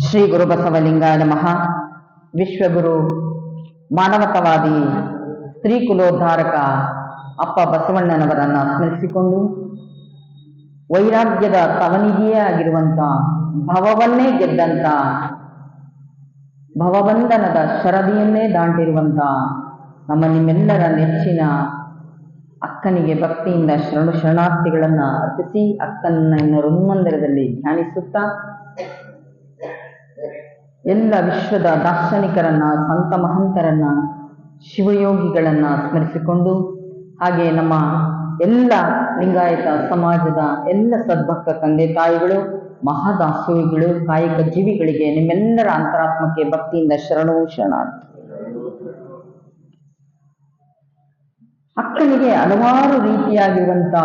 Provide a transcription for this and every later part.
ಶ್ರೀ ಗುರು ಬಸವಲಿಂಗಾಯ ನಮಃ. ವಿಶ್ವಗುರು ಮಾನವತಾವಾದಿ ಸ್ತ್ರೀ ಕುಲೋದ್ಧಾರಕ ಅಪ್ಪ ಬಸವಣ್ಣನವರನ್ನ ಸ್ಮರಿಸಿಕೊಂಡು ವೈರಾಗ್ಯದ ತವನಿಗೆಯೇ ಆಗಿರುವಂತ ಭವವನ್ನೇ ಗೆದ್ದಂತ ಭವಬಂಧನದ ಶರದಿಯನ್ನೇ ದಾಟಿರುವಂತ ನಮ್ಮ ನಿಮ್ಮೆಲ್ಲರ ನೆಚ್ಚಿನ ಅಕ್ಕನಿಗೆ ಭಕ್ತಿಯಿಂದ ಶರಣಾರ್ಥಿಗಳನ್ನ ಅರ್ಪಿಸಿ ಅಕ್ಕನ ಋನ್ಮಂದಿರದಲ್ಲಿ ಧ್ಯಾನಿಸುತ್ತಾ ಎಲ್ಲ ವಿಶ್ವದ ದಾರ್ಶನಿಕರನ್ನ, ಸಂತ ಮಹಂತರನ್ನ, ಶಿವಯೋಗಿಗಳನ್ನ ಸ್ಮರಿಸಿಕೊಂಡು ಹಾಗೆ ನಮ್ಮ ಎಲ್ಲ ಲಿಂಗಾಯತ ಸಮಾಜದ ಎಲ್ಲ ಸದ್ಭಕ್ತ ತಂದೆ ತಾಯಿಗಳು, ಮಹಾದಾಸೋಹಿಗಳು, ಕಾಯಕ ಜೀವಿಗಳಿಗೆ ನಿಮ್ಮೆಲ್ಲರ ಅಂತರಾತ್ಮಕ್ಕೆ ಭಕ್ತಿಯಿಂದ ಶರಣಾರ್ಥಿ. ಅಕ್ಕನಿಗೆ ಹಲವಾರು ರೀತಿಯಾಗಿರುವಂತ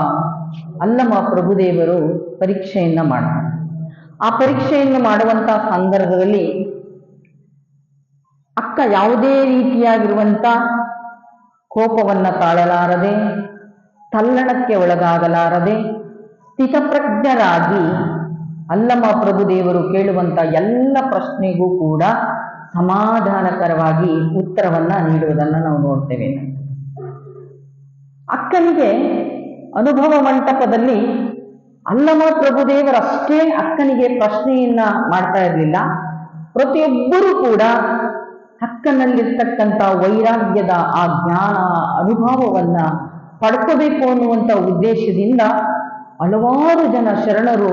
ಅಲ್ಲಮ ಪ್ರಭುದೇವರು ಪರೀಕ್ಷೆಯನ್ನ ಮಾಡ್ತಾರೆ. ಆ ಪರೀಕ್ಷೆಯನ್ನು ಮಾಡುವಂತ ಸಂದರ್ಭದಲ್ಲಿ ಅಕ್ಕ ಯಾವುದೇ ರೀತಿಯಾಗಿರುವಂತ ಕೋಪವನ್ನ ತಾಳಲಾರದೆ, ತಲ್ಲಣಕ್ಕೆ ಒಳಗಾಗಲಾರದೆ, ಸ್ಥಿತಪ್ರಜ್ಞರಾಗಿ ಅಲ್ಲಮ ಪ್ರಭುದೇವರು ಕೇಳುವಂತ ಎಲ್ಲ ಪ್ರಶ್ನೆಗೂ ಕೂಡ ಸಮಾಧಾನಕರವಾಗಿ ಉತ್ತರವನ್ನ ನೀಡುವುದನ್ನು ನಾವು ನೋಡ್ತೇವೆ. ಅಕ್ಕನಿಗೆ ಅನುಭವ ಮಂಟಪದಲ್ಲಿ ಅಲ್ಲಮ ಪ್ರಭುದೇವರಷ್ಟೇ ಅಕ್ಕನಿಗೆ ಪ್ರಶ್ನೆಯನ್ನ ಮಾಡ್ತಾ ಇರಲಿಲ್ಲ. ಪ್ರತಿಯೊಬ್ಬರೂ ಕೂಡ ಅಕ್ಕನಲ್ಲಿರ್ತಕ್ಕಂಥ ವೈರಾಗ್ಯದ ಆ ಜ್ಞಾನ ಅನುಭವವನ್ನ ಪಡ್ಕೋಬೇಕು ಅನ್ನುವಂಥ ಉದ್ದೇಶದಿಂದ ಹಲವಾರು ಜನ ಶರಣರು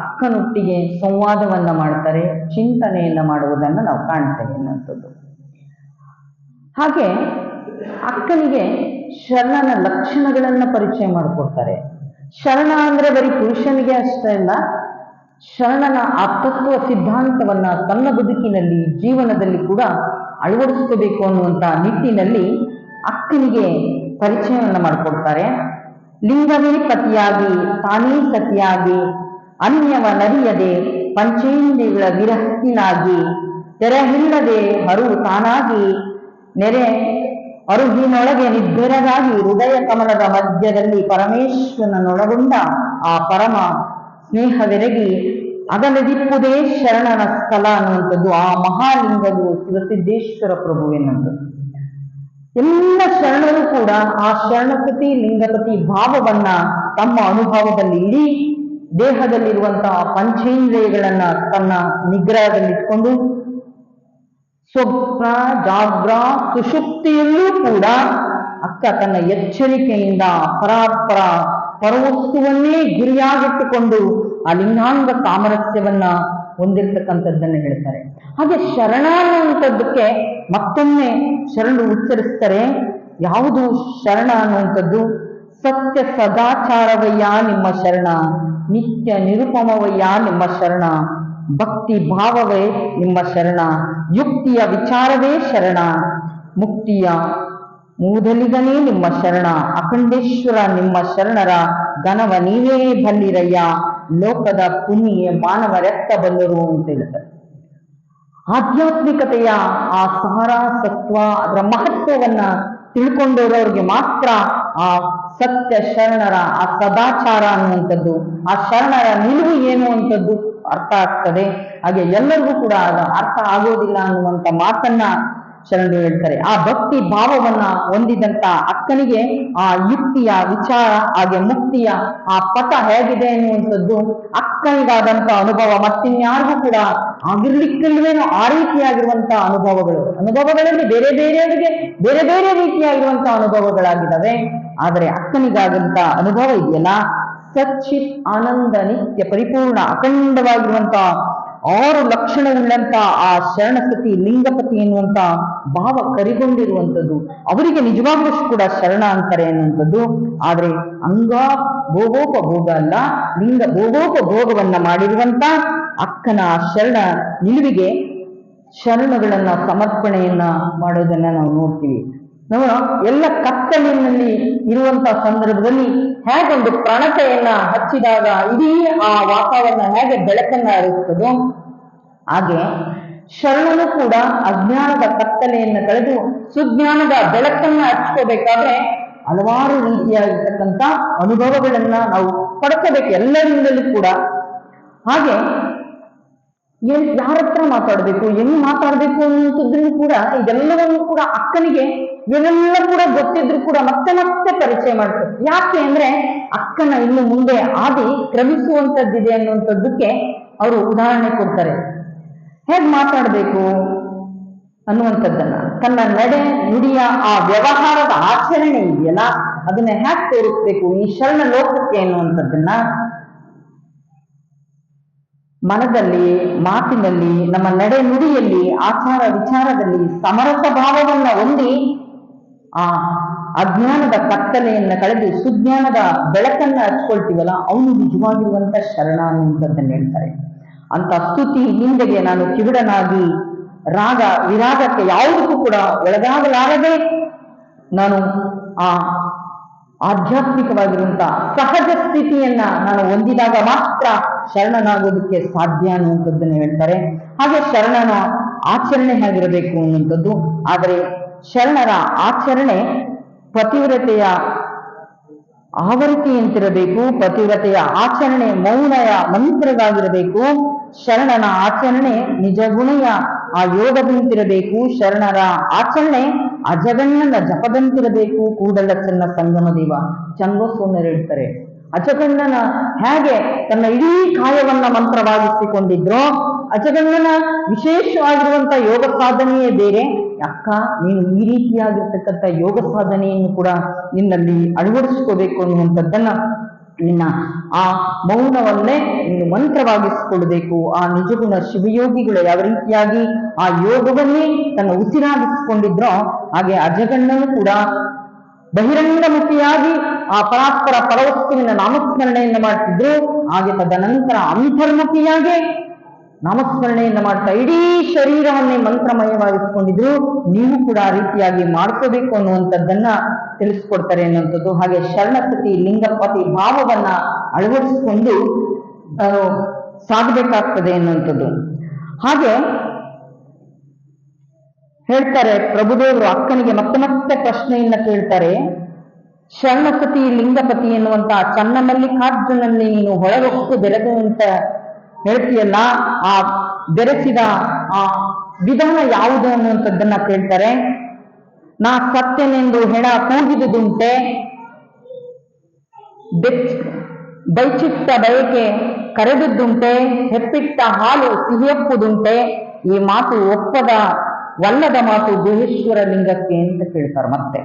ಅಕ್ಕನೊಟ್ಟಿಗೆ ಸಂವಾದವನ್ನ ಮಾಡ್ತಾರೆ, ಚಿಂತನೆಯನ್ನ ಮಾಡುವುದನ್ನು ನಾವು ಕಾಣ್ತೇವೆ ಅನ್ನುವಂಥದ್ದು. ಹಾಗೆ ಅಕ್ಕನಿಗೆ ಶರಣನ ಲಕ್ಷಣಗಳನ್ನ ಪರಿಚಯ ಮಾಡಿಕೊಡ್ತಾರೆ. ಶರಣ ಅಂದ್ರೆ ಬರೀ ಪುರುಷನಿಗೆ ಅಷ್ಟೇ ಅಲ್ಲ, ಶರಣನ ಆ ತತ್ವ ಸಿದ್ಧಾಂತವನ್ನ ತನ್ನ ಬದುಕಿನಲ್ಲಿ, ಜೀವನದಲ್ಲಿ ಕೂಡ ಅಳವಡಿಸ್ಕೋಬೇಕು ಅನ್ನುವಂಥ ನಿಟ್ಟಿನಲ್ಲಿ ಅಕ್ಕನಿಗೆ ಪರಿಚಯವನ್ನ ಮಾಡಿಕೊಡ್ತಾರೆ. ಲಿಂಗವೇ ಪತಿಯಾಗಿ, ತಾನೇ ಸತಿಯಾಗಿ, ಅನ್ಯವನರಿಯದೆ ಪಂಚೇಂದ್ರಿಯಗಳ ವಿರಕ್ತಿನಾಗಿ, ತೆರೆಹಿಲ್ಲದೆ ಹರು ತಾನಾಗಿ, ನೆರೆ ಅರುಹಿನೊಳಗೆ ನಿಬ್ಬೆರಗಾಗಿ, ಹೃದಯ ಕಮಲದ ಮಧ್ಯದಲ್ಲಿ ಪರಮೇಶ್ವರನೊಳಗೊಂಡ ಆ ಪರಮ ಸ್ನೇಹವೆರಗಿ ಅಗಲದಿಪ್ಪುದೇ ಶರಣನ ಸ್ಥಳ ಅನ್ನುವಂಥದ್ದು ಆ ಮಹಾಲಿಂಗವು ಶಿವಸಿದ್ದೇಶ್ವರ ಪ್ರಭು ಎನ್ನುವಂಥದ್ದು. ಎಲ್ಲ ಶರಣರು ಕೂಡ ಆ ಶರಣಪತಿ ಲಿಂಗಪತಿ ಭಾವವನ್ನ ತಮ್ಮ ಅನುಭವದಲ್ಲಿ ಇಡೀ ದೇಹದಲ್ಲಿರುವಂತಹ ಪಂಚೇಂದ್ರಿಯಗಳನ್ನ ತನ್ನ ನಿಗ್ರಹದಲ್ಲಿಟ್ಕೊಂಡು ಸ್ವಪ್ನ, ಜಾಗ್ರ, ಸುಷುಪ್ತಿಯಲ್ಲೂ ಕೂಡ ಅಕ್ಕ ತನ್ನ ಎಚ್ಚರಿಕೆಯಿಂದ ಪರಾಪರ ಪರವಸ್ತುವನ್ನೇ ಗುರಿಯಾಗಿಟ್ಟುಕೊಂಡು ಆ ಲಿಂಗಾಂಗ ಸಾಮರಸ್ಯವನ್ನ ಹೊಂದಿರತಕ್ಕಂಥದ್ದನ್ನು ಹೇಳ್ತಾರೆ. ಹಾಗೆ ಶರಣ ಅನ್ನುವಂಥದ್ದಕ್ಕೆ ಮತ್ತೊಮ್ಮೆ ಶರಣರು ಉಚ್ಚರಿಸ್ತಾರೆ. ಯಾವುದು ಶರಣ ಅನ್ನುವಂಥದ್ದು? ಸತ್ಯ ಸದಾಚಾರವಯ್ಯ ನಿಮ್ಮ ಶರಣ, ನಿತ್ಯ ನಿರುಪಮವಯ್ಯ ನಿಮ್ಮ ಶರಣ, ಭಕ್ತಿ ಭಾವವೇ ನಿಮ್ಮ ಶರಣ, ಯುಕ್ತಿಯ ವಿಚಾರವೇ ಶರಣ, ಮುಕ್ತಿಯ ಮೂದಲಿಗನೇ ನಿಮ್ಮ ಶರಣ, ಅಖಂಡೇಶ್ವರ ನಿಮ್ಮ ಶರಣರ ಘನವ ನೀವೇ ಬಲ್ಲಿರಯ್ಯ, ಲೋಕದ ಪುಣ್ಯ ಮಾನವರೆತ್ತ ಬಲ್ಲರು ಅಂತ ಹೇಳ್ತಾರೆ. ಆಧ್ಯಾತ್ಮಿಕತೆಯ ಆ ಸಾರ ಸತ್ವ, ಅದರ ಮಹತ್ವವನ್ನ ತಿಳ್ಕೊಂಡವ್ರವ್ರಿಗೆ ಮಾತ್ರ ಆ ಸತ್ಯ ಶರಣರ ಆ ಸದಾಚಾರ ಅನ್ನುವಂಥದ್ದು, ಆ ಶರಣರ ನಿಲುವು ಏನು ಅಂತದ್ದು ಅರ್ಥ ಆಗ್ತದೆ. ಹಾಗೆ ಎಲ್ಲರಿಗೂ ಕೂಡ ಅರ್ಥ ಆಗೋದಿಲ್ಲ ಅನ್ನುವಂಥ ಮಾತನ್ನ ಶರಣರು ಹೇಳ್ತಾರೆ. ಆ ಭಕ್ತಿ ಭಾವವನ್ನ ಹೊಂದಿದಂತ ಅಕ್ಕನಿಗೆ ಆ ಯುಕ್ತಿಯ ವಿಚಾರ ಹಾಗೆ ಮುಕ್ತಿಯ ಆ ಪಥ ಹೇಗಿದೆ ಅನ್ನುವಂಥದ್ದು ಅಕ್ಕನಿಗಾದಂತ ಅನುಭವ ಮತ್ತಿನ್ಯಾರಿಗೂ ಕೂಡ ಆಗಿರ್ಲಿಕ್ಕಿಲ್ವೇನೋ ಆ ರೀತಿಯಾಗಿರುವಂತಹ ಅನುಭವಗಳಲ್ಲಿ ಬೇರೆ ಬೇರೆಯವರಿಗೆ ಬೇರೆ ಬೇರೆ ರೀತಿಯಾಗಿರುವಂತಹ ಅನುಭವಗಳಾಗಿದ್ದಾವೆ. ಆದರೆ ಅಕ್ಕನಿಗಾದಂತ ಅನುಭವ ಇದೆಯಲ್ಲ, ಸಚ್ಚಿತ್ ಆನಂದ ನಿತ್ಯ ಪರಿಪೂರ್ಣ ಅಖಂಡವಾಗಿರುವಂತಹ 6 ಲಕ್ಷಣವುಳ್ಳಂತ ಆ ಶರಣಪತಿ ಲಿಂಗಪತಿ ಎನ್ನುವಂತ ಭಾವ ಕರಿಗೊಂಡಿರುವಂಥದ್ದು ಅವರಿಗೆ ನಿಜವಾಗ್ಲೂ ಕೂಡ ಶರಣ ಅಂತಾರೆ ಅನ್ನುವಂಥದ್ದು. ಆದ್ರೆ ಅಂಗ ಭೋಗೋಪಭೋಗ ಅಲ್ಲ, ಲಿಂಗ ಭೋಗೋಪಭೋಗವನ್ನ ಮಾಡಿರುವಂತ ಅಕ್ಕನ ಶರಣ ನಿಲುವಿಗೆ ಶರಣಗಳನ್ನ ಸಮರ್ಪಣೆಯನ್ನ ಮಾಡೋದನ್ನ ನಾವು ನೋಡ್ತೀವಿ. ನಾವು ಎಲ್ಲ ಕತ್ತಲಿನಲ್ಲಿ ಇರುವಂತ ಸಂದರ್ಭದಲ್ಲಿ ಹೇಗೊಂದು ಪ್ರಣತೆಯನ್ನ ಹಚ್ಚಿದಾಗ ಇಡೀ ಆ ವಾತಾವರಣ ಹೇಗೆ ಬೆಳಕನ್ನ ಹರಿಸ್ತದೋ ಹಾಗೆ ಶರಣನು ಕೂಡ ಅಜ್ಞಾನದ ಕತ್ತಲೆಯನ್ನು ಕಳೆದು ಸುಜ್ಞಾನದ ಬೆಳಕನ್ನ ಹಚ್ಕೋಬೇಕಾದ್ರೆ ಹಲವಾರು ರೀತಿಯಾಗಿರ್ತಕ್ಕಂಥ ಅನುಭವಗಳನ್ನ ನಾವು ಪಡ್ಕೋಬೇಕು ಎಲ್ಲರಿಂದಲೂ ಕೂಡ. ಹಾಗೆ ಯಾರ ಹತ್ರ ಮಾತಾಡ್ಬೇಕು, ಹೆಂಗ್ ಮಾತಾಡ್ಬೇಕು ಅನ್ನುವಂಥದ್ದನ್ನು ಕೂಡ, ಇದೆಲ್ಲವನ್ನು ಕೂಡ ಅಕ್ಕನಿಗೆ ಇವೆಲ್ಲ ಕೂಡ ಗೊತ್ತಿದ್ರು ಕೂಡ ಮತ್ತೆ ಮತ್ತೆ ಪರಿಚಯ ಮಾಡ್ತಾರೆ. ಯಾಕೆ ಅಂದ್ರೆ ಅಕ್ಕನ ಇನ್ನು ಮುಂದೆ ಆದಿ ಕ್ರಮಿಸುವಂತದ್ದಿದೆ ಅನ್ನುವಂಥದ್ದಕ್ಕೆ ಅವರು ಉದಾಹರಣೆ ಕೊಡ್ತಾರೆ. ಹೇಗ್ ಮಾತಾಡ್ಬೇಕು ಅನ್ನುವಂಥದ್ದನ್ನ, ತನ್ನ ನಡೆ ನುಡಿಯ ಆ ವ್ಯವಹಾರದ ಆಚರಣೆ ಇದೆಯಲ್ಲ ಅದನ್ನ ಹ್ಯಾಕ್ ತೋರಿಸ್ಬೇಕು ಈ ಶರಣ ಲೋಕಕ್ಕೆ ಅನ್ನುವಂಥದ್ದನ್ನ ಮನದಲ್ಲಿ, ಮಾತಿನಲ್ಲಿ, ನಮ್ಮ ನಡೆ ನುಡಿಯಲ್ಲಿ, ಆಚಾರ ವಿಚಾರದಲ್ಲಿ ಸಮರಸ ಭಾವವನ್ನ ಹೊಂದಿ ಆ ಅಜ್ಞಾನದ ಕತ್ತಲೆಯನ್ನ ಕಳೆದು ಸುಜ್ಞಾನದ ಬೆಳಕನ್ನ ಹಚ್ಕೊಳ್ತೀವಲ್ಲ ಅವನು ನಿಜವಾಗಿರುವಂತ ಶರಣ ಅನ್ನುವಂಥದ್ದನ್ನು ಹೇಳ್ತಾರೆ. ಅಂತ ಸ್ತುತಿ ನಿಂದೆಗೆ ನಾನು ಕಿವಿಡನಾಗಿ ರಾಗ ವಿರಾಗಕ್ಕೆ ಯಾವುದಕ್ಕೂ ಕೂಡ ಒಳಗಾಗಲಾರದೆ ನಾನು ಆ ಆಧ್ಯಾತ್ಮಿಕವಾಗಿರುವಂತಹ ಸಹಜ ಸ್ಥಿತಿಯನ್ನ ನಾನು ಹೊಂದಿದಾಗ ಮಾತ್ರ ಶರಣನಾಗೋದಕ್ಕೆ ಸಾಧ್ಯ ಅನ್ನುವಂಥದ್ದನ್ನು ಹೇಳ್ತಾರೆ. ಹಾಗೆ ಶರಣನ ಆಚರಣೆ ಹೇಗಿರಬೇಕು ಅನ್ನುವಂಥದ್ದು. ಆದರೆ ಶರಣರ ಆಚರಣೆ ಪತಿವ್ರತೆಯ ಆವೃತ್ತಿಯಂತಿರಬೇಕು. ಪತಿವ್ರತೆಯ ಆಚರಣೆ ಮೌನಯ ಮಂತ್ರವಾಗಿರಬೇಕು. ಶರಣನ ಆಚರಣೆ ನಿಜಗುಣೆಯ ಆ ಯೋಗದಂತಿರಬೇಕು. ಶರಣರ ಆಚರಣೆ ಅಜಗಣ್ಣನ ಜಪದಂತಿರಬೇಕು. ಕೂಡಲ ಚೆನ್ನ ಸಂಗಮ ದೇವ ಚಂಗೋಸ್ವಾಮಿಯರು ಹೇಳ್ತಾರೆ, ಅಜಗಣ್ಣನ ಹೇಗೆ ತನ್ನ ಇಡೀ ಕಾಯವನ್ನ ಮಂತ್ರವಾಗಿಸಿಕೊಂಡಿದ್ರೋ, ಅಜಗಣ್ಣನ ವಿಶೇಷವಾಗಿರುವಂತ ಯೋಗ ಸಾಧನೆಯೇ ಬೇರೆ. ಅಕ್ಕ, ನೀನು ಈ ರೀತಿಯಾಗಿರ್ತಕ್ಕಂಥ ಯೋಗ ಸಾಧನೆಯನ್ನು ಕೂಡ ನಿನ್ನಲ್ಲಿ ಅಳವಡಿಸ್ಕೋಬೇಕು ಅನ್ನುವಂಥದ್ದನ್ನ, ನಿನ್ನ ಆ ಮೌನವನ್ನೇ ನೀನು ಮಂತ್ರವಾಗಿಸಿಕೊಳ್ಬೇಕು. ಆ ನಿಜಗುಣ ಶಿವಯೋಗಿಗಳು ಯಾವ ರೀತಿಯಾಗಿ ಆ ಯೋಗವನ್ನೇ ತನ್ನ ಉಸಿರಾಗಿಸಿಕೊಂಡಿದ್ರೋ ಹಾಗೆ ಅಜಗಣ್ಣನು ಕೂಡ ಬಹಿರಂಗಮುಖಿಯಾಗಿ ಆ ಪರಾತ್ಪರ ಪರವಸ್ತುವಿನ ನಾಮಸ್ಮರಣೆಯನ್ನು ಮಾಡ್ತಿದ್ರು. ಹಾಗೆ ತದನಂತರ ಅಂತರ್ಮುಖಿಯಾಗಿ ನಾಮಸ್ಮರಣೆಯನ್ನು ಮಾಡ್ತಾ ಇಡೀ ಶರೀರವನ್ನೇ ಮಂತ್ರಮಯವಾಗಿಸಿಕೊಂಡಿದ್ರು. ನೀವು ಕೂಡ ಆ ರೀತಿಯಾಗಿ ಮಾಡ್ಕೋಬೇಕು ಅನ್ನುವಂಥದ್ದನ್ನ ತಿಳಿಸ್ಕೊಡ್ತಾರೆ ಅನ್ನುವಂಥದ್ದು. ಹಾಗೆ ಶರಣಸತಿ ಲಿಂಗಪತಿ ಭಾವವನ್ನ ಅಳವಡಿಸಿಕೊಂಡು ಸಾಗಬೇಕಾಗ್ತದೆ ಅನ್ನುವಂಥದ್ದು. ಹಾಗೆ ಹೇಳ್ತಾರೆ ಪ್ರಭುದೇವರು ಅಕ್ಕನಿಗೆ ಮತ್ತೆ ಮತ್ತೆ ಪ್ರಶ್ನೆಯನ್ನ ಕೇಳ್ತಾರೆ. ಶರಣಸತಿ ಲಿಂಗಪತಿ ಎನ್ನುವಂತ ಚನ್ನ ಮಲ್ಲಿಕಾರ್ಜುನಲ್ಲಿ ನೀನು ಹೊಳಗೊಟ್ಟು ಬೆರೆದು ಅಂತ ಹೇಳ್ತೀಯಲ್ಲ, ಆ ಬೆರೆಸಿದ ಆ ವಿಧಾನ ಯಾವುದು ಅನ್ನುವಂಥದ್ದನ್ನ ಕೇಳ್ತಾರೆ. ನಾ ಸತ್ಯನೆಂದು ಹೆಣ ಕೂಗಿದುದುಂಟೆ, ಬೈಚಿಟ್ಟ ಬಯಕೆ ಕರೆದುದುಂಟೆ, ಹೆಪ್ಪಿಟ್ಟ ಹಾಲು ಸಿಹಿಯಪ್ಪುದುಂಟೆ, ಈ ಮಾತು ಒಪ್ಪದ ವಲ್ಲದ ಮಾತು ಗುಹೇಶ್ವರ ಲಿಂಗಕ್ಕೆ ಅಂತ ಕೇಳ್ತಾರೆ. ಮತ್ತೆ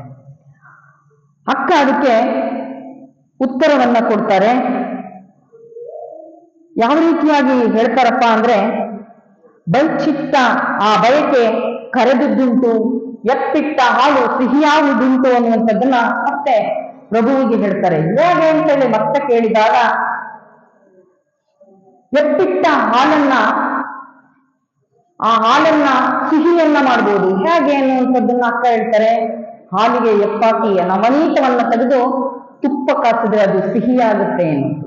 ಅಕ್ಕ ಅದಕ್ಕೆ ಉತ್ತರವನ್ನ ಕೊಡ್ತಾರೆ. ಯಾವ ರೀತಿಯಾಗಿ ಹೇಳ್ತಾರಪ್ಪ ಅಂದ್ರೆ, ಬೈಚಿಟ್ಟ ಆ ಬಯಕೆ ಕರೆದುದುಂಟು, ಎಪ್ಪಿಟ್ಟ ಹಾಲು ಸಿಹಿಯಾವುದುಂಟು ಅನ್ನುವಂಥದ್ದನ್ನ ಮತ್ತೆ ಪ್ರಭುವಿಗೆ ಹೇಳ್ತಾರೆ. ಹೇಗೆ ಅಂತೇಳಿ ಮತ್ತೆ ಕೇಳಿದಾಗ, ಎಪ್ಪಿಟ್ಟ ಆ ಹಾಲನ್ನ ಸಿಹಿಯನ್ನ ಮಾಡ್ಬೋದು, ಹೇಗೆ ಅನ್ನುವಂಥದ್ದನ್ನ ಅಕ್ಕ ಹೇಳ್ತಾರೆ. ಹಾಲಿಗೆ ಎಪ್ಪಾಕಿ ನವನೀತವನ್ನ ತೆಗೆದು ತುಪ್ಪ ಕಾಸಿದ್ರೆ ಅದು ಸಿಹಿಯಾಗುತ್ತೆ ಅನ್ನೋದು.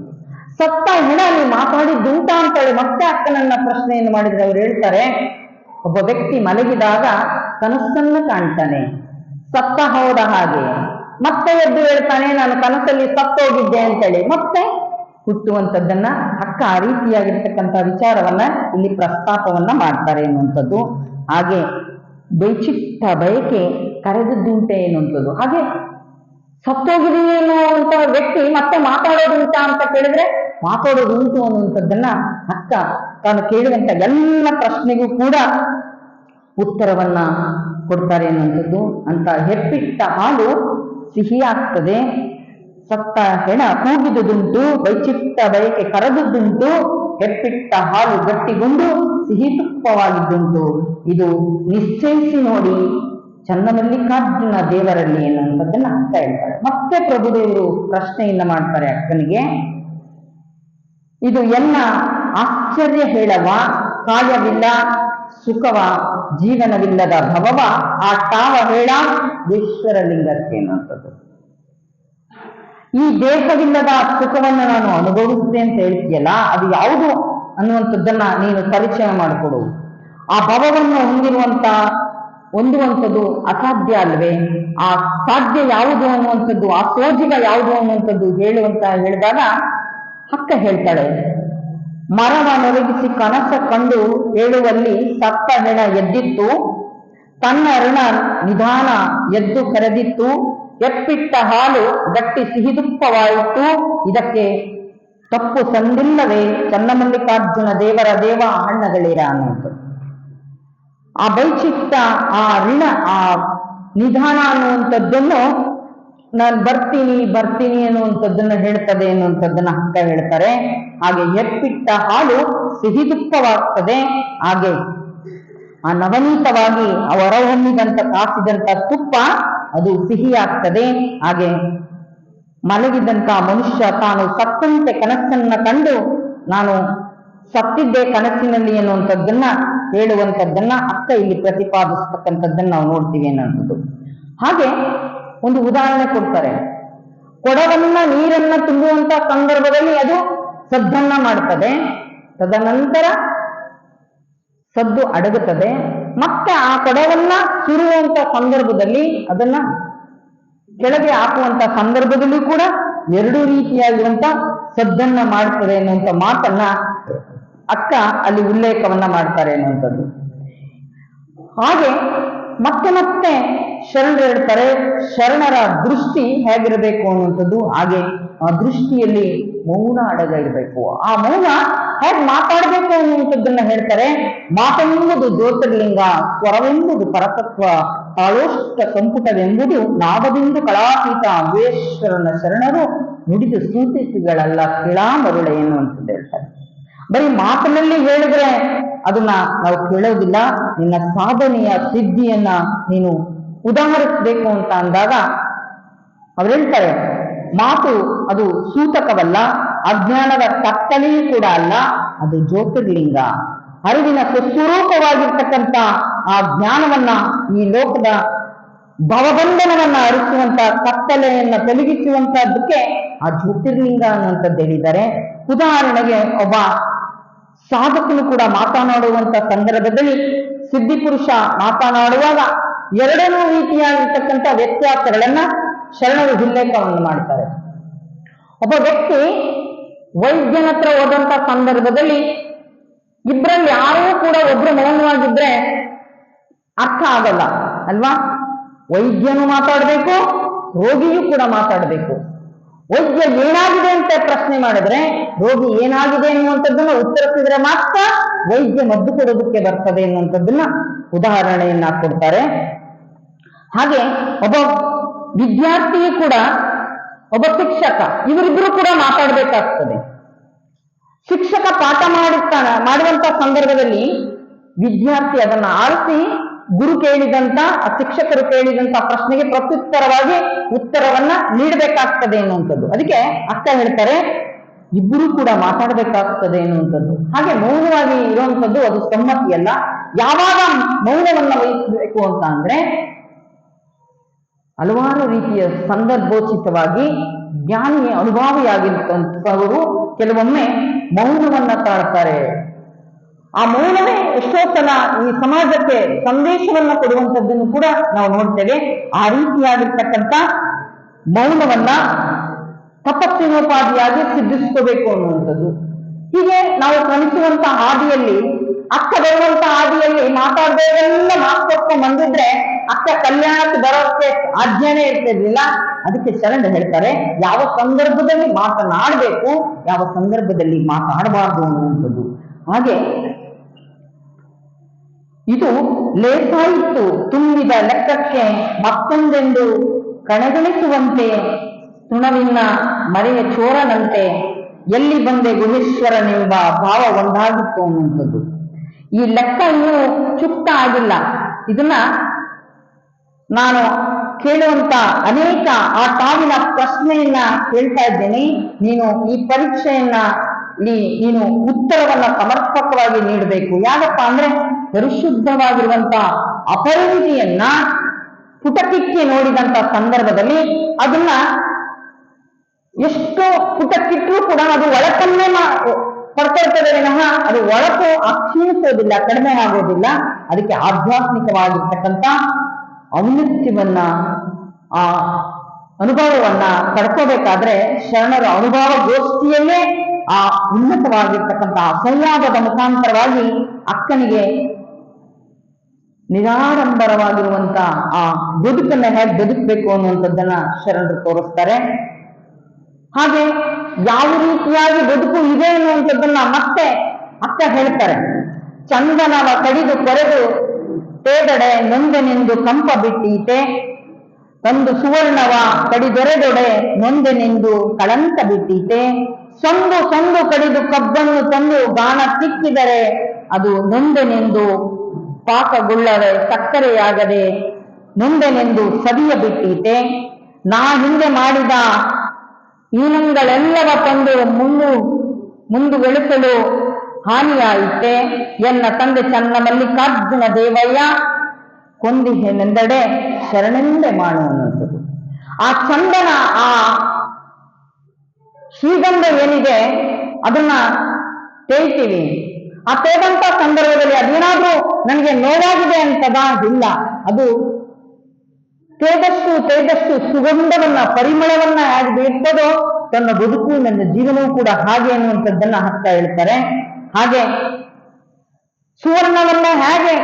ಸತ್ತ ಹೆಣ ನೀವು ಮಾತಾಡಿದ್ದುಂಟ ಅಂತೇಳಿ ಮತ್ತೆ ಅಕ್ಕನನ್ನ ಪ್ರಶ್ನೆಯನ್ನು ಮಾಡಿದ್ರೆ ಅವ್ರು ಹೇಳ್ತಾರೆ, ಒಬ್ಬ ವ್ಯಕ್ತಿ ಮಲಗಿದಾಗ ಕನಸನ್ನ ಕಾಣ್ತಾನೆ, ಸತ್ತ ಹೋದ ಹಾಗೆ. ಮತ್ತೆ ಎದ್ದು ಹೇಳ್ತಾನೆ, ನಾನು ಕನಸಲ್ಲಿ ಸತ್ತೋಗಿದ್ದೆ ಅಂತೇಳಿ ಮತ್ತೆ ಹುಟ್ಟುವಂಥದ್ದನ್ನ ಅಕ್ಕ ಆ ರೀತಿಯಾಗಿರ್ತಕ್ಕಂಥ ವಿಚಾರವನ್ನ ಇಲ್ಲಿ ಪ್ರಸ್ತಾಪವನ್ನ ಮಾಡ್ತಾರೆ ಎನ್ನುವಂಥದ್ದು. ಹಾಗೆ ಬೈಚಿಟ್ಟ ಬಯಕೆ ಕರೆದದ್ದುಂಟೆ ಎನ್ನುವಂಥದ್ದು. ಹಾಗೆ ಸತ್ತೋಗಿದೀನಿ ಅನ್ನುವಂಥ ವ್ಯಕ್ತಿ ಮತ್ತೆ ಮಾತಾಡೋದುಂಟ ಅಂತ ಕೇಳಿದ್ರೆ ಮಾತಾಡೋದು ಉಂಟು ಅನ್ನುವಂಥದ್ದನ್ನ ಅಕ್ಕ ತಾನು ಕೇಳುವಂತ ಎಲ್ಲ ಪ್ರಶ್ನೆಗೂ ಕೂಡ ಉತ್ತರವನ್ನ ಕೊಡ್ತಾರೆ ಎನ್ನುವಂಥದ್ದು. ಅಂತ ಹೆಪ್ಪಿಟ್ಟ ಹಾಲು ಸಿಹಿಯಾಗ್ತದೆ, ಸತ್ತ ಹೆಣ ಕೂಗಿದುದುಂಟು, ಬೈಚಿಟ್ಟ ಬಯಕೆ ಕರೆದುದುಂಟು, ಹೆಪ್ಪಿಟ್ಟ ಹಾಲು ಗಟ್ಟಿಗೊಂಡು ಸಿಹಿ ತುಪ್ಪವಾಗಿದ್ದುಂಟು. ಇದು ನಿಶ್ಚಯಿಸಿ ನೋಡಿ ಚನ್ನಮಲ್ಲಿಕಾರ್ಜುನ ದೇವರಲ್ಲಿ ಎನ್ನುವಂಥದ್ದನ್ನ ಅಕ್ಕ ಹೇಳ್ತಾರೆ. ಮತ್ತೆ ಪ್ರಭುದೇವರು ಪ್ರಶ್ನೆಯನ್ನ ಮಾಡ್ತಾರೆ ಅಕ್ಕನಿಗೆ, ಇದು ಎಲ್ಲ ಆಶ್ಚರ್ಯ ಹೇಳವ, ಕಾಯವಿಲ್ಲ ಸುಖವ, ಜೀವನವಿಲ್ಲದ ಭವವ, ಆ ತಾವ ಹೇಳ ಈಶ್ವರ ಲಿಂಗಕ್ಕೆ ಅನ್ನುವಂಥದ್ದು. ಈ ದೇಹವಿಲ್ಲದ ಸುಖವನ್ನು ನಾನು ಅನುಭವಿಸಿದೆ ಅಂತ ಹೇಳ್ತೀಯಲ್ಲ, ಅದು ಯಾವುದು ಅನ್ನುವಂಥದ್ದನ್ನ ನೀನು ಪರಿಚಯ ಮಾಡಿಕೊಡು. ಆ ಭವವನ್ನು ಹೊಂದುವಂಥದ್ದು ಅಸಾಧ್ಯ ಅಲ್ವೇ? ಆ ಸಾಧ್ಯ ಯಾವುದು ಅನ್ನುವಂಥದ್ದು, ಆ ಸೋಜಿಗ ಯಾವುದು ಅನ್ನುವಂಥದ್ದು ಹೇಳಿದಾಗ ಅಕ್ಕ ಹೇಳ್ತಾಳೆ, ಮರವನ್ನೊರಗಿಸಿ ಕನಸ ಕಂಡು ಹೇಳುವಲ್ಲಿ ಸತ್ತ ಹೆಣ ಎದ್ದಿತ್ತು, ತನ್ನ ಋಣ ನಿಧಾನ ಎದ್ದು ಕರೆದಿತ್ತು, ಎಪ್ಪಿಟ್ಟ ಹಾಲು ಗಟ್ಟಿ ಸಿಹಿದುಪ್ಪವಾಯಿತು, ಇದಕ್ಕೆ ತಪ್ಪು ಸಂದಿಲ್ಲವೇ ಚನ್ನಮಲ್ಲಿಕಾರ್ಜುನ ದೇವರ ದೇವ ಅಣ್ಣಗಳಿರ ಅನ್ನೋದು. ಆ ಬೈಚಿತ್ತ, ಆ ಋಣ, ಆ ನಿಧಾನ ಅನ್ನುವಂಥದ್ದನ್ನು ನಾನು ಬರ್ತೀನಿ ಅನ್ನುವಂಥದ್ದನ್ನು ಹೇಳ್ತದೆ ಅನ್ನುವಂಥದ್ದನ್ನ ಅಕ್ಕ ಹೇಳ್ತಾರೆ. ಹಾಗೆ ಎಪ್ಪಿಟ್ಟ ಹಾಲು ಸಿಹಿದುಪ್ಪವಾಗ್ತದೆ, ಹಾಗೆ ಆ ನವನೀತವಾಗಿ ಹೊರಹೊಮ್ಮಿದಂತ ಕಾಸಿದಂತ ತುಪ್ಪ ಅದು ಸಿಹಿಯಾಗ್ತದೆ. ಹಾಗೆ ಮಲಗಿದಂತ ಮನುಷ್ಯ ತಾನು ಸತ್ತಂತೆ ಕನಸನ್ನ ಕಂಡು ನಾನು ಸತ್ತಿದ್ದೆ ಕನಸಿನಲ್ಲಿ ಅನ್ನುವಂಥದ್ದನ್ನ ಹೇಳುವಂಥದ್ದನ್ನ ಅಕ್ಕ ಇಲ್ಲಿ ಪ್ರತಿಪಾದಿಸ್ತಕ್ಕಂಥದ್ದನ್ನ ನಾವು ನೋಡ್ತೀವಿ ಅನ್ನೋದು. ಹಾಗೆ ಒಂದು ಉದಾಹರಣೆ ಕೊಡ್ತಾರೆ. ಕೊಡವನ್ನ ನೀರನ್ನ ತುಂಬುವಂತ ಸಂದರ್ಭದಲ್ಲಿ ಅದು ಸದ್ದನ್ನ ಮಾಡ್ತದೆ, ತದನಂತರ ಸದ್ದು ಅಡಗುತ್ತದೆ, ಮತ್ತೆ ಆ ಕೊಡವನ್ನ ಸುರುವಂತ ಸಂದರ್ಭದಲ್ಲಿ ಅದನ್ನ ಕೆಳಗೆ ಹಾಕುವಂತ ಸಂದರ್ಭದಲ್ಲಿ ಕೂಡ ಎರಡು ರೀತಿಯಾಗಿರುವಂತ ಸದ್ದನ್ನ ಮಾಡ್ತದೆ ಅನ್ನುವಂಥ ಮಾತನ್ನ ಅಕ್ಕ ಅಲ್ಲಿ ಉಲ್ಲೇಖವನ್ನ ಮಾಡ್ತಾರೆ ಅನ್ನುವಂಥದ್ದು. ಹಾಗೆ ಮತ್ತೆ ಮತ್ತೆ ಶರಣರು ಹೇಳ್ತಾರೆ, ಶರಣರ ದೃಷ್ಟಿ ಹೇಗಿರಬೇಕು ಅನ್ನುವಂಥದ್ದು. ಹಾಗೆ ಆ ದೃಷ್ಟಿಯಲ್ಲಿ ಮೌನ ಅಡಗ ಇರಬೇಕು. ಆ ಮೌನ ಹೇಗೆ ಮಾತಾಡಬೇಕು ಅನ್ನುವಂಥದ್ದನ್ನ ಹೇಳ್ತಾರೆ. ಮಾತೆಂಬುದು ಜ್ಯೋತಿರ್ಲಿಂಗ, ಸ್ವರವೆಂಬುದು ಪರತತ್ವ, ತಾಳೋಷ್ಟ ಸಂಪುಟವೆಂಬುದು ನಾದಬಿಂದು ಕಳಾತೀತ, ವೇಶ್ವರನ ಶರಣರು ನುಡಿದು ಸೂತಿಸಿಗಳಲ್ಲ ಕಿಳಾಮರುಳೆ ಎನ್ನುವಂಥದ್ದು ಹೇಳ್ತಾರೆ. ಬರೀ ಮಾತಿನಲ್ಲಿ ಹೇಳಿದ್ರೆ ಅದನ್ನ ನಾವು ಕೇಳೋದಿಲ್ಲ. ನಿನ್ನ ಸಾಧನೆಯ ಸಿದ್ಧಿಯನ್ನ ನೀನು ಉದಾಹರಿಸಬೇಕು ಅಂತ ಅಂದಾಗ ಅವ್ರು ಹೇಳ್ತಾರೆ, ಮಾತು ಅದು ಸೂತಕವಲ್ಲ, ಅಜ್ಞಾನದ ಕತ್ತಲೆಯೂ ಕೂಡ ಅಲ್ಲ, ಅದು ಜ್ಯೋತಿರ್ಲಿಂಗ. ಅರಿವಿನ ಸ್ವಸ್ವರೂಪವಾಗಿರ್ತಕ್ಕಂಥ ಆ ಜ್ಞಾನವನ್ನ, ಈ ಲೋಕದ ಭವಬಂಧನವನ್ನ ಅರಿಸುವಂತ ಕತ್ತಲೆಯನ್ನ ತೊಲಗಿಸುವಂತದ್ದಕ್ಕೆ ಆ ಜ್ಯೋತಿರ್ಲಿಂಗ ಅನ್ನುವಂಥದ್ದು ಹೇಳಿದ್ದಾರೆ. ಉದಾಹರಣೆಗೆ ಒಬ್ಬ ಸಾಧಕನು ಕೂಡ ಮಾತನಾಡುವಂತ ಸಂದರ್ಭದಲ್ಲಿ ಸಿದ್ಧಿಪುರುಷ ಮಾತನಾಡುವಾಗ ಎರಡನೇ ರೀತಿಯಾಗಿರ್ತಕ್ಕಂಥ ವ್ಯತ್ಯಾಸಗಳನ್ನ ಶರಣರು ಉಲ್ಲೇಖವನ್ನು ಮಾಡ್ತಾರೆ. ಒಬ್ಬ ವ್ಯಕ್ತಿ ವೈದ್ಯನ ಹತ್ರ ಹೋದಂತ ಸಂದರ್ಭದಲ್ಲಿ ಇಬ್ಬರಲ್ಲಿ ಯಾರೂ ಕೂಡ ಒಬ್ರು ಮೌನವಾಗಿದ್ರೆ ಅರ್ಥ ಆಗಲ್ಲ ಅಲ್ವಾ? ವೈದ್ಯನು ಮಾತಾಡಬೇಕು, ರೋಗಿಯೂ ಕೂಡ ಮಾತಾಡಬೇಕು. ವೈದ್ಯ ಏನಾಗಿದೆ ಅಂತ ಪ್ರಶ್ನೆ ಮಾಡಿದ್ರೆ ರೋಗಿ ಏನಾಗಿದೆ ಅನ್ನುವಂಥದ್ದನ್ನ ಉತ್ತರಿಸಿದ್ರೆ ಮಾತ್ರ ವೈದ್ಯ ಮದ್ದು ಕೊಡೋದಕ್ಕೆ ಬರ್ತದೆ ಅನ್ನುವಂಥದ್ದನ್ನ ಉದಾಹರಣೆಯನ್ನ ಕೊಡ್ತಾರೆ. ಹಾಗೆ ಒಬ್ಬ ವಿದ್ಯಾರ್ಥಿಯು ಕೂಡ ಒಬ್ಬ ಶಿಕ್ಷಕ, ಇವರಿಬ್ಬರು ಕೂಡ ಮಾತಾಡ್ಬೇಕಾಗ್ತದೆ. ಶಿಕ್ಷಕ ಪಾಠ ಮಾಡುವಂತ ಸಂದರ್ಭದಲ್ಲಿ ವಿದ್ಯಾರ್ಥಿ ಅದನ್ನ ಆರಿಸಿ ಗುರು ಕೇಳಿದಂತ, ಶಿಕ್ಷಕರು ಕೇಳಿದಂತ ಪ್ರಶ್ನೆಗೆ ಪ್ರತ್ಯುತ್ತರವಾಗಿ ಉತ್ತರವನ್ನ ನೀಡಬೇಕಾಗ್ತದೆ ಎನ್ನುವಂಥದ್ದು. ಅದಕ್ಕೆ ಅಕ್ಕ ಹೇಳ್ತಾರೆ, ಇಬ್ಬರು ಕೂಡ ಮಾತಾಡಬೇಕಾಗ್ತದೆ ಎನ್ನುವಂಥದ್ದು. ಹಾಗೆ ಮೌನವಾಗಿ ಇರುವಂಥದ್ದು ಅದು ಸಮ್ಮತಿಯಲ್ಲ. ಯಾವಾಗ ಮೌನವನ್ನ ವಹಿಸಬೇಕು ಅಂತ ಅಂದ್ರೆ ಹಲವಾರು ರೀತಿಯ ಸಂದರ್ಭೋಚಿತವಾಗಿ ಜ್ಞಾನಿ ಅನುಭವಿಯಾಗಿರ್ತಂಥವರು ಕೆಲವೊಮ್ಮೆ ಮೌನವನ್ನ ತಾಳ್ತಾರೆ. ಆ ಮೌನವೇ ಎಷ್ಟೋ ಸಲ ಈ ಸಮಾಜಕ್ಕೆ ಸಂದೇಶವನ್ನ ಕೊಡುವಂಥದ್ದನ್ನು ಕೂಡ ನಾವು ನೋಡ್ತೇವೆ. ಆ ರೀತಿಯಾಗಿರ್ತಕ್ಕಂಥ ಮೌನವನ್ನ ತಪಸ್ಸಿನೋಪಾದಿಯಾಗಿ ಸಿದ್ಧಿಸ್ಕೋಬೇಕು ಅನ್ನುವಂಥದ್ದು. ಹೀಗೆ ನಾವು ಕ್ರಮಿಸುವಂತ ಹಾದಿಯಲ್ಲಿ, ಅಕ್ಕ ಬರುವಂತ ಹಾದಿಯಲ್ಲಿ ಮಾತಾಡೋದೆಲ್ಲ ಮಾತಾಡ್ಕೊಂಡು ಬಂದಿದ್ರೆ ಅಕ್ಕ ಕಲ್ಯಾಣಕ್ಕೆ ಬರೋಕ್ಕೆ ಆಜ್ಞಾನೇ ಇರ್ತಿರ್ಲಿಲ್ಲ. ಅದಕ್ಕೆ ಶರಣರು ಹೇಳ್ತಾರೆ, ಯಾವ ಸಂದರ್ಭದಲ್ಲಿ ಮಾತನಾಡಬೇಕು, ಯಾವ ಸಂದರ್ಭದಲ್ಲಿ ಮಾತಾಡಬಾರ್ದು ಅನ್ನುವಂಥದ್ದು. ಹಾಗೆ ಇದು ಲೇಸಾಯಿತು ತುಂಬಿದ ಲೆಕ್ಕಕ್ಕೆ ಮತ್ತೊಂದೆಂದು ಕಣಗಳಿಸುವಂತೆ, ತೃಣವಿನ್ನ ಮರೆಯ ಚೋರನಂತೆ ಎಲ್ಲಿ ಬಂದೆ ಗುಹೇಶ್ವರನೆಂಬ ಭಾವ ಒಂದಾಗಿತ್ತು ಅನ್ನುವಂಥದ್ದು. ಈ ಲೆಕ್ಕ ಇನ್ನೂ ಚುಕ್ತ ಆಗಿಲ್ಲ. ಇದನ್ನ ನಾನು ಕೇಳುವಂತ ಅನೇಕ ಆ ತಾವಿನ ಪ್ರಶ್ನೆಯನ್ನ ಕೇಳ್ತಾ ಇದ್ದೇನೆ. ನೀನು ಈ ಪರೀಕ್ಷೆಯನ್ನ ನೀನು ಉತ್ತರವನ್ನ ಸಮರ್ಪಕವಾಗಿ ನೀಡಬೇಕು. ಯಾಕಪ್ಪ ಅಂದ್ರೆ ಪರಿಶುದ್ಧವಾಗಿರುವಂತ ಅಪರಿಮಿತಿಯನ್ನ ಪುಟಕಿಕ್ಕಿ ನೋಡಿದಂತ ಸಂದರ್ಭದಲ್ಲಿ ಅದನ್ನ ಎಷ್ಟು ಪುಟಕ್ಕಿಟ್ಟರೂ ಕೂಡ ಅದು ಒಳಕನ್ನೇ ಪಡ್ಕೊಳ್ತದೆ ವಿನಃ ಅದು ಒಳಕು ಕ್ಷೀಣಿಸೋದಿಲ್ಲ, ಕಡಿಮೆ ಆಗೋದಿಲ್ಲ. ಅದಕ್ಕೆ ಆಧ್ಯಾತ್ಮಿಕವಾಗಿರ್ತಕ್ಕಂಥ ಔನ್ನತ್ಯವನ್ನ, ಆ ಅನುಭವವನ್ನ ಪಡ್ಕೋಬೇಕಾದ್ರೆ ಶರಣರ ಅನುಭವ ಗೋಷ್ಠಿಯಲ್ಲೇ ಆ ಉನ್ನತವಾಗಿರ್ತಕ್ಕಂಥ ಸಂವಾದದ ಮುಖಾಂತರವಾಗಿ ಅಕ್ಕನಿಗೆ ನಿರಾಡಂಬರವಾಗಿರುವಂತ ಆ ಬದುಕನ್ನ ಹೇಗೆ ಬದುಕಬೇಕು ಅನ್ನುವಂಥದ್ದನ್ನ ಶರಣರು ತೋರಿಸ್ತಾರೆ. ಹಾಗೆ ಯಾವ ರೀತಿಯಾಗಿ ಬದುಕು ಇದೆ ಅನ್ನುವಂಥದ್ದನ್ನ ಮತ್ತೆ ಅಕ್ಕ ಹೇಳ್ತಾರೆ. ಚಂದನವ ಕಡಿದು ಕೊರೆದು ತೇದಡೆ ನೊಂದೆನೆಂದು ಕಂಪ ಬಿಟ್ಟೀತೆ, ತಂದು ಸುವರ್ಣವ ಕಡಿದೊರೆದೊಡೆ ನೊಂದೆನೆಂದು ಕಳಂಕ ಬಿಟ್ಟೀತೆ, ಸಂದು ಕಡಿದು ಕಬ್ಬನ್ನು ತಂದು ಗಾಣ ತಿಕ್ಕಿದರೆ ಅದು ನೊಂದೆನೆಂದು ಪಾಕಗೊಳ್ಳದೆ ಸಕ್ಕರೆಯಾಗದೆ ನೊಂದೆನೆಂದು ಸವಿಯ ಬಿಟ್ಟೀತೆ, ನಾ ಹಿಂದೆ ಮಾಡಿದ ಈನಂಗಳೆಲ್ಲವ ತಂದು ಮುಂದುವೆಳಿಸಲು ಹಾನಿಯಾಯಿತೆ, ಎನ್ನ ತಂದೆ ಚನ್ನ ಮಲ್ಲಿಕಾರ್ಜುನ ದೇವಯ್ಯ ಕೊಂದಿಹೆನೆಂದಡೆ ಶರಣೆಂದೆ ಮಾಡು ಅನ್ನುವಂಥದ್ದು. ಆ ಚಂದನ, ಆ ಶ್ರೀಗಂಧ ಏನಿದೆ ಅದನ್ನ ತೇಯ್ತೀವಿ. ಆ ತೇದಂತ ಸಂದರ್ಭದಲ್ಲಿ ಅದೇನಾದ್ರೂ ನನಗೆ ನೋವಾಗಿದೆ ಅಂತದ ಇಲ್ಲ, ಅದು ತೇದಷ್ಟು ಸುಗಂಧವನ್ನ ಪರಿಮಳವನ್ನ ಹೇಗೆ ಬೀರ್ತದೋ ತನ್ನ ಬದುಕು ನನ್ನ ಜೀವನವೂ ಕೂಡ ಹಾಗೆ ಅನ್ನುವಂಥದ್ದನ್ನ ಹತ್ತ ಹೇಳ್ತಾರೆ. ಹಾಗೆ ಸುವರ್ಣವನ್ನ ಹೇಗೆ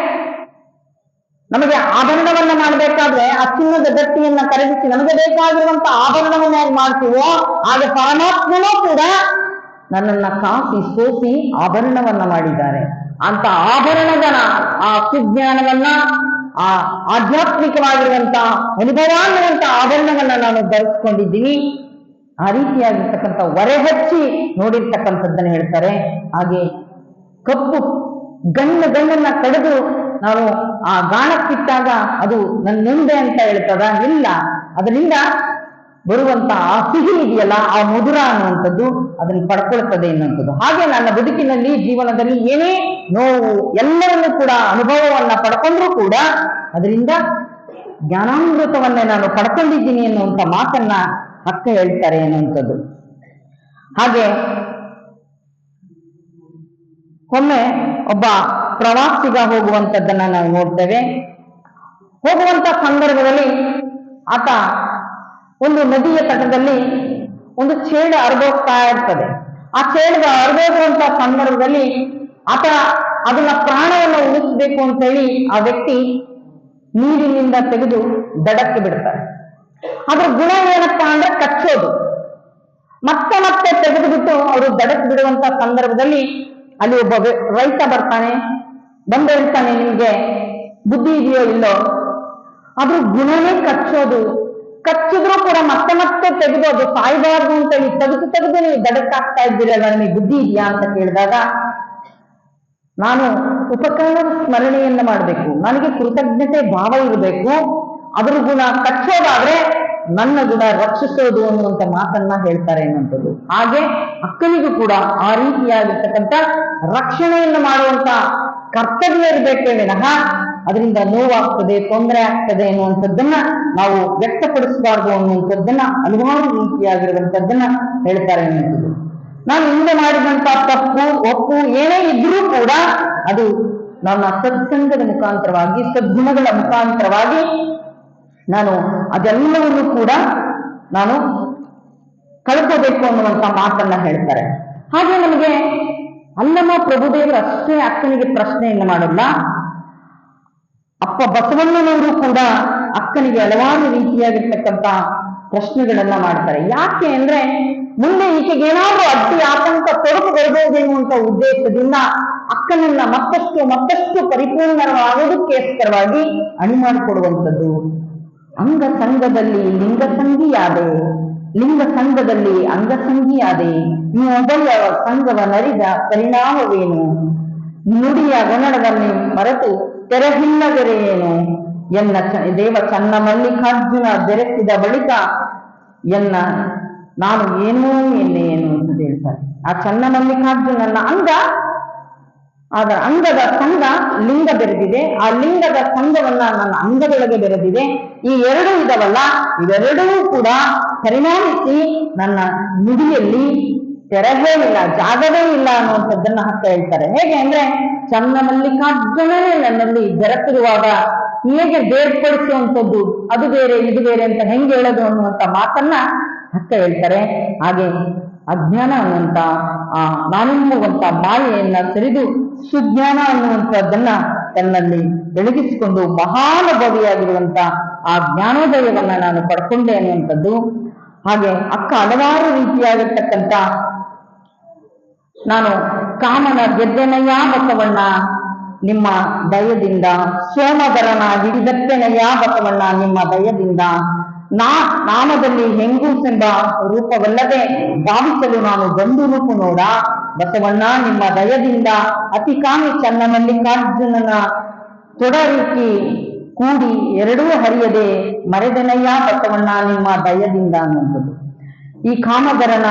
ನಮಗೆ ಆಭರಣವನ್ನ ಮಾಡಬೇಕಾದ್ರೆ ಆ ಚಿನ್ನದ ಗಟ್ಟಿಯನ್ನ ಕರಗಿಸಿ ನಮಗೆ ಬೇಕಾಗಿರುವಂತ ಆಭರಣವನ್ನ ಹೇಗೆ ಮಾಡ್ತೀವೋ ಹಾಗೆ ಪರಮಾತ್ಮನೂ ಕೂಡ ನನ್ನನ್ನ ಕಾಸಿ ಸೋಸಿ ಆಭರಣವನ್ನ ಮಾಡಿದ್ದಾರೆ. ಅಂತ ಆಭರಣದ ಆ ಸುಜ್ಞಾನವನ್ನ, ಆ ಆಧ್ಯಾತ್ಮಿಕವಾಗಿರುವಂತ ಅನುಭವ ಅನ್ನುವಂತ ಆಭರಣವನ್ನ ನಾನು ಧರಿಸ್ಕೊಂಡಿದ್ದೀನಿ. ಆ ರೀತಿಯಾಗಿರ್ತಕ್ಕಂಥ ಹೊರೆ ಹಚ್ಚಿ ನೋಡಿರ್ತಕ್ಕಂಥದ್ದನ್ನ ಹೇಳ್ತಾರೆ. ಹಾಗೆ ಕಪ್ಪು ಗಣ್ಣನ್ನ ಕಡಿದು ನಾವು ಆ ಗಾಣಕ್ಕಿಟ್ಟಾಗ ಅದು ನನ್ನ ಮುಂದೆ ಅಂತ ಹೇಳ್ತದ ಇಲ್ಲ, ಅದರಿಂದ ಬರುವಂತ ಆ ಸಿಹಿ ಇದೆಯಲ್ಲ, ಆ ಮಧುರ ಅನ್ನುವಂಥದ್ದು ಅದನ್ನು ಪಡ್ಕೊಳ್ತದೆ ಅನ್ನುವಂಥದ್ದು. ಹಾಗೆ ನನ್ನ ಬದುಕಿನಲ್ಲಿ ಜೀವನದಲ್ಲಿ ಏನೇ ನೋವು ಎಲ್ಲವನ್ನೂ ಕೂಡ ಅನುಭವವನ್ನ ಪಡ್ಕೊಂಡ್ರೂ ಕೂಡ ಅದರಿಂದ ಜ್ಞಾನಾಮೃತವನ್ನೇ ನಾನು ಪಡ್ಕೊಂಡಿದ್ದೀನಿ ಅನ್ನುವಂಥ ಮಾತನ್ನ ಅಕ್ಕ ಹೇಳ್ತಾರೆ ಅನ್ನುವಂಥದ್ದು. ಹಾಗೆ ಒಮ್ಮೆ ಒಬ್ಬ ಪ್ರವಾಸಿಗ ಹೋಗುವಂಥದ್ದನ್ನ ನಾವು ನೋಡ್ತೇವೆ. ಹೋಗುವಂತ ಸಂದರ್ಭದಲ್ಲಿ ಆತ ಒಂದು ನದಿಯ ತಟದಲ್ಲಿ ಒಂದು ಚೇಳು ಹರಿದೋಗ್ತಾ ಇರ್ತದೆ. ಆ ಚೇಳು ಹರಿದೋಗುವಂತ ಸಂದರ್ಭದಲ್ಲಿ ಆತ ಅದನ್ನ ಪ್ರಾಣವನ್ನು ಉಳಿಸಬೇಕು ಅಂತ ಹೇಳಿ ಆ ವ್ಯಕ್ತಿ ನೀರಿನಿಂದ ತೆಗೆದು ದಡಕ್ಕೆ ಬಿಡ್ತಾರೆ. ಅದ್ರ ಗುಣ ಏನಪ್ಪಾ ಅಂದ್ರೆ ಕಚ್ಚೋದು. ಮತ್ತೆ ತೆಗೆದು ಬಿಟ್ಟು ಅವರು ದಡಕ್ಕೆ ಬಿಡುವಂತ ಸಂದರ್ಭದಲ್ಲಿ ಅಲ್ಲಿ ಒಬ್ಬ ರೈತ ಬರ್ತಾನೆ, ಬಂದು ಹೇಳ್ತಾನೆ, ನಿಮ್ಗೆ ಬುದ್ಧಿ ಇದೆಯೋ ಇಲ್ಲೋ, ಅದ್ರ ಗುಣನೇ ಕಚ್ಚೋದು. ಕಚ್ಚಿದ್ರು ಕೂಡ ಮತ್ತೆ ತೆಗೆದು ಅದು ಸಾಯ್ಬಾರ್ದು ಅಂತೇಳಿ ತೆಗೆದು ನೀವು ದಡಕ್ಕಾಗ್ತಾ ಇದ್ದೀರಲ್ಲ, ನಿಮಗೆ ಬುದ್ಧಿ ಇದೆಯಾ ಅಂತ ಕೇಳಿದಾಗ, ನಾನು ಉಪಕಾರದ ಸ್ಮರಣೆಯನ್ನ ಮಾಡಬೇಕು, ನನಗೆ ಕೃತಜ್ಞತೆ ಭಾವ ಇರಬೇಕು, ಅದ್ರ ಗುಣ ಕಚ್ಚೋದಾದ್ರೆ ನನ್ನ ಗುಣ ರಕ್ಷಿಸೋದು ಅನ್ನುವಂತ ಮಾತನ್ನ ಹೇಳ್ತಾರೆ ಅನ್ನುವಂಥದ್ದು. ಹಾಗೆ ಅಕ್ಕನಿಗೂ ಕೂಡ ಆ ರೀತಿಯಾಗಿರ್ತಕ್ಕಂಥ ರಕ್ಷಣೆಯನ್ನು ಮಾಡುವಂತ ಕರ್ತವ್ಯ ಇರಬೇಕೇ ವಿನಃ ಅದರಿಂದ ನೋವಾಗ್ತದೆ, ತೊಂದರೆ ಆಗ್ತದೆ ಅನ್ನುವಂಥದ್ದನ್ನ ನಾವು ವ್ಯಕ್ತಪಡಿಸಬಾರ್ದು ಅನ್ನುವಂಥದ್ದನ್ನ ಹಲವಾರು ರೀತಿಯಾಗಿರುವಂತದ್ದನ್ನ ಹೇಳ್ತಾರೆ ಅನ್ನುವಂಥದ್ದು. ನಾನು ಹಿಂದೆ ಮಾಡಿದಂತ ತಪ್ಪು ಒಪ್ಪು ಏನೇ ಇದ್ರೂ ಕೂಡ ಅದು ನನ್ನ ಸತ್ಸಂಗದ ಮುಖಾಂತರವಾಗಿ, ಸದ್ಗುಣಗಳ ಮುಖಾಂತರವಾಗಿ ನಾನು ಅದೆಲ್ಲವನ್ನೂ ಕೂಡ ನಾನು ಕಳ್ಕೋಬೇಕು ಅನ್ನುವಂತ ಮಾತನ್ನ ಹೇಳ್ತಾರೆ. ಹಾಗೆ ನಮಗೆ ಅಲ್ಲಮ ಪ್ರಭುದೇವರು ಅಷ್ಟೇ ಅಕ್ಕನಿಗೆ ಪ್ರಶ್ನೆಯನ್ನು ಮಾಡಲ್ಲ, ಅಪ್ಪ ಬಸವಣ್ಣನವರು ಕೂಡ ಅಕ್ಕನಿಗೆ ಹಲವಾರು ರೀತಿಯಾಗಿರ್ತಕ್ಕಂಥ ಪ್ರಶ್ನೆಗಳನ್ನ ಮಾಡ್ತಾರೆ. ಯಾಕೆ ಅಂದ್ರೆ ಮುಂದೆ ಈಕೆಗೆ ಏನಾದ್ರೂ ಅಡ್ಡಿ ಆತಂಕ ತೊಡಕು ಬರ್ಬೋದೇನುವಂತ ಉದ್ದೇಶದಿಂದ ಅಕ್ಕನನ್ನ ಮತ್ತಷ್ಟು ಪರಿಪೂರ್ಣವಾಗೋದಕ್ಕೋಸ್ಕರವಾಗಿ ಅಣಿ ಮಾಡಿಕೊಡುವಂಥದ್ದು. ಅಂಗ ಸಂಘದಲ್ಲಿ ಲಿಂಗಸಂಗಿಯಾದೆ, ಲಿಂಗ ಸಂಘದಲ್ಲಿ ಅಂಗಸಂಗಿಯಾದೆ, ನೀವು ಒಬ್ಬೆಯ ಸಂಘವ ನರಿದ ಪರಿಣಾಮವೇನು, ನುಡಿಯ ಗಣಡದಲ್ಲಿ ಮರೆತು ತೆರಹಿಲ್ಲದೆರೆಯೇನು, ಎನ್ನ ದೇವ ಚನ್ನ ಮಲ್ಲಿಕಾರ್ಜುನ ಬೆರೆಸಿದ ಬಳಿಕ ಎನ್ನ ನಾನು ಏನೋ ಏನು ಅಂತ ಹೇಳ್ತಾರೆ. ಆ ಚನ್ನ ಮಲ್ಲಿಕಾರ್ಜುನನ ಅಂಗದ ಸಂಘ ಲಿಂಗ ಬೆರೆದಿದೆ, ಆ ಲಿಂಗದ ಸಂಘವನ್ನ ನನ್ನ ಅಂಗದೊಳಗೆ ಬೆರೆದಿದೆ. ಈ ಎರಡೂ ಇದವಲ್ಲ, ಇವೆರಡೂ ಕೂಡ ಪರಿಣಾಮಿಸಿ ನನ್ನ ನುಡಿಯಲ್ಲಿ ತೆರಹೇ ಇಲ್ಲ, ಜಾಗವೇ ಇಲ್ಲ ಅನ್ನುವಂಥದ್ದನ್ನ ಹತ್ತ ಹೇಳ್ತಾರೆ. ಹೇಗೆ ಅಂದ್ರೆ ಚನ್ನ ಮಲ್ಲಿಕಾರ್ಜುನನೇ ನನ್ನಲ್ಲಿ ಬೆರೆತಿರುವಾಗ ಹೇಗೆ ಬೇರ್ಪಡಿಸುವಂಥದ್ದು, ಅದು ಬೇರೆ ಇದು ಬೇರೆ ಅಂತ ಹೆಂಗೆ ಹೇಳೋದು ಅನ್ನುವಂಥ ಮಾತನ್ನ ಹತ್ತ ಹೇಳ್ತಾರೆ. ಹಾಗೆ ಅಜ್ಞಾನ ಅನ್ನುವಂತ ಆ ನಾನೆಂಬುವಂತ ಮಾಯೆಯನ್ನ ಸರಿದು ಸುಜ್ಞಾನ ಅನ್ನುವಂಥದ್ದನ್ನ ತನ್ನಲ್ಲಿ ಬೆಳಗಿಸಿಕೊಂಡು ಮಹಾನುಭವಿಯಾಗಿರುವಂತ ಆ ಜ್ಞಾನೋದಯವನ್ನ ನಾನು ಪಡ್ಕೊಂಡೆ ಅನ್ನುವಂಥದ್ದು. ಹಾಗೆ ಅಕ್ಕ ಹಲವಾರು ರೀತಿಯಾಗಿರ್ತಕ್ಕಂಥ ನಾನು ಕಾಮನ ಗೆದ್ದೆನಯ್ಯ ಬಸವಣ್ಣ ನಿಮ್ಮ ದಯದಿಂದ, ಸೋಮದರನ ಹಿಡಿದತ್ತೆನಯ್ಯ ಬಸವಣ್ಣ ನಿಮ್ಮ ದಯದಿಂದ, ನಾಮದಲ್ಲಿ ಹೆಂಗೂಸೆಂಬ ರೂಪವಲ್ಲದೆ ಭಾವಿಸಲು ನಾನು ಗಂಡು ರೂಪು ನೋಡ ಬಸವಣ್ಣ ನಿಮ್ಮ ದಯದಿಂದ, ಅತಿ ಕಾಮಿ ಚನ್ನಮಲ್ಲಿಕಾರ್ಜುನನ ತೊಡರಿಕಿ ಕೂಡಿ ಎರಡೂ ಹರಿಯದೆ ಮರೆದೆನಯ್ಯ ಬಸವಣ್ಣ ನಿಮ್ಮ ದಯದಿಂದ ಅನ್ನುವಂಥದ್ದು. ಈ ಕಾಮದರನ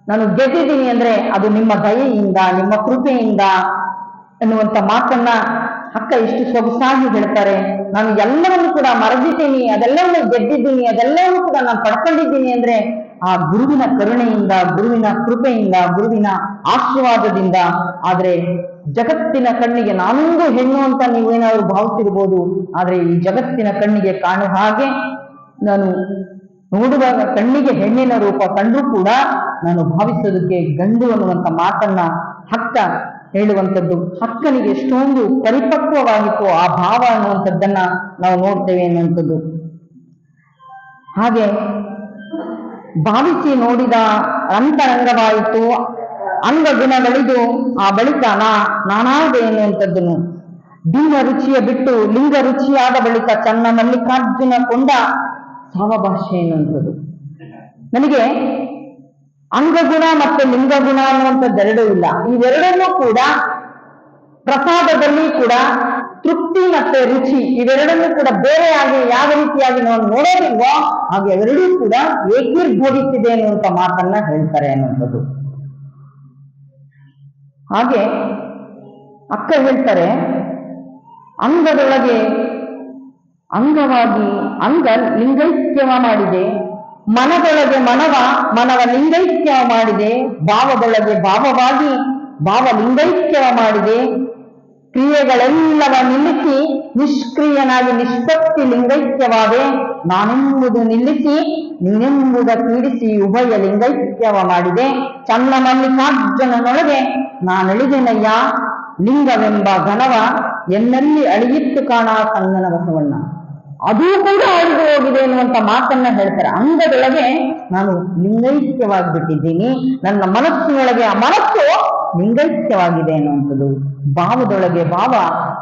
ನಾನು ಗೆದ್ದಿದ್ದೀನಿ ಅಂದ್ರೆ ಅದು ನಿಮ್ಮ ದಯೆಯಿಂದ, ನಿಮ್ಮ ಕೃಪೆಯಿಂದ ಎನ್ನುವಂತ ಮಾತನ್ನ ಅಕ್ಕ ಇಷ್ಟು ಸೊಗಸಾಗಿ ಹೇಳ್ತಾರೆ. ನಾನು ಎಲ್ಲವನ್ನು ಕೂಡ ಮರೆದಿದ್ದೀನಿ, ಅದೆಲ್ಲವನ್ನು ಗೆದ್ದಿದ್ದೀನಿ, ಅದೆಲ್ಲವನ್ನು ಕೂಡ ನಾನು ಪಡ್ಕೊಂಡಿದ್ದೀನಿ ಅಂದ್ರೆ ಆ ಗುರುವಿನ ಕರುಣೆಯಿಂದ, ಗುರುವಿನ ಕೃಪೆಯಿಂದ, ಗುರುವಿನ ಆಶೀರ್ವಾದದಿಂದ. ಆದ್ರೆ ಜಗತ್ತಿನ ಕಣ್ಣಿಗೆ ನಾನೊಂದು ಹೆಣ್ಣು ಅಂತ ನೀವೇನಾದ್ರು ಭಾವಿಸಿರ್ಬೋದು, ಆದ್ರೆ ಈ ಜಗತ್ತಿನ ಕಣ್ಣಿಗೆ ಕಾಣುವ ಹಾಗೆ ನಾನು ನೋಡುವಾಗ ಕಣ್ಣಿಗೆ ಹೆಣ್ಣಿನ ರೂಪ ಕಂಡ್ರೂ ಕೂಡ ನಾನು ಭಾವಿಸೋದಕ್ಕೆ ಗಂಡು ಅನ್ನುವಂಥ ಮಾತನ್ನ ಅಕ್ಕ ಹೇಳುವಂಥದ್ದು. ಅಕ್ಕನಿಗೆ ಎಷ್ಟೊಂದು ಪರಿಪಕ್ವವಾಗಿತ್ತು ಆ ಭಾವ ಅನ್ನುವಂಥದ್ದನ್ನ ನಾವು ನೋಡ್ತೇವೆ ಅನ್ನುವಂಥದ್ದು. ಹಾಗೆ ಭಾವಿಸಿ ನೋಡಿದ ಅಂತರಂಗವಾಯಿತು ಅಂಗ ಗುಣಗಳಿದು ಆ ಬಳಿಕ ನಾನಾದೆ ಎನ್ನುವಂಥದ್ದನ್ನು. ದೀನ ರುಚಿಯ ಬಿಟ್ಟು ಲಿಂಗ ರುಚಿಯಾದ ಬಳಿಕ ಚನ್ನ ಮಲ್ಲಿಕಾರ್ಜುನ ಕೊಂಡ ಸಾವಭಾಷೆ ಎನ್ನುವಂಥದ್ದು. ನನಗೆ ಅಂಗಗುಣ ಮತ್ತು ಲಿಂಗಗುಣ ಅನ್ನುವಂಥದ್ದೆರಡೂ ಇಲ್ಲ. ಇವೆರಡನ್ನೂ ಕೂಡ ಪ್ರಸಾದದಲ್ಲಿ ಕೂಡ ತೃಪ್ತಿ ಮತ್ತೆ ರುಚಿ ಇವೆರಡನ್ನೂ ಕೂಡ ಬೇರೆಯಾಗಿ ಯಾವ ರೀತಿಯಾಗಿ ನಾವು ನೋಡೋದಿಲ್ವೋ ಹಾಗೆ ಎರಡೂ ಕೂಡ ಏಕೀರ್ಭವಿಸಿದೆ ಅನ್ನುವಂಥ ಮಾತನ್ನ ಹೇಳ್ತಾರೆ ಅನ್ನುವಂಥದ್ದು. ಹಾಗೆ ಅಕ್ಕ ಹೇಳ್ತಾರೆ, ಅಂಗದೊಳಗೆ ಅಂಗವಾಗಿ ಅಂಗ ಲಿಂಗೈಕ್ಯವ ಮಾಡಿದೆ, ಮನದೊಳಗೆ ಮನವ ಲಿಂಗೈಕ್ಯವ ಮಾಡಿದೆ, ಭಾವದೊಳಗೆ ಭಾವವಾಗಿ ಭಾವ ಲಿಂಗೈಕ್ಯವ ಮಾಡಿದೆ, ಕ್ರಿಯೆಗಳೆಲ್ಲವ ನಿಲ್ಲಿಸಿ ನಿಷ್ಕ್ರಿಯನಾಗಿ ನಿಷ್ಪತ್ತಿ ಲಿಂಗೈಕ್ಯವಾದೆ, ನಾನೆಂಬುದು ನಿಲ್ಲಿಸಿ ನೀನೆಂಬುದ ಪೀಡಿಸಿ ಉಭಯ ಲಿಂಗೈಕ್ಯವ ಮಾಡಿದೆ, ಚನ್ನ ಮಲ್ಲಿಕಾರ್ಜುನನೊಳಗೆ ನಾನೆಳಿದೆನಯ್ಯ ಲಿಂಗವೆಂಬ ಘನವ ಎನ್ನಲ್ಲಿ ಅಳಿಯಿತ್ತು ಕಾಣ ಸಂಗನ ಬಸವಣ್ಣ. ಅದೂ ಕೂಡ ಅಳಿದು ಹೋಗಿದೆ ಎನ್ನುವಂತ ಮಾತನ್ನ ಹೇಳ್ತಾರೆ. ಅಂಗದೊಳಗೆ ನಾನು ಲಿಂಗೈಕ್ಯವಾಗಿಬಿಟ್ಟಿದ್ದೀನಿ, ನನ್ನ ಮನಸ್ಸಿನೊಳಗೆ ಆ ಮನಸ್ಸು ಲಿಂಗೈಕ್ಯವಾಗಿದೆ ಎನ್ನುವಂಥದ್ದು, ಭಾವದೊಳಗೆ ಭಾವ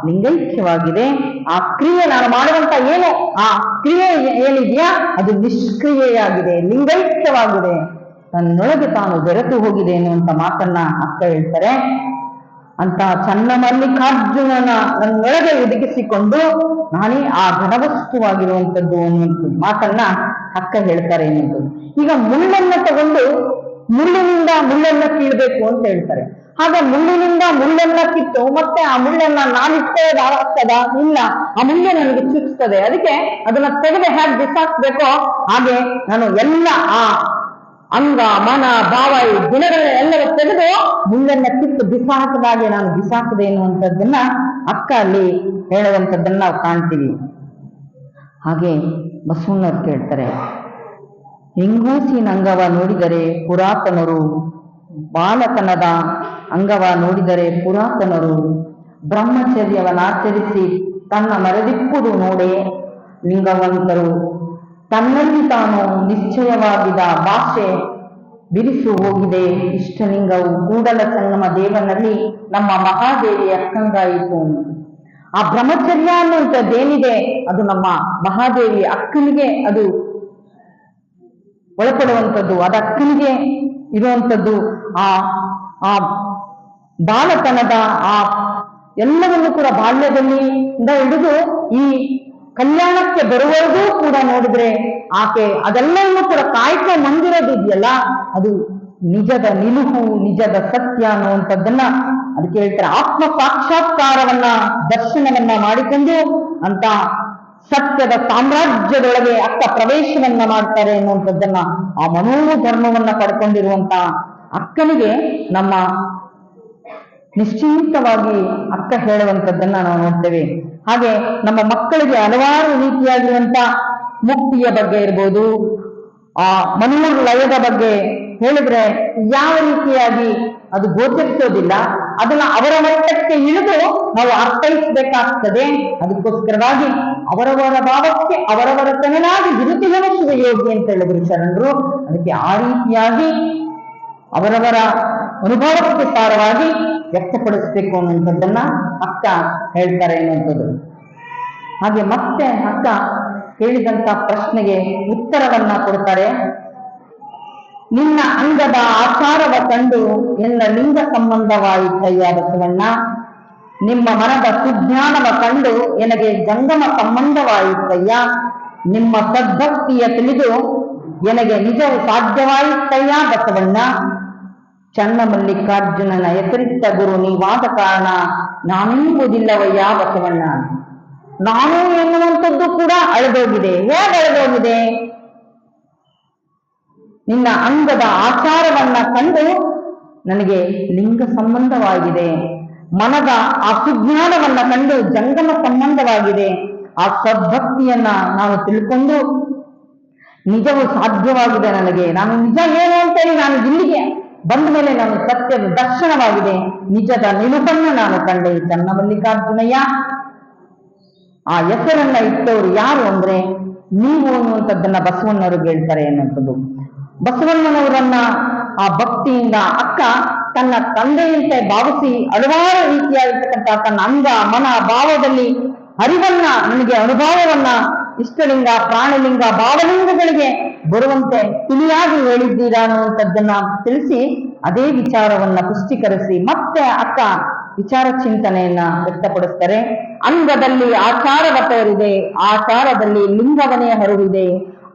ಲಿಂಗೈಕ್ಯವಾಗಿದೆ. ಆ ಕ್ರಿಯೆ ನಾನು ಮಾಡುವಂತ ಏನು ಆ ಕ್ರಿಯೆ ಏನಿದೆಯಾ ಅದು ನಿಷ್ಕ್ರಿಯೆಯಾಗಿದೆ, ಲಿಂಗೈಕ್ಯವಾಗಿದೆ, ತನ್ನೊಳಗೆ ತಾನು ಬೆರೆತು ಹೋಗಿದೆ ಎನ್ನುವಂತ ಮಾತನ್ನ ಅಕ್ಕ ಹೇಳ್ತಾರೆ. ಅಂತ ಚನ್ನ ಮಲ್ಲಿಕಾರ್ಜುನನ ನನ್ನೊಳಗೆ ಒದಗಿಸಿಕೊಂಡು ನಾನೇ ಆ ಘನವಸ್ತುವಾಗಿರುವಂಥದ್ದು ಅನ್ನುವಂಥ ಮಾತನ್ನ ಅಕ್ಕ ಹೇಳ್ತಾರೆ ಎನ್ನುವುದು. ಈಗ ಮುಳ್ಳನ್ನ ತಗೊಂಡು ಮುಳ್ಳಿನಿಂದ ಮುಳ್ಳನ್ನ ಕೀಳ್ಬೇಕು ಅಂತ ಹೇಳ್ತಾರೆ. ಆಗ ಮುಳ್ಳಿನಿಂದ ಮುಳ್ಳನ್ನ ಕಿತ್ತು ಮತ್ತೆ ಆ ಮುಳ್ಳನ್ನ ನಾನಿಟ್ಟೋದಾಗ್ತದ? ಇಲ್ಲ, ಆ ಮುಳ್ಳು ನನಗೆ ಚುಚ್ಚುತ್ತದೆ. ಅದಕ್ಕೆ ಅದನ್ನ ತೆಗೆದು ಹೇಗೆ ಬಿಸಾಕ್ಬೇಕೋ ಹಾಗೆ ನಾನು ಎಲ್ಲ ಆ ಅಂಗ ಮನ ಭಾವ ಈ ಗುಣಗಳನ್ನೆಲ್ಲವೂ ತೆಗೆದು ಮುಳ್ಳನ್ನ ಕಿತ್ತು ಬಿಸಾಕದಾಗೆ ನಾನು ಬಿಸಾಕದೆ ಎನ್ನುವಂಥದ್ದನ್ನ ಅಕ್ಕ ಅಲ್ಲಿ ಹೇಳುವಂಥದ್ದನ್ನ ನಾವು ಕಾಣ್ತೀವಿ. ಹಾಗೆ ಬಸವಣ್ಣವ್ರು ಕೇಳ್ತಾರೆ, ಹೆಂಗೂಸಿನ ಅಂಗವ ನೋಡಿದರೆ ಪುರಾತನರು, ಬಾಲಕನದ ಅಂಗವ ನೋಡಿದರೆ ಪುರಾತನರು, ಬ್ರಹ್ಮಚರ್ಯವನ್ನಾಚರಿಸಿ ತನ್ನ ಮರೆದಿಪ್ಪುದು ನೋಡೆ ಲಿಂಗವಂತರು, ತನ್ನಲ್ಲಿ ತಾನು ನಿಶ್ಚಯವಾಗಿದ್ದ ಭಾಷೆ ಬಿರಿಸು ಹೋಗಿದೆ ಇಷ್ಟಲಿಂಗವು ಕೂಡಲ ಸಂಗಮ ದೇವನಲ್ಲಿ ನಮ್ಮ ಮಹಾದೇವಿ ಅಕ್ಕಂಗಾಯಿತು. ಆ ಬ್ರಹ್ಮಚರ್ಯ ಅನ್ನುವಂಥದ್ದೇನಿದೆ ಅದು ನಮ್ಮ ಮಹಾದೇವಿ ಅಕ್ಕನಿಗೆ ಅದು ಒಳಪಡುವಂಥದ್ದು, ಅದು ಅಕ್ಕನಿಗೆ ಇರುವಂಥದ್ದು. ಆ ಬಾಲತನದ ಆ ಎಲ್ಲವನ್ನು ಕೂಡ ಬಾಲ್ಯದಲ್ಲಿ ಹಿಡಿದು ಈ ಕಲ್ಯಾಣಕ್ಕೆ ಬರುವವರೆಗೂ ಕೂಡ ನೋಡಿದ್ರೆ ಆಕೆ ಅದೆಲ್ಲವನ್ನೂ ಕೂಡ ಕಾಯ್ಕೊ ಮಂದಿರೋದಿದೆಯಲ್ಲ ಅದು ನಿಜದ ನಿಲುವು, ನಿಜದ ಸತ್ಯ ಅನ್ನುವಂಥದ್ದನ್ನ ಅದಕ್ಕೆ ಹೇಳ್ತಾರೆ. ಆತ್ಮ ಸಾಕ್ಷಾತ್ಕಾರವನ್ನ ದರ್ಶನವನ್ನ ಮಾಡಿಕೊಂಡು ಅಂತ ಸತ್ಯದ ಸಾಮ್ರಾಜ್ಯದೊಳಗೆ ಅಕ್ಕ ಪ್ರವೇಶವನ್ನ ಮಾಡ್ತಾರೆ ಎನ್ನುವಂಥದ್ದನ್ನ ಆ ಮನೋಧರ್ಮವನ್ನ ಪಡ್ಕೊಂಡಿರುವಂತ ಅಕ್ಕನಿಗೆ ನಮ್ಮ ನಿಶ್ಚಿಂತವಾಗಿ ಅಕ್ಕ ಹೇಳುವಂಥದ್ದನ್ನ ನಾವು ನೋಡ್ತೇವೆ. ಹಾಗೆ ನಮ್ಮ ಮಕ್ಕಳಿಗೆ ಹಲವಾರು ರೀತಿಯಾಗಿರುವಂತ ಮುಕ್ತಿಯ ಬಗ್ಗೆ ಇರ್ಬೋದು, ಆ ಮನೋರ್ ಲಯದ ಬಗ್ಗೆ ಹೇಳಿದ್ರೆ ಯಾವ ರೀತಿಯಾಗಿ ಅದು ಗೋಚರಿಸೋದಿಲ್ಲ. ಅದನ್ನ ಅವರ ಮಟ್ಟಕ್ಕೆ ಇಳಿದು ನಾವು ಅರ್ಥೈಸಬೇಕಾಗ್ತದೆ. ಅದಕ್ಕೋಸ್ಕರವಾಗಿ ಅವರವರ ಭಾವಕ್ಕೆ ಅವರವರ ತನನಾಗಿ ಗುರುತಿಗಳು ಶಿವಯೋಗಿ ಅಂತ ಹೇಳಿದ್ರು ಶರಣರು. ಅದಕ್ಕೆ ಆ ರೀತಿಯಾಗಿ ಅವರವರ ಅನುಭವಕ್ಕೆ ಸಾರವಾಗಿ ವ್ಯಕ್ತಪಡಿಸಬೇಕು ಅನ್ನುವಂಥದ್ದನ್ನ ಅಕ್ಕ ಹೇಳ್ತಾರೆ ಅನ್ನುವಂಥದ್ದು. ಹಾಗೆ ಮತ್ತೆ ಅಕ್ಕ ಹೇಳಿದಂತ ಪ್ರಶ್ನೆಗೆ ಉತ್ತರವನ್ನ ಕೊಡ್ತಾರೆ. ನಿನ್ನ ಅಂಗದ ಆಚಾರವ ಕಂಡು ಎನ್ನ ಲಿಂಗ ಸಂಬಂಧವಾಯಿತಯ್ಯ ಬಸವಣ್ಣ. ನಿಮ್ಮ ಮನದ ಸುಜ್ಞಾನವ ಕಂಡು ಎನಗೆ ಜಂಗಮ ಸಂಬಂಧವಾಯಿತಯ್ಯ. ನಿಮ್ಮ ಸದ್ಭಕ್ತಿಯ ತಿಳಿದು ಎನಗೆ ನಿಜವು ಸಾಧ್ಯವಾಯಿತಯ್ಯ ಬಸವಣ್ಣ. ಚನ್ನಮಲ್ಲಿಕಾರ್ಜುನನ ಹೆಸರಿಟ್ಟ ಗುರು ನೀವಾದ ಕಾರಣ ನಾನೆಂಬುದಿಲ್ಲವಯ್ಯ ಬಸವಣ್ಣ. ನಾನು ಎನ್ನುವಂಥದ್ದು ಕೂಡ ಅಳೆದೋಗಿದೆ. ಹೇಗೆ ಅಳೆದೋಗಿದೆ? ನಿನ್ನ ಅಂಗದ ಆಚಾರವನ್ನ ಕಂಡು ನನಗೆ ಲಿಂಗ ಸಂಬಂಧವಾಗಿದೆ. ಮನದ ಆ ಸುಜ್ಞಾನವನ್ನ ಕಂಡು ಜಂಗಮ ಸಂಬಂಧವಾಗಿದೆ. ಆ ಸದ್ಭಕ್ತಿಯನ್ನ ನಾನು ತಿಳ್ಕೊಂಡು ನಿಜವು ಸಾಧ್ಯವಾಗಿದೆ ನನಗೆ. ನಾನು ನಿಜ ಏನು ಅಂತೇಳಿ ನಾನು ಇಲ್ಲಿಗೆ ಬಂದ ಮೇಲೆ ನಾನು ಸತ್ಯದ ದರ್ಶನವಾಗಿದೆ. ನಿಜದ ನಿಲುಪನ್ನ ನಾನು ಕಂಡೆ ಚನ್ನಮಲ್ಲಿಕಾರ್ಜುನಯ್ಯ. ಆ ಹೆಸರನ್ನ ಇಟ್ಟವರು ಯಾರು ಅಂದ್ರೆ ನೀವು ಅನ್ನುವಂಥದ್ದನ್ನ ಬಸವಣ್ಣವ್ರಿಗೆ ಹೇಳ್ತಾರೆ ಅನ್ನುವಂಥದ್ದು. ಬಸವಣ್ಣನವರನ್ನ ಆ ಭಕ್ತಿಯಿಂದ ಅಕ್ಕ ತನ್ನ ತಂದೆಯಂತೆ ಭಾವಿಸಿ ಹಲವಾರು ರೀತಿಯಾಗಿರ್ತಕ್ಕಂಥ ತನ್ನ ಅಂಗ ಮನ ಭಾವದಲ್ಲಿ ಅರಿವನ್ನ, ನನಗೆ ಅನುಭವವನ್ನ ಇಷ್ಟಲಿಂಗ ಪ್ರಾಣಲಿಂಗ ಭಾವಲಿಂಗಗಳಿಗೆ ಬರುವಂತೆ ತಿಳಿಯಾಗಿ ಹೇಳಿದ್ದೀರಾ ಅನ್ನುವಂಥದ್ದನ್ನ ತಿಳಿಸಿ ಅದೇ ವಿಚಾರವನ್ನ ಪುಷ್ಟೀಕರಿಸಿ ಮತ್ತೆ ಅಕ್ಕ ವಿಚಾರ ಚಿಂತನೆಯನ್ನ ವ್ಯಕ್ತಪಡಿಸ್ತಾರೆ. ಅಂಗದಲ್ಲಿ ಆಚಾರವ ತೋರಿದೆ, ಆಚಾರದಲ್ಲಿ ಲಿಂಗವನೇ ಹರುವಿದೆ,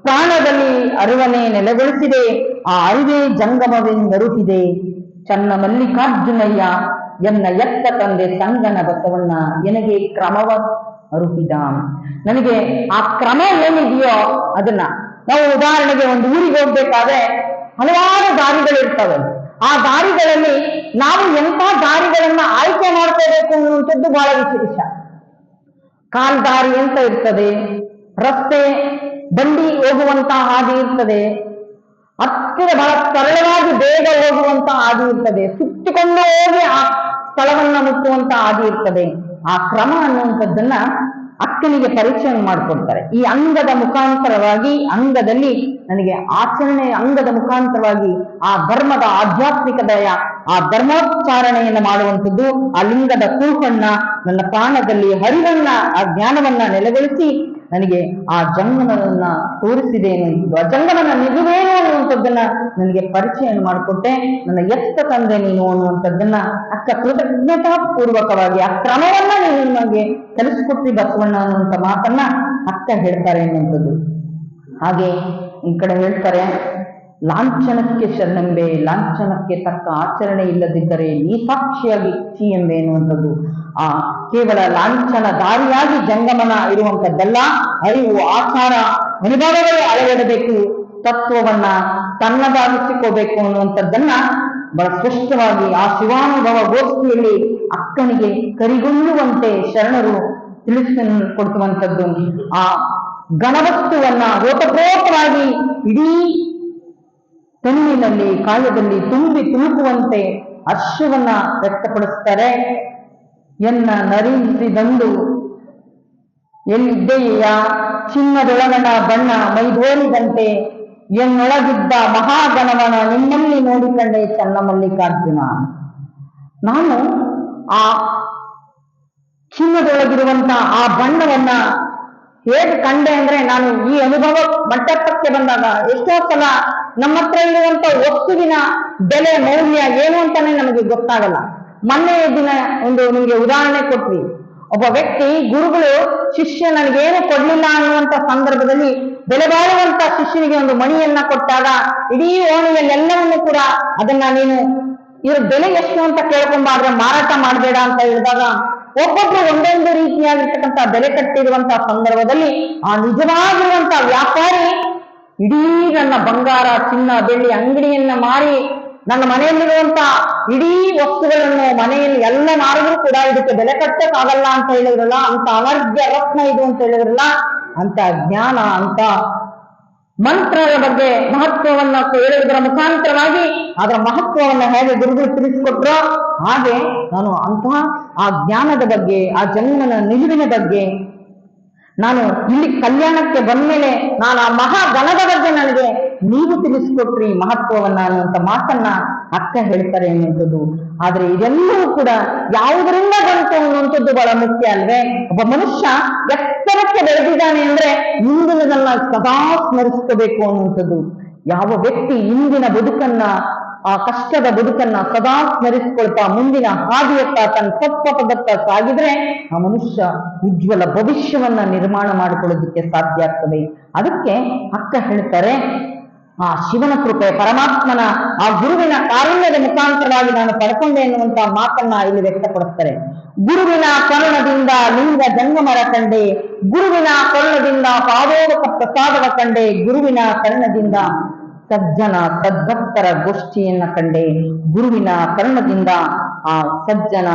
ಪ್ರಾಣದಲ್ಲಿ ಅರಿವನೇ ನೆಲೆಗೊಳಿಸಿದೆ, ಆ ಅರಿವೇ ಜಂಗಮವೆಂದರುಹಿದೆ. ಚನ್ನಮಲ್ಲಿಕಾರ್ಜುನಯ್ಯ ಎನ್ನ ಎತ್ತ ತಂದೆ ಸಂಗನ ಬಸವಣ್ಣ ಎನಗೆ ಕ್ರಮವ ಅರುಹಿದ. ನನಗೆ ಆ ಕ್ರಮ ಏನಿದೆಯೋ ಅದನ್ನ ನಾವು ಉದಾಹರಣೆಗೆ ಒಂದು ಊರಿಗೆ ಹೋಗ್ಬೇಕಾದ್ರೆ ಹಲವಾರು ದಾರಿಗಳಿರ್ತವೆ. ಆ ದಾರಿಗಳಲ್ಲಿ ನಾವು ಎಂಥ ದಾರಿಗಳನ್ನ ಆಯ್ಕೆ ಮಾಡ್ಕೋಬೇಕು ಅನ್ನುವಂಥದ್ದು ಬಹಳ ವಿಶೇಷ. ಕಾಲ್ ದಾರಿ ಅಂತ ಇರ್ತದೆ, ರಸ್ತೆ ಬಂಡಿ ಹೋಗುವಂತ ಹಾದಿ ಇರ್ತದೆ, ಹತ್ತಿರ ಬಹಳ ಸರಳವಾಗಿ ಬೇಗ ಹೋಗುವಂತ ಹಾದಿ ಇರ್ತದೆ, ಸುತ್ತಿಕೊಂಡು ಹೋಗಿ ಆ ಸ್ಥಳವನ್ನ ಮುಟ್ಟುವಂತ ಹಾದಿ ಇರ್ತದೆ. ಆ ಕ್ರಮ ಅನ್ನುವಂಥದ್ದನ್ನ ಅಕ್ಕನಿಗೆ ಪರಿಚಯ ಮಾಡಿಕೊಡ್ತಾರೆ. ಈ ಅಂಗದ ಮುಖಾಂತರವಾಗಿ, ಅಂಗದಲ್ಲಿ ನನಗೆ ಆಚರಣೆ, ಅಂಗದ ಮುಖಾಂತರವಾಗಿ ಆ ಧರ್ಮದ ಆಧ್ಯಾತ್ಮಿಕತೆಯ ಆ ಧರ್ಮೋಚ್ಚಾರಣೆಯನ್ನು ಮಾಡುವಂಥದ್ದು, ಆ ಲಿಂಗದ ಕೂಪನ್ನ ನನ್ನ ಪ್ರಾಣದಲ್ಲಿ ಹರಿವನ್ನ, ಆ ಜ್ಞಾನವನ್ನ ನೆಲೆಗೊಳಿಸಿ ನನಗೆ ಆ ಜಂಗಮನನ್ನ ತೋರಿಸಿದೆ ಅನ್ನುವಂಥದ್ದು, ಆ ಜಂಗಮನ ನಿಜವೇನು ಅನ್ನುವಂಥದ್ದನ್ನ ನನಗೆ ಪರಿಚಯ ಮಾಡಿಕೊಟ್ಟೆ. ನನ್ನ ಎತ್ತ ತಂದೆ ನೀನು ಅನ್ನುವಂಥದ್ದನ್ನ ಅಕ್ಕ ಕೃತಜ್ಞತಾ ಪೂರ್ವಕವಾಗಿ ಆ ಕ್ರಮವನ್ನ ನೀನು ನನಗೆ ಕಲಿಸಿಕೊಟ್ಟಿ ಬಸವಣ್ಣ ಅನ್ನುವಂಥ ಮಾತನ್ನ ಅಕ್ಕ ಹೇಳ್ತಾರೆ ಅನ್ನುವಂಥದ್ದು. ಹಾಗೆ ಈ ಕಡೆ ಹೇಳ್ತಾರೆ, ಲಾಂಛನಕ್ಕೆ ಶರಣೆಂಬೆ, ಲಾಂಛನಕ್ಕೆ ತಕ್ಕ ಆಚರಣೆ ಇಲ್ಲದಿದ್ದರೆ ನೀ ಸಾಕ್ಷಿಯಾಗಿ ಚಿ ಎಂಬೆ ಎನ್ನುವಂಥದ್ದು. ಆ ಕೇವಲ ಲಾಂಛನ ದಾರಿಯಾಗಿ ಜಂಗಮನ ಇರುವಂಥದ್ದಲ್ಲ, ಅರಿವು, ಆಚಾರ, ಅನುಭವಗಳು ಅಳವಡಬೇಕು, ತತ್ವವನ್ನ ತನ್ನದಾಗಿಸಿಕೋಬೇಕು ಅನ್ನುವಂಥದ್ದನ್ನ ಬಹಳ ಸ್ಪಷ್ಟವಾಗಿ ಆ ಶಿವಾನುಭವ ಗೋಷ್ಠಿಯಲ್ಲಿ ಅಕ್ಕನಿಗೆ ಕರಿಗೊಳ್ಳುವಂತೆ ಶರಣರು ತಿಳಿಸಿಕೊಡುವಂಥದ್ದು. ಆ ಗಣವಸ್ತುವನ್ನ ಓತಪ್ರೋತವಾಗಿ ಇಡೀ ಕಣ್ಣಿನಲ್ಲಿ ಕಾಯದಲ್ಲಿ ತುಂಬಿ ತುಳುಕುವಂತೆ ಹರ್ಷವನ್ನ ವ್ಯಕ್ತಪಡಿಸ್ತಾರೆ. ಎನ್ನ ನರಿಸಿದಂದು ಎಲ್ಲಿದ್ದೆಯ ಚಿನ್ನದೊಳಗಣ ಬಣ್ಣ ಮೈದೋರಿದಂತೆ ಎನ್ನೊಳಗಿದ್ದ ಮಹಾಗಣವನ ನಿಮ್ಮಲ್ಲಿ ನೋಡಿಕೊಂಡೆ ಚನ್ನಮಲ್ಲಿಕಾರ್ಜುನ. ನಾನು ಆ ಚಿನ್ನದೊಳಗಿರುವಂತ ಆ ಬಣ್ಣವನ್ನ ಹೇಗೆ ಕಂಡೆ ಅಂದ್ರೆ, ನಾನು ಈ ಅನುಭವ ಮಟ್ಟಕ್ಕೆ ಬಂದಾಗ ಎಷ್ಟೋ ಸಲ ನಮ್ಮ ಹತ್ರ ಇರುವಂತ ವಸ್ತುವಿನ ಬೆಲೆ ಮೌಲ್ಯ ಏನು ಅಂತಾನೆ ನಮಗೆ ಗೊತ್ತಾಗಲ್ಲ. ಮೊನ್ನೆ ದಿನ ಒಂದು ನಿಮ್ಗೆ ಉದಾಹರಣೆ ಕೊಟ್ವಿ. ಒಬ್ಬ ವ್ಯಕ್ತಿ, ಗುರುಗಳು ಶಿಷ್ಯ ನನಗೇನು ಕೊಡ್ಲಿಲ್ಲ ಅನ್ನುವಂತ ಸಂದರ್ಭದಲ್ಲಿ ಬೆಲೆ ಬಾಳುವಂತ ಶಿಷ್ಯನಿಗೆ ಒಂದು ಮಣಿಯನ್ನ ಕೊಟ್ಟಾಗ ಇಡೀ ಓಣಿಯಲ್ಲಿ ಎಲ್ಲವನ್ನೂ ಕೂಡ ಅದನ್ನ ನೀನು ಇವ್ರ ಬೆಲೆ ಎಷ್ಟು ಅಂತ ಕೇಳ್ಕೊಂಬಾದ್ರೆ ಮಾರಾಟ ಮಾಡಬೇಡ ಅಂತ ಹೇಳಿದಾಗ ಒಬ್ಬೊಬ್ರು ಒಂದೊಂದು ರೀತಿಯಾಗಿರ್ತಕ್ಕಂಥ ಬೆಲೆ ಕಟ್ಟಿರುವಂತ ಸಂದರ್ಭದಲ್ಲಿ ಆ ನಿಜವಾಗಿರುವಂತ ವ್ಯಾಪಾರಿ ಇಡೀ ನನ್ನ ಬಂಗಾರ ಚಿನ್ನ ಬೆಳ್ಳಿ ಅಂಗಡಿಯನ್ನ ಮಾರಿ ನನ್ನ ಮನೆಯಲ್ಲಿರುವಂತ ಇಡೀ ವಸ್ತುಗಳನ್ನು ಮನೆಯಲ್ಲಿ ಎಲ್ಲ ಮಾರಿದ್ರು ಕೂಡ ಇದಕ್ಕೆ ಬೆಲೆ ಕಟ್ಟಕ್ಕಾಗಲ್ಲ ಅಂತ ಹೇಳಿದ್ರಲ್ಲ, ಅಂತ ಅನರ್ಘ್ಯ ರತ್ನ ಇದು ಅಂತ ಹೇಳಿದ್ರಲ್ಲ, ಅಂತ ಜ್ಞಾನ, ಅಂತ ಮಂತ್ರದ ಬಗ್ಗೆ ಮಹತ್ವವನ್ನ ಹೇಳುವುದರ ಮುಖಾಂತರವಾಗಿ ಅದರ ಮಹತ್ವವನ್ನ ಹೇಗೆ ಗುರುಗಳು ತಿಳಿಸಿಕೊಟ್ರೋ ಹಾಗೆ ನಾನು ಅಂತಹ ಆ ಜ್ಞಾನದ ಬಗ್ಗೆ, ಆ ಜನ್ಮನ ನಿಲುವಿನ ಬಗ್ಗೆ, ನಾನು ಇಲ್ಲಿ ಕಲ್ಯಾಣಕ್ಕೆ ಬಂದ್ಮೇಲೆ ನಾನು ಆ ಮಹಾಗಣದ ಬಗ್ಗೆ ನನಗೆ ನೀವು ತಿಳಿಸ್ಕೊಟ್ರಿ ಮಹತ್ವವನ್ನ ಅನ್ನುವಂಥ ಮಾತನ್ನ ಅಕ್ಕ ಹೇಳ್ತಾರೆ ಅನ್ನುವಂಥದ್ದು. ಆದ್ರೆ ಇದೆಲ್ಲವೂ ಕೂಡ ಯಾವುದರಿಂದ ಬಂತು ಅನ್ನುವಂಥದ್ದು ಬಹಳ ಮುಖ್ಯ ಅಲ್ವೇ? ಒಬ್ಬ ಮನುಷ್ಯ ಎತ್ತರಕ್ಕೆ ಬೆಳೆದಿದ್ದಾನೆ ಅಂದ್ರೆ ಇಂದಿನದನ್ನ ಸದಾ ಸ್ಮರಿಸ್ಕೋಬೇಕು ಅನ್ನುವಂಥದ್ದು. ಯಾವ ವ್ಯಕ್ತಿ ಇಂದಿನ ಬದುಕನ್ನ, ಆ ಕಷ್ಟದ ಬದುಕನ್ನ ಸದಾ ಸ್ಮರಿಸ್ಕೊಳ್ತಾ ಮುಂದಿನ ಹಾದಿಯತ್ತ ತನ್ನ ಸತ್ಪಥದತ್ತ ಸಾಗಿದ್ರೆ ಆ ಮನುಷ್ಯ ಉಜ್ವಲ ಭವಿಷ್ಯವನ್ನ ನಿರ್ಮಾಣ ಮಾಡಿಕೊಳ್ಳೋದಕ್ಕೆ ಸಾಧ್ಯ ಆಗ್ತದೆ. ಅದಕ್ಕೆ ಅಕ್ಕ ಹೇಳ್ತಾರೆ, ಆ ಶಿವನ ಕೃಪೆ, ಪರಮಾತ್ಮನ ಆ ಗುರುವಿನ ಕಾರುಣ್ಯದ ಮುಖಾಂತರವಾಗಿ ನಾನು ಪಡ್ಕೊಂಡೆ ಎನ್ನುವಂತಹ ಮಾತನ್ನ ಇಲ್ಲಿ ವ್ಯಕ್ತಪಡಿಸ್ತಾರೆ. ಗುರುವಿನ ಕರುಣದಿಂದ ಲಿಂಗ ಜಂಗಮರ ಕಂಡೆ, ಗುರುವಿನ ಕರುಣದಿಂದ ಪಾದೋದಕ ಪ್ರಸಾದವ ಕಂಡೆ, ಗುರುವಿನ ಕರುಣದಿಂದ ಸಜ್ಜನ ಸದ್ಭಕ್ತರ ಗೋಷ್ಠಿಯನ್ನ ಕಂಡೆ, ಗುರುವಿನ ಕರುಣದಿಂದ ಆ ಸಜ್ಜನ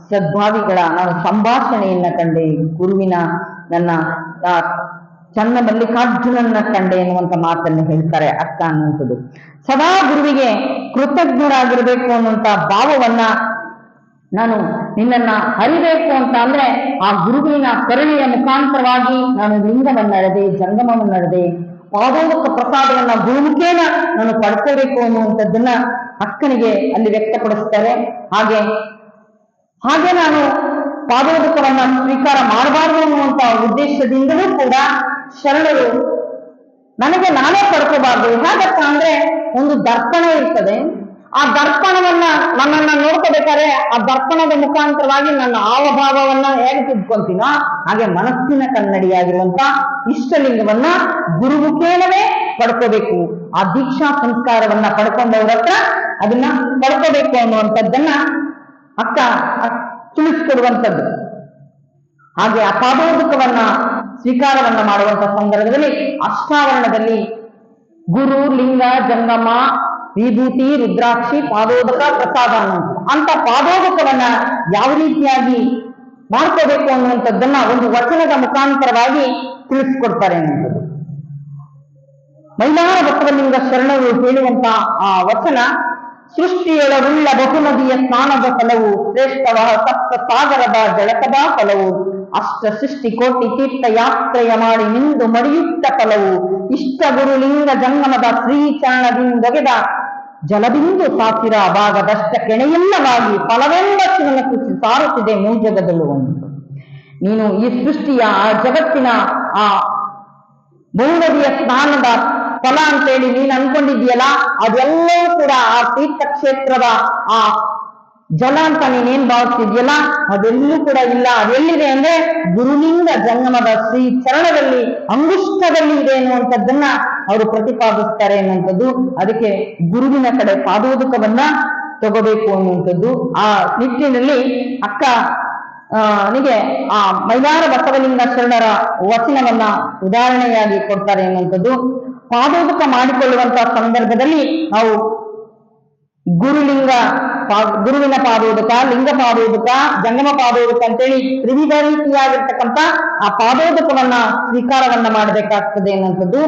ಸದ್ಭಾವಿಗಳ ನಾನು ಸಂಭಾಷಣೆಯನ್ನ ಕಂಡೆ, ಗುರುವಿನ ನನ್ನ ಚನ್ನ ಮಲ್ಲಿಕಾರ್ಜುನನ್ನ ಕಂಡೆ ಎನ್ನುವಂತ ಮಾತನ್ನು ಹೇಳ್ತಾರೆ ಅಕ್ಕ ಅನ್ನುವಂಥದ್ದು. ಸದಾ ಗುರುವಿಗೆ ಕೃತಜ್ಞರಾಗಿರ್ಬೇಕು ಅನ್ನುವಂತ ಭಾವವನ್ನ, ನಾನು ನಿನ್ನನ್ನ ಅರಿಬೇಕು ಅಂತ ಅಂದ್ರೆ ಆ ಗುರುವಿನ ಕರುಣೆಯ ಮುಖಾಂತರವಾಗಿ ನಾನು ಲಿಂಗವನ್ನರದೆ, ಜಂಗಮವನ್ನರದೆ, ಪಾದೋದಕ ಪ್ರಸಾದವನ್ನ ಗುರುಮುಖೇನ ನಾನು ಪಡ್ಕೋಬೇಕು ಅನ್ನುವಂಥದ್ದನ್ನ ಅಕ್ಕನಿಗೆ ಅಲ್ಲಿ ವ್ಯಕ್ತಪಡಿಸ್ತಾರೆ. ಹಾಗೆ ನಾನು ಪಾದೋದಕವನ್ನ ಸ್ವೀಕಾರ ಮಾಡಬಾರದು ಅನ್ನುವಂತ ಉದ್ದೇಶದಿಂದಲೂ ಕೂಡ ಶರಣರು ನನಗೆ ನಾನೇ ಪಡ್ಕೋಬಾರ್ದು. ಹೇಗಪ್ಪ ಅಂದ್ರೆ ಒಂದು ದರ್ಪಣ ಇರ್ತದೆ, ಆ ದರ್ಪಣವನ್ನ ನನ್ನನ್ನ ನೋಡ್ಕೋಬೇಕಾದ್ರೆ ಆ ದರ್ಪಣದ ಮುಖಾಂತರವಾಗಿ ನನ್ನ ಹಾವಭಾವವನ್ನ ಹೇಗೆ ತಿದ್ಕೊಂತೀನೋ ಹಾಗೆ ಮನಸ್ಸಿನ ಕನ್ನಡಿಯಾಗಿರುವಂತ ಇಷ್ಟಲಿಂಗವನ್ನ ಗುರುಮುಖೇನವೇ ಪಡ್ಕೋಬೇಕು. ಆ ದೀಕ್ಷಾ ಸಂಸ್ಕಾರವನ್ನ ಪಡ್ಕೊಂಡವ್ರ ಹತ್ರ ಅದನ್ನ ಪಡ್ಕೋಬೇಕು ಅನ್ನುವಂಥದ್ದನ್ನ ಅಕ್ಕ ತಿಳಿಸ್ಕೊಡುವಂಥದ್ದು. ಹಾಗೆ ಆ ಪಾದೋದಕವನ್ನ ಸ್ವೀಕಾರವನ್ನ ಮಾಡುವಂತ ಸಂದರ್ಭದಲ್ಲಿ ಅಷ್ಟಾವರಣದಲ್ಲಿ ಗುರು, ಲಿಂಗ, ಜಂಗಮ, ವಿಭೂತಿ, ರುದ್ರಾಕ್ಷಿ, ಪಾದೋದಕ, ಪ್ರಸಾದ ಅಂತ ಪಾದೋದಕವನ್ನ ಯಾವ ರೀತಿಯಾಗಿ ಮಾಡ್ಕೋಬೇಕು ಅನ್ನುವಂಥದ್ದನ್ನ ಒಂದು ವಚನದ ಮುಖಾಂತರವಾಗಿ ತಿಳಿಸ್ಕೊಡ್ತಾರೆ ಅನ್ನುವಂಥದ್ದು. ಮೈಲಾರ ಬಸವಲಿಂಗ ಶರಣರು ಹೇಳುವಂತ ಆ ವಚನ, ಸೃಷ್ಟಿಯೊಳಗುಳ್ಳ ಬಹುನದಿಯ ಸ್ನಾನದ ಫಲವು, ಶ್ರೇಷ್ಠವ ಸಪ್ತ ಸಾಗರದ ಜಳಕದ ಫಲವು, ಅಷ್ಟ ಸೃಷ್ಟಿ ಕೋಟಿ ತೀರ್ಥ ಯಾತ್ರೆಯ ಮಾಡಿ ನಿಂದು ಮಡಿಯುತ್ತ ಫಲವು, ಇಷ್ಟ ಗುರು ಲಿಂಗ ಜಂಗಮದ ಶ್ರೀಚರಣದಿಂದೊಗೆದ ಜಲಬಿಂದು ಸಾಸಿರ ಭಾಗದಷ್ಟ ಕೆಣೆಯಿಲ್ಲವಾಗಿ ಫಲವೆಂಬ ಶಿವನ ಕುಸಿ ಸಾರುತ್ತಿದೆ ಮೂಜಗದಲು ಒಂದು. ನೀನು ಈ ಸೃಷ್ಟಿಯ ಆ ಜಗತ್ತಿನ ಆ ಬಹುನದಿಯ ಸ್ನಾನದ ಫಲ ಅಂತೇಳಿ ನೀನು ಅನ್ಕೊಂಡಿದ್ಯಲ್ಲ, ಅದೆಲ್ಲವೂ ಕೂಡ ಆ ತೀರ್ಥ ಕ್ಷೇತ್ರದ ಆ ಜಲ ಅಂತ ನೀನೇನ್ ಭಾವಿಸ್ತಿದ್ಯಲ್ಲ ಅದೆಲ್ಲೂ ಕೂಡ ಇಲ್ಲ. ಅದೆಲ್ಲಿದೆ ಅಂದ್ರೆ ಗುರುಲಿಂಗ ಜಂಗಮದ ಶ್ರೀ ಚರಣದಲ್ಲಿ, ಅಂಗುಷ್ಟದಲ್ಲಿ ಇದೆ ಎನ್ನುವಂಥದ್ದನ್ನ ಅವರು ಪ್ರತಿಪಾದಿಸ್ತಾರೆ ಅನ್ನುವಂಥದ್ದು. ಅದಕ್ಕೆ ಗುರುವಿನ ಕಡೆ ಪಾದೋದಕವನ್ನ ತಗೋಬೇಕು ಅನ್ನುವಂಥದ್ದು. ಆ ನಿಟ್ಟಿನಲ್ಲಿ ಅಕ್ಕ ನಿಗೆ ಆ ಮೈಲಾರ ಬಸವಲಿಂಗ ಶರಣರ ವಚನವನ್ನ ಉದಾಹರಣೆಯಾಗಿ ಕೊಡ್ತಾರೆ ಅನ್ನುವಂಥದ್ದು. ಪಾದೋದಕ ಮಾಡಿಕೊಳ್ಳುವಂತಹ ಸಂದರ್ಭದಲ್ಲಿ ನಾವು ಗುರುವಿನ ಪಾದೋದಕ, ಲಿಂಗ ಪಾದೋದಕ, ಜಂಗಮ ಪಾದೋದಕ ಅಂತೇಳಿ ವಿವಿಧ ರೀತಿಯಾಗಿರ್ತಕ್ಕಂಥ ಆ ಪಾದೋದಕವನ್ನ ಸ್ವೀಕಾರವನ್ನ ಮಾಡಬೇಕಾಗ್ತದೆ ಅನ್ನುವಂಥದ್ದು.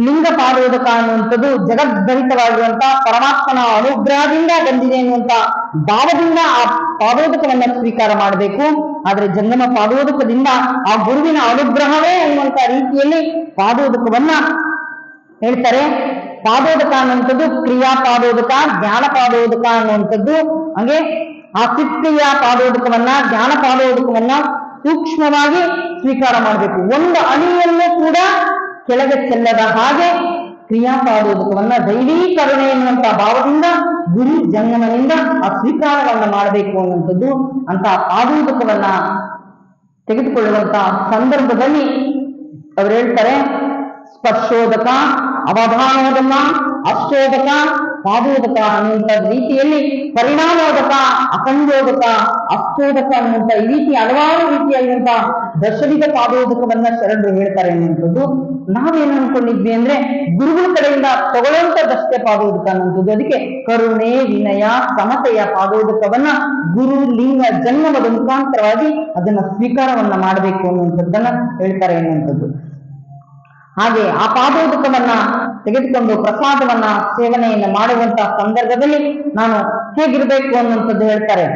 ಲಿಂಗ ಪಾದೋದಕ ಅನ್ನುವಂಥದ್ದು ಜಗದ್ಭರಿತವಾಗಿರುವಂತ ಪರಮಾತ್ಮನ ಅನುಗ್ರಹದಿಂದ ಬಂದಿದೆ ಎನ್ನುವಂತ ಭಾವದಿಂದ ಆ ಪಾದೋದಕವನ್ನ ಸ್ವೀಕಾರ ಮಾಡಬೇಕು. ಆದ್ರೆ ಜಂಗಮ ಪಾದೋದಕದಿಂದ ಆ ಗುರುವಿನ ಅನುಗ್ರಹವೇ ಅನ್ನುವಂತ ರೀತಿಯಲ್ಲಿ ಪಾದೋದಕವನ್ನ ಹೇಳ್ತಾರೆ. ಪಾದೋದಕ ಅನ್ನುವಂಥದ್ದು ಕ್ರಿಯಾ ಪಾದೋದಕ, ಜ್ಞಾನ ಪಾದೋದಕ ಅನ್ನುವಂಥದ್ದು. ಹಂಗೆ ಆ ಕ್ರಿಯಾ ಪಾದೋದಕವನ್ನ, ಜ್ಞಾನ ಪಾದೋದಕವನ್ನ ಸೂಕ್ಷ್ಮವಾಗಿ ಸ್ವೀಕಾರ ಮಾಡಬೇಕು. ಒಂದು ಅಣಿಯಲ್ಲೂ ಕೂಡ ಕೆಳಗೆ ಚೆಲ್ಲದ ಹಾಗೆ ಕ್ರಿಯಾಪಾದೋದಕವನ್ನ ದೈವೀ ಕರುಣೆ ಎನ್ನುವಂತ ಭಾವದಿಂದ ಗುರು ಜಂಗಮನಿಂದ ಆ ಸ್ವೀಕಾರವನ್ನ ಮಾಡಬೇಕು ಅನ್ನುವಂಥದ್ದು. ಅಂತ ಪಾದೋದಕವನ್ನ ತೆಗೆದುಕೊಳ್ಳುವಂತ ಸಂದರ್ಭದಲ್ಲಿ ಅವ್ರು ಹೇಳ್ತಾರೆ, ಸ್ಪರ್ಶೋದಕ, ಅವಧಾನೋದಕ, ಅಷ್ಟೋದಕ, ಪಾದೋದಕ ಅನ್ನುವಂಥ ರೀತಿಯಲ್ಲಿ ಪರಿಣಾಮೋದಕ, ಅಖಂಡೋದಕ, ಅಷ್ಟೋದಕ ಅನ್ನುವಂಥ ಈ ರೀತಿ ಹಲವಾರು ರೀತಿಯಾಗಿರುವಂತಹ ದಶವಿಧ ಪಾದೋದಕವನ್ನ ಶರಣರು ಹೇಳ್ತಾರೆ ಅನ್ನುವಂಥದ್ದು. ನಾವೇನು ಅನ್ಕೊಂಡಿದ್ವಿ ಅಂದ್ರೆ ಗುರುಗಳ ಕಡೆಯಿಂದ ತಗೊಳ್ಳುವಂಥದ್ದಷ್ಟೇ ಪಾದೋದಕ ಅನ್ನುವಂಥದ್ದು. ಅದಕ್ಕೆ ಕರುಣೆ, ವಿನಯ, ಸಮತೆಯ ಪಾದೋದಕವನ್ನ ಗುರು ಲಿಂಗ ಜನ್ಮದ ಮುಖಾಂತರವಾಗಿ ಅದನ್ನ ಸ್ವೀಕಾರವನ್ನ ಮಾಡಬೇಕು ಅನ್ನುವಂಥದ್ದನ್ನ ಹೇಳ್ತಾರೆ ಅನ್ನುವಂಥದ್ದು. ಹಾಗೆ ಆ ಪಾದೋದಕವನ್ನ ತೆಗೆದುಕೊಂಡು ಪ್ರಸಾದವನ್ನ ಸೇವನೆಯನ್ನು ಮಾಡುವಂತಹ ಸಂದರ್ಭದಲ್ಲಿ ನಾನು ಹೇಗಿರ್ಬೇಕು ಅನ್ನುವಂಥದ್ದು ಹೇಳ್ತಾರೆ.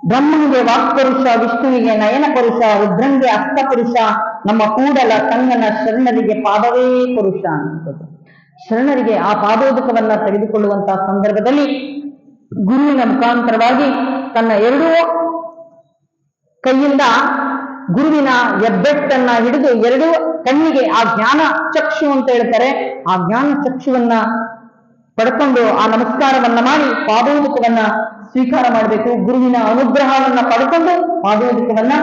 ಬ್ರಹ್ಮನಿಗೆ ವಾಕ್ಪುರುಷ, ವಿಷ್ಣುವಿಗೆ ನಯನ ಪುರುಷ, ರುದ್ರಂಗೆ ಅಸ್ತ ಪುರುಷ, ನಮ್ಮ ಕೂಡಲ ಸಂಗನ ಶರಣರಿಗೆ ಪಾದವೇ ಪುರುಷ ಅನ್ನುವಂಥದ್ದು. ಶರಣರಿಗೆ ಆ ಪಾದೋದಕವನ್ನ ತೆಗೆದುಕೊಳ್ಳುವಂತಹ ಸಂದರ್ಭದಲ್ಲಿ ಗುರುವಿನ ಮುಖಾಂತರವಾಗಿ ತನ್ನ ಎರಡೂ ಕೈಯಿಂದ ಗುರುವಿನ ಹೆಬ್ಬೆಟ್ಟನ್ನ ಹಿಡಿದು ಎರಡೂ ಕಣ್ಣಿಗೆ ಆ ಜ್ಞಾನ ಚಕ್ಷು ಅಂತ ಹೇಳ್ತಾರೆ, ಆ ಜ್ಞಾನ ಚಕ್ಷುವನ್ನ ಪಡ್ಕೊಂಡು ಆ ನಮಸ್ಕಾರವನ್ನ ಮಾಡಿ ಪಾದೋದಕವನ್ನ ಸ್ವೀಕಾರ ಮಾಡಬೇಕು. ಗುರುವಿನ ಅನುಗ್ರಹವನ್ನ ಪಡ್ಕೊಂಡು ಪಾದೋದಕವನ್ನ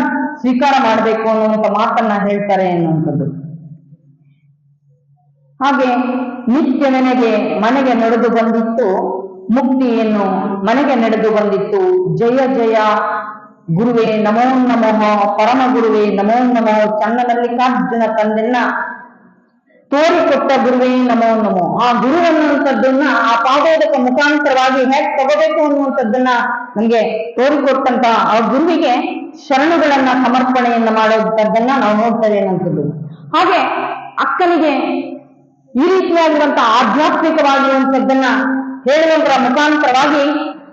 ಸ್ವೀಕಾರ ಮಾಡಬೇಕು ಅನ್ನುವಂಥ ಮಾತನ್ನ ಹೇಳ್ತಾರೆ ಎನ್ನುವಂಥದ್ದು. ಹಾಗೆ ನಿತ್ಯವೆನಗೆ ಮನೆಗೆ ನಡೆದು ಬಂದಿತ್ತು ಮುಕ್ತಿಯನ್ನು ಮನೆಗೆ ನಡೆದು ಬಂದಿತ್ತು. ಜಯ ಜಯ ಗುರುವೇ ನಮೋ ನಮಃ, ಪರಮ ಗುರುವೇ ನಮೋ ನಮೋ, ಚನ್ನಮಲ್ಲಿಕಾರ್ಜುನ ತಂದೆನ್ನ ತೋರಿಕೊಟ್ಟ ಗುರುವೇ ನಮೋ ನಮೋ. ಆ ಗುರು ಅನ್ನುವಂಥದ್ದನ್ನ ಆ ಪಾದೋದಕ ಮುಖಾಂತರವಾಗಿ ಹೇಗೆ ತಗೋಬೇಕು ಅನ್ನುವಂಥದ್ದನ್ನ ನಮ್ಗೆ ತೋರಿಕೊಟ್ಟಂತ ಆ ಗುರುವಿಗೆ ಶರಣುಗಳನ್ನ ಸಮರ್ಪಣೆಯನ್ನ ಮಾಡುವಂಥದ್ದನ್ನ ನಾವು ನೋಡ್ತೇವೆ ಅನ್ನುವಂಥದ್ದು. ಹಾಗೆ ಅಕ್ಕನಿಗೆ ಈ ರೀತಿಯಾಗಿರುವಂತಹ ಆಧ್ಯಾತ್ಮಿಕವಾಗಿರುವಂಥದ್ದನ್ನ ಹೇಳುವುದರ ಮುಖಾಂತರವಾಗಿ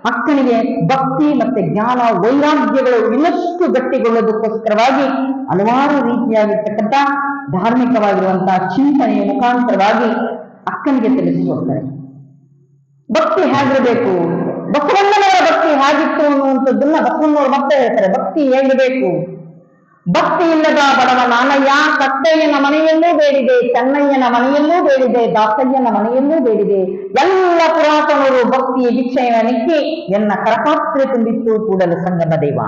ಅಕ್ಕನಿಗೆ ಭಕ್ತಿ ಮತ್ತೆ ಜ್ಞಾನ ವೈರಾಗ್ಯಗಳು ಇನ್ನಷ್ಟು ಗಟ್ಟಿಗೊಳ್ಳೋದಕ್ಕೋಸ್ಕರವಾಗಿ ಹಲವಾರು ರೀತಿಯಾಗಿರ್ತಕ್ಕಂಥ ಧಾರ್ಮಿಕವಾಗಿರುವಂತಹ ಚಿಂತನೆಯ ಮುಖಾಂತರವಾಗಿ ಅಕ್ಕನಿಗೆ ತಿಳಿಸಿಕೊಡ್ತಾರೆ. ಭಕ್ತಿ ಹೇಗಿರಬೇಕು, ಬಸವಣ್ಣನವರ ಭಕ್ತಿ ಹೇಗಿತ್ತು ಅನ್ನುವಂಥದ್ದನ್ನ ಬಸವಣ್ಣವರು ಮತ್ತೆ ಹೇಳ್ತಾರೆ. ಭಕ್ತಿ ಹೇಗಿರಬೇಕು, ಭಕ್ತಿ ಇಲ್ಲದ ಬಡವ ನಾನಯ್ಯ, ಕಟ್ಟಯ್ಯನ ಮನೆಯಲ್ಲೂ ಬೇಡಿದೆ, ಚೆನ್ನಯ್ಯನ ಮನೆಯಲ್ಲೂ ಬೇಡಿದೆ, ದಾಸಯ್ಯನ ಮನೆಯಲ್ಲೂ ಬೇಡಿದೆ, ಎಲ್ಲ ಪುರಾತನರು ಭಕ್ತಿಯ ಭಿಕ್ಷೆಯ ನಿಕ್ಕಿ ಎನ್ನ ಕರಪಾತ್ರೆ ತುಂಬಿತ್ತು ಕೂಡಲ ಸಂಗಮ ದೇವ.